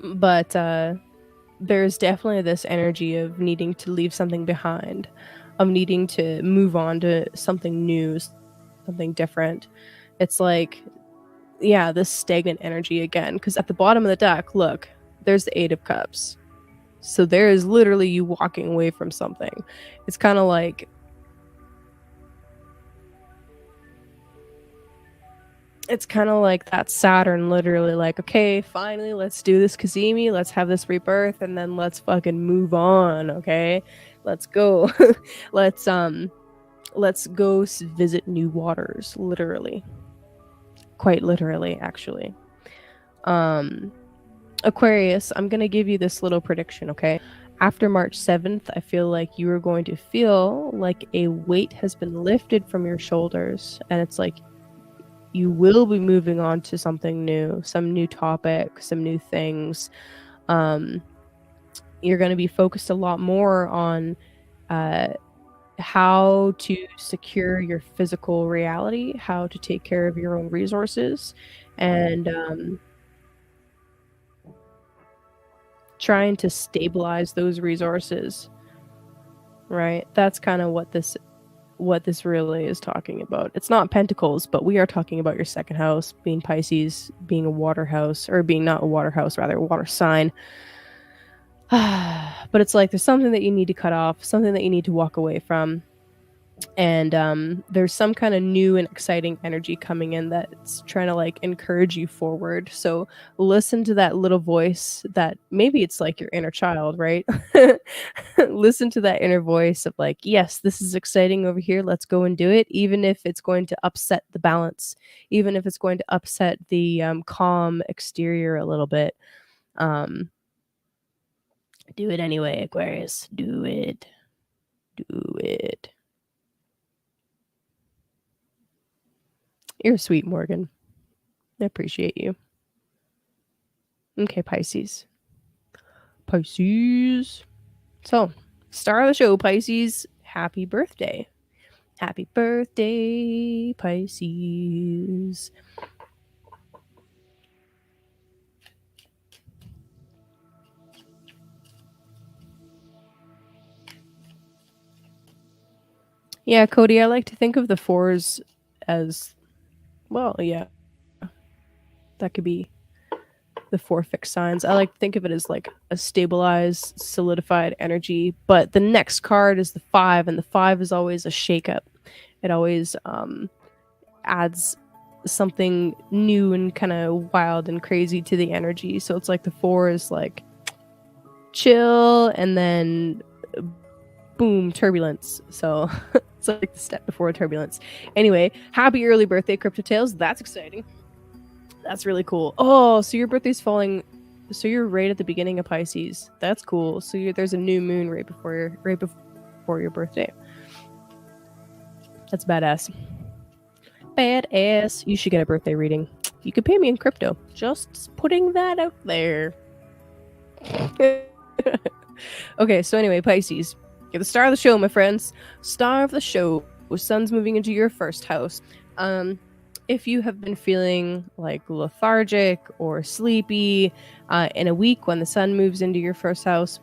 But there's definitely this energy of needing to leave something behind, of needing to move on to something new, something different. It's like, yeah, this stagnant energy again, because at the bottom of the deck, look, there's the Eight of Cups. So there is literally you walking away from something. It's kind of like it's kind of like that Saturn, literally, like, okay, finally, let's do this Cazimi, let's have this rebirth, and then let's fucking move on, okay? Let's go. let's let's go visit new waters, literally. Quite literally, actually. Um Aquarius, I'm going to give you this little prediction, okay? After March 7th, I feel like you are going to feel like a weight has been lifted from your shoulders, and it's like you will be moving on to something new, some new topic, some new things. You're going to be focused a lot more on how to secure your physical reality, how to take care of your own resources, and trying to stabilize those resources, right? That's kind of what this really is talking about. It's not pentacles, but we are talking about your second house being Pisces, being a water house, or being not a water house, rather a water sign. But it's like there's something that you need to cut off, something that you need to walk away from. And there's some kind of new and exciting energy coming in that's trying to like encourage you forward. So listen to that little voice that maybe it's like your inner child, right? Listen to that inner voice of like, yes, this is exciting over here, let's go and do it, even if it's going to upset the balance, even if it's going to upset the calm exterior a little bit. um do it anyway, Aquarius, do it, do it. You're sweet, Morgan. I appreciate you. Okay, Pisces. Pisces. So, star of the show, Pisces. Happy birthday. Happy birthday, Pisces. Yeah, Cody, I like to think of the fours as, well, yeah, that could be the four fixed signs. I like to think of it as like a stabilized, solidified energy. But the next card is the five, and the five is always a shakeup. It always adds something new and kind of wild and crazy to the energy. So it's like the four is like chill, and then boom, turbulence. So it's like the step before turbulence. Anyway, happy early birthday, Crypto Tales. That's exciting. That's really cool. Oh, so your birthday's falling. So you're right at the beginning of Pisces. That's cool. So there's a new moon right before your birthday. That's badass. Badass. You should get a birthday reading. You could pay me in crypto. Just putting that out there. Okay, so anyway, Pisces. You're the star of the show, my friends. Star of the show. Sun's moving into your first house. If you have been feeling like lethargic or sleepy in a week when the sun moves into your first house,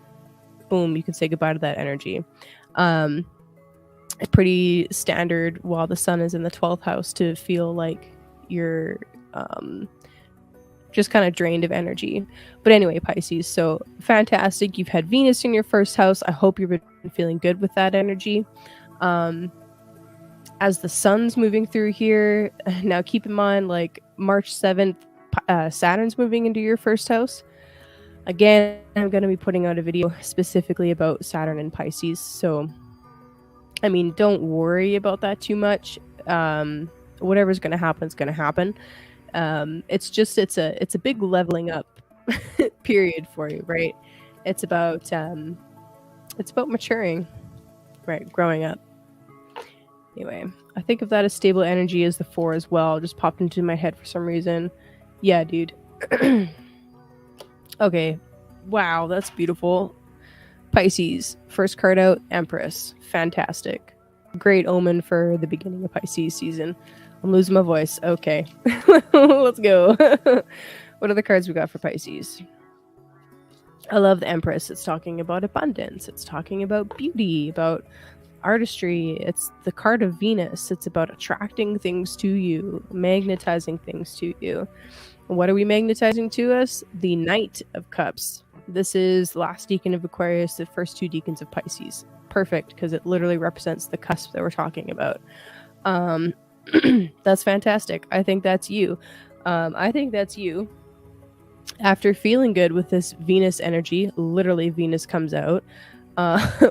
boom, you can say goodbye to that energy. It's pretty standard while the sun is in the 12th house to feel like you're just kind of drained of energy. But anyway, Pisces, so fantastic. You've had Venus in your first house. I hope you've been feeling good with that energy. As the sun's moving through here, now keep in mind, like March 7th, Saturn's moving into your first house. Again, I'm going to be putting out a video specifically about Saturn and Pisces. So, I mean, don't worry about that too much. Whatever's going to happen is going to happen. It's a big leveling up period for you, right? It's about maturing, right? Growing up. Anyway, I think of that as stable energy as the 4 as well. Just popped into my head for some reason. Yeah, dude. Okay. Wow, that's beautiful. Pisces. First card out, Empress. Fantastic. Great omen for the beginning of Pisces season. I'm losing my voice. Okay. Let's go. What are the cards we got for Pisces? I love the Empress. It's talking about abundance. It's talking about beauty, about artistry. It's the card of Venus. It's about attracting things to you, magnetizing things to you. What are we magnetizing to us? The Knight of Cups. This is the last decan of Aquarius, the first 2 deacons of Pisces. Perfect, because it literally represents the cusp that we're talking about. That's fantastic. I think that's you. I think that's you. After feeling good with this Venus energy, literally Venus comes out.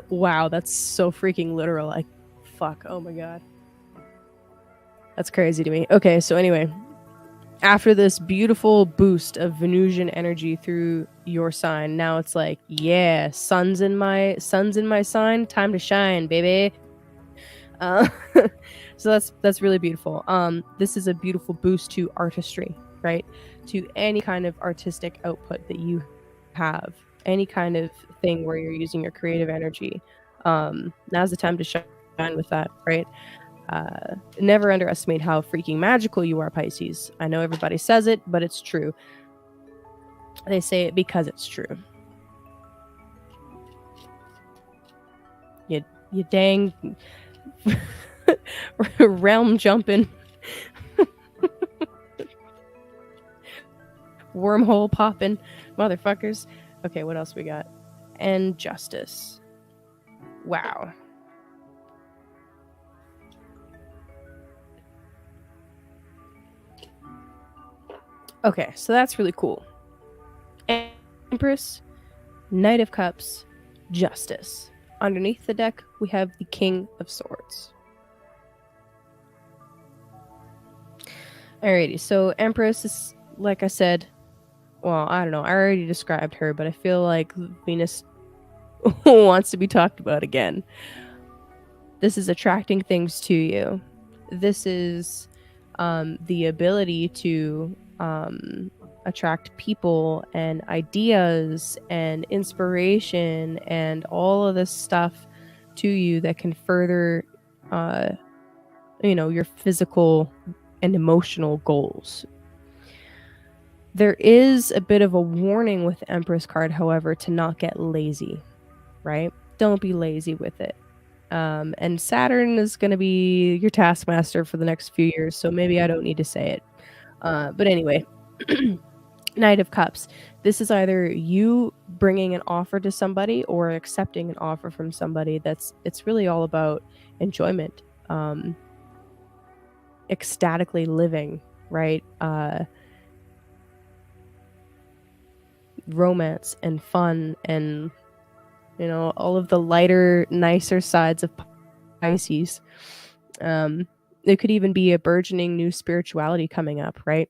Wow, that's so freaking literal. Like, fuck. Oh my god. That's crazy to me. Okay, so anyway, after this beautiful boost of Venusian energy through your sign, now it's like, yeah, sun's in my sign, time to shine, baby. Uh, so that's really beautiful. This is a beautiful boost to artistry, right? To any kind of artistic output that you have, any kind of thing where you're using your creative energy. Now's the time to shine with that, right? Never underestimate how freaking magical you are, Pisces. I know everybody says it, but it's true. They say it because it's true. You dang realm jumping wormhole popping motherfuckers. Okay, what else we got? And justice. Wow. Okay, so that's really cool. Empress, Knight of Cups, Justice. Underneath the deck, we have the King of Swords. Alrighty, so Empress is, like I said, well, I don't know, I already described her, but I feel like Venus wants to be talked about again. This is attracting things to you. This is the ability to attract people and ideas and inspiration and all of this stuff to you that can further your physical and emotional goals. There is a bit of a warning with the Empress card, however, to not get lazy, right? Don't be lazy with it. And Saturn is going to be your taskmaster for the next few years, so maybe I don't need to say it. But anyway, Knight of Cups. This is either you bringing an offer to somebody or accepting an offer from somebody. It's really all about enjoyment, ecstatically living, right? Romance and fun and, all of the lighter, nicer sides of Pisces. It could even be a burgeoning new spirituality coming up, right?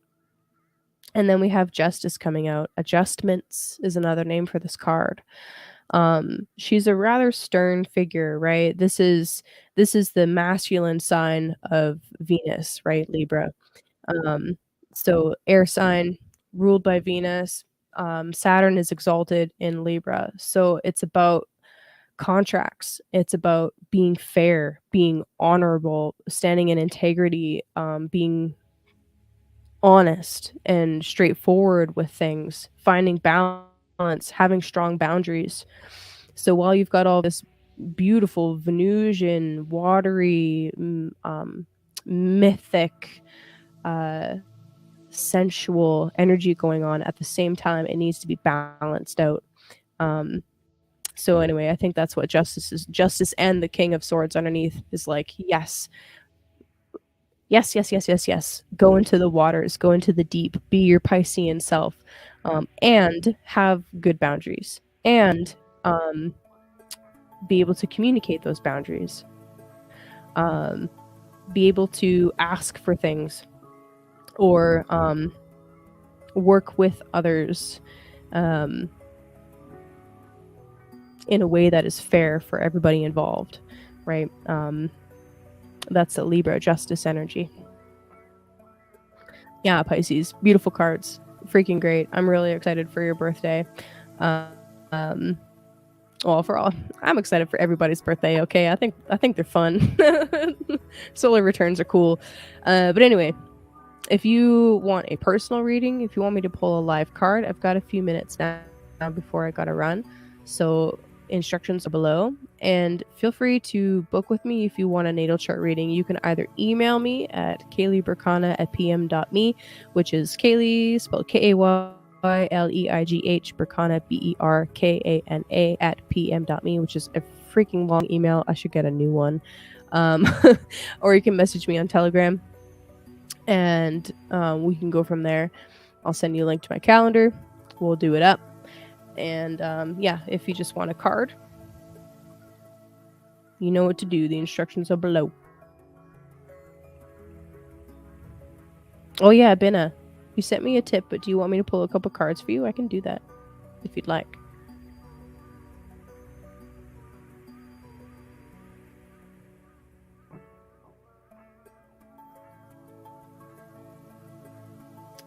And then we have Justice coming out. Adjustments is another name for this card. She's a rather stern figure, right? This is the masculine sign of Venus, right? Libra. So air sign ruled by Venus. Saturn is exalted in Libra. So it's about contracts. It's about being fair, being honorable, standing in integrity, being honest and straightforward with things, finding balance, having strong boundaries. So while you've got all this beautiful Venusian, watery, mythic, sensual energy going on, at the same time, it needs to be balanced out. So anyway, I think that's what Justice is. Justice and the King of Swords underneath is like, yes. Go into the waters, go into the deep, be your Piscean self, and have good boundaries, and be able to communicate those boundaries. Be able to ask for things, or work with others in a way that is fair for everybody involved, right? That's a Libra Justice energy. Yeah, Pisces, beautiful cards, freaking great. I'm really excited for your birthday. Well, for all, I'm excited for everybody's birthday. Okay, I think they're fun. Solar returns are cool. But anyway, if you want a personal reading, if you want me to pull a live card, I've got a few minutes now before I gotta run. So instructions are below, and feel free to book with me if you want a natal chart reading. You can either email me at kayleeberkana@pm.me, which is Kaylee spelled KAYLEIGH, Berkana BERKANA @pm.me, which is a freaking long email. I should get a new one. Or you can message me on Telegram. and we can go from there. I'll send you a link to my calendar. We'll do it up. And yeah, if you just want a card, you know what to do. The instructions are below. Oh yeah, Binna, you sent me a tip, but do you want me to pull a couple cards for you? I can do that if you'd like.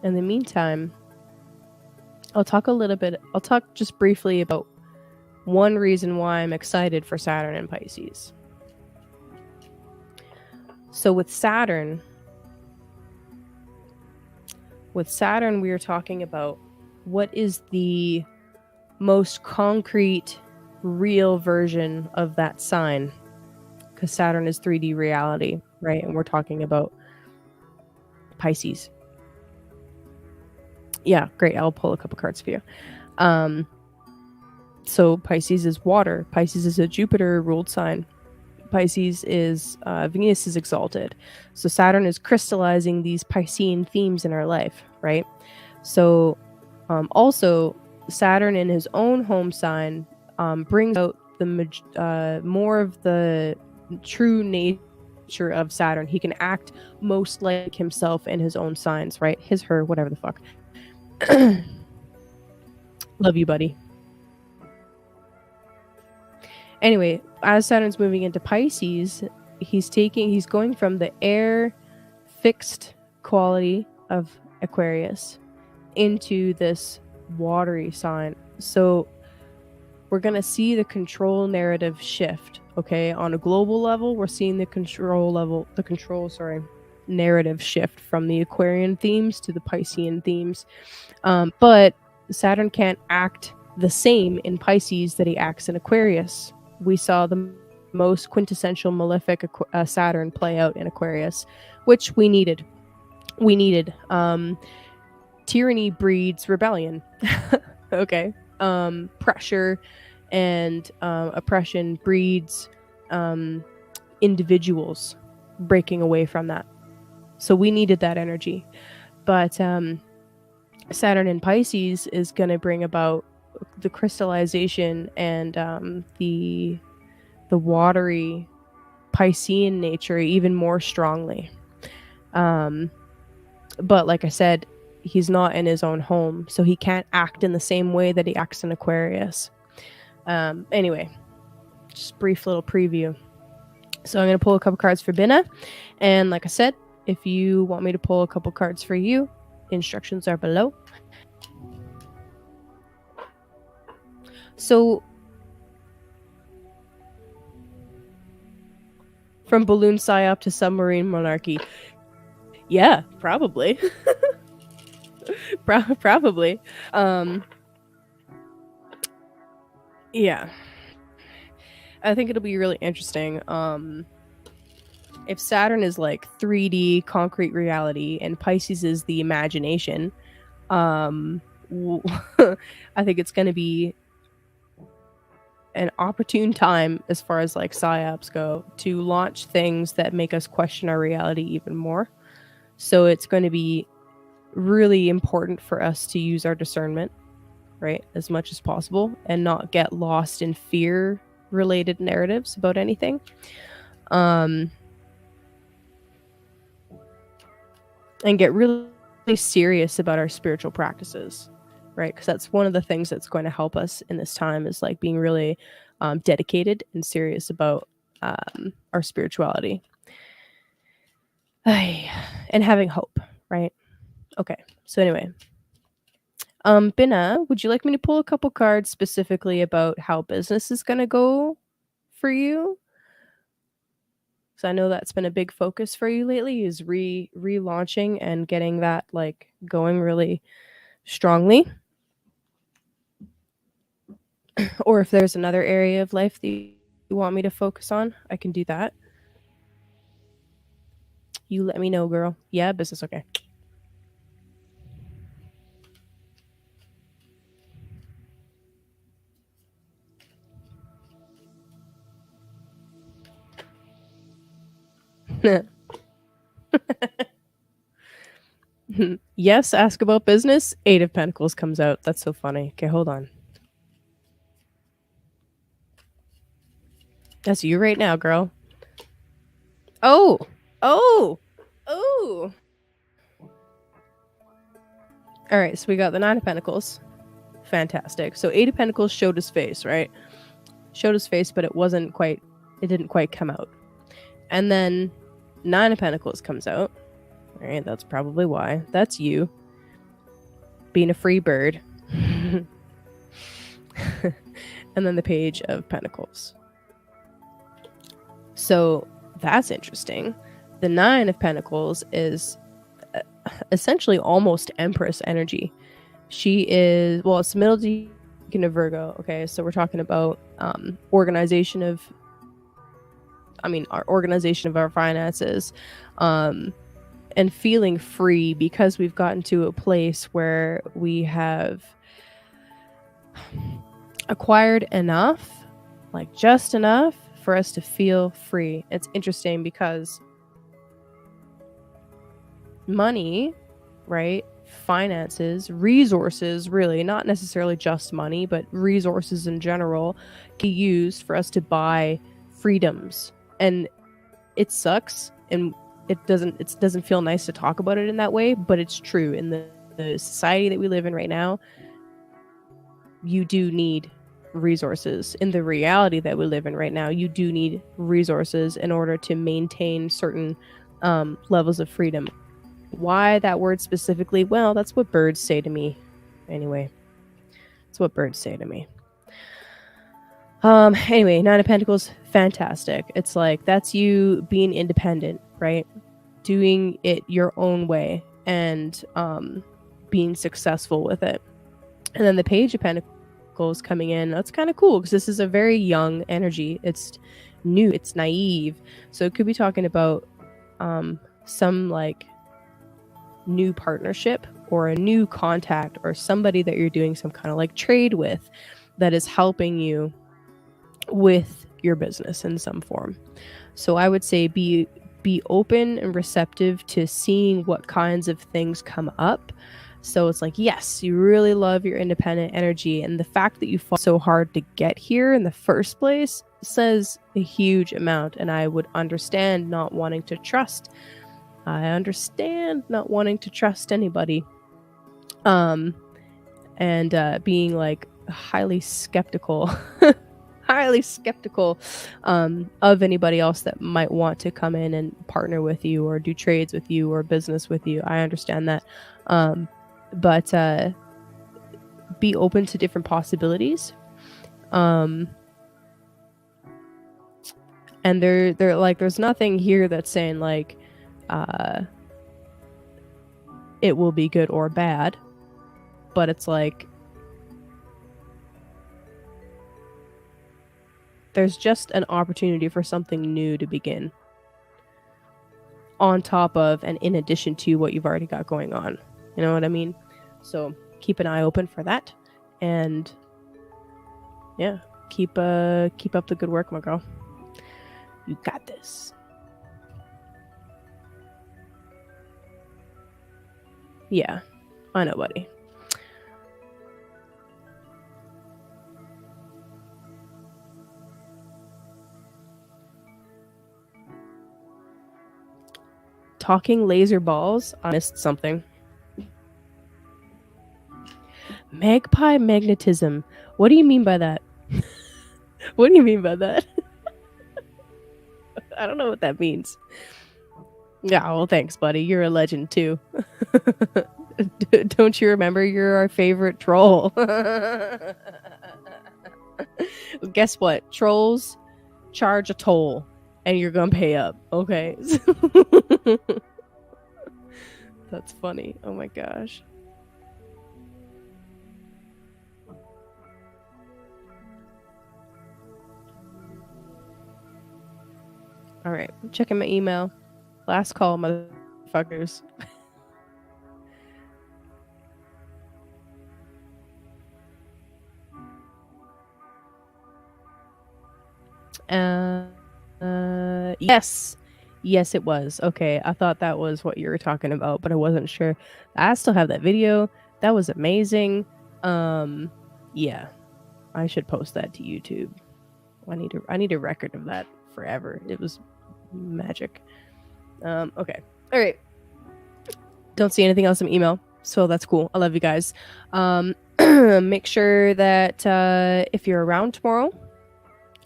In the meantime, I'll talk just briefly about one reason why I'm excited for Saturn and Pisces. So with Saturn, we are talking about what is the most concrete, real version of that sign. Because Saturn is 3D reality, right? And we're talking about Pisces. Yeah, great. I'll pull a couple cards for you. So Pisces is water. Pisces is a Jupiter-ruled sign. Pisces is Venus is exalted. So Saturn is crystallizing these Piscean themes in our life, right? So also Saturn in his own home sign brings out the more of the true nature of Saturn. He can act most like himself in his own signs, right? His, her, whatever the fuck. Love you, buddy. Anyway, as Saturn's moving into Pisces, he's going from the air fixed quality of Aquarius into this watery sign. So we're going to see the control narrative shift, okay? On a global level, we're seeing the narrative shift from the Aquarian themes to the Piscean themes. But Saturn can't act the same in Pisces that he acts in Aquarius. We saw the most quintessential malefic Saturn play out in Aquarius, which we needed. Tyranny breeds rebellion. Okay. Pressure and oppression breeds individuals breaking away from that. So we needed that energy. But Saturn in Pisces is going to bring about the crystallization and the watery Piscean nature even more strongly. But like I said, he's not in his own home, so he can't act in the same way that he acts in Aquarius. Anyway, just brief little preview. So I'm going to pull a couple cards for Binna. And like I said, if you want me to pull a couple cards for you, instructions are below. So from balloon psyop to submarine monarchy. Yeah, probably. Probably. Yeah. I think it'll be really interesting. If Saturn is like 3D concrete reality and Pisces is the imagination, I think it's going to be an opportune time as far as like psyops go to launch things that make us question our reality even more. So it's going to be really important for us to use our discernment, right, as much as possible and not get lost in fear related narratives about anything. And get really serious about our spiritual practices, right? Because that's one of the things that's going to help us in this time is like being really dedicated and serious about our spirituality and having hope, right? Okay, so anyway, Binna, would you like me to pull a couple cards specifically about how business is going to go for you? Because I know that's been a big focus for you lately, is relaunching and getting that like going really strongly. Or if there's another area of life that you want me to focus on, I can do that. You let me know, girl. Yeah, business, okay. Yes, ask about business. Eight of Pentacles comes out. That's so funny. Okay, hold on. That's you right now, girl. Oh! Oh! Oh! Alright, so we got the Nine of Pentacles. Fantastic. So Eight of Pentacles showed his face, right? Showed his face, but it didn't quite come out. And then Nine of Pentacles comes out. Alright, that's probably why. That's you. Being a free bird. And then the Page of Pentacles. So that's interesting. The Nine of Pentacles is essentially almost Empress energy. She is, well, it's middle decan of Virgo. Okay, so we're talking about our organization of our finances, and feeling free because we've gotten to a place where we have acquired enough, like just enough for us to feel free. It's interesting because money, right? Finances, resources, really, not necessarily just money, but resources in general, can be used for us to buy freedoms. And it sucks, and it doesn't feel nice to talk about it in that way, but it's true. In the society that we live in right now, you do need resources. In the reality that we live in right now, you do need resources in order to maintain certain levels of freedom. Why that word specifically? Well, that's what birds say to me. Anyway, that's what birds say to me. Anyway, Nine of Pentacles, fantastic. It's like, that's you being independent, right? Doing it your own way and being successful with it. And then the Page of Pentacles coming in, that's kind of cool because this is a very young energy. It's new, it's naive. So it could be talking about some like new partnership or a new contact or somebody that you're doing some kind of like trade with that is helping you with your business in some form. So I would say be open and receptive to seeing what kinds of things come up. So it's like, yes, you really love your independent energy, and the fact that you fought so hard to get here in the first place says a huge amount. And I would understand not wanting to trust. I understand not wanting to trust anybody. And being like highly skeptical of anybody else that might want to come in and partner with you or do trades with you or business with you. I understand that. But be open to different possibilities. And they're like, there's nothing here that's saying like it will be good or bad, but it's like there's just an opportunity for something new to begin on top of and in addition to what you've already got going on. You know what I mean? So keep an eye open for that, and yeah, keep up the good work, my girl. You got this. Yeah, I know, buddy. Talking laser balls. I missed something. Magpie magnetism. What do you mean by that? What do you mean by that? I don't know what that means. Yeah, well, thanks, buddy. You're a legend, too. Don't you remember you're our favorite troll? Guess what? Trolls charge a toll, and you're gonna pay up. Okay. That's funny. Oh my gosh. All right, checking my email. Last call, motherfuckers. Yes, Yes, it was. Okay, I thought that was what you were talking about, but I wasn't sure. I still have that video. That was amazing. Yeah, I should post that to YouTube. I need a record of that forever. It was magic. Okay. All right. Don't see anything else in email, so that's cool. I love you guys. Make sure that if you're around tomorrow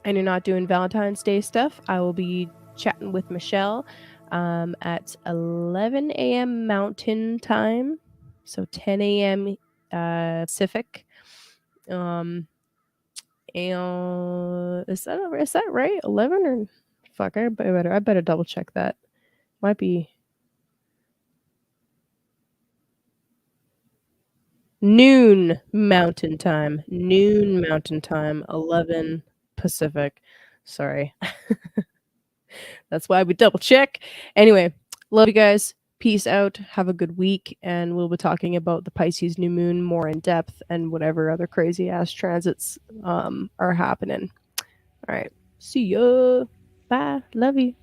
and you're not doing Valentine's Day stuff, I will be chatting with Michelle at 11 a.m. Mountain Time, so 10 a.m. Pacific. And is that right? 11 or fuck? I better double check that. Might be noon Mountain Time. Noon Mountain Time. 11 Pacific. Sorry. That's why we double check. Anyway, love you guys. Peace out. Have a good week. And we'll be talking about the Pisces new moon more in depth and whatever other crazy ass transits are happening. All right. See ya. Bye. Love you.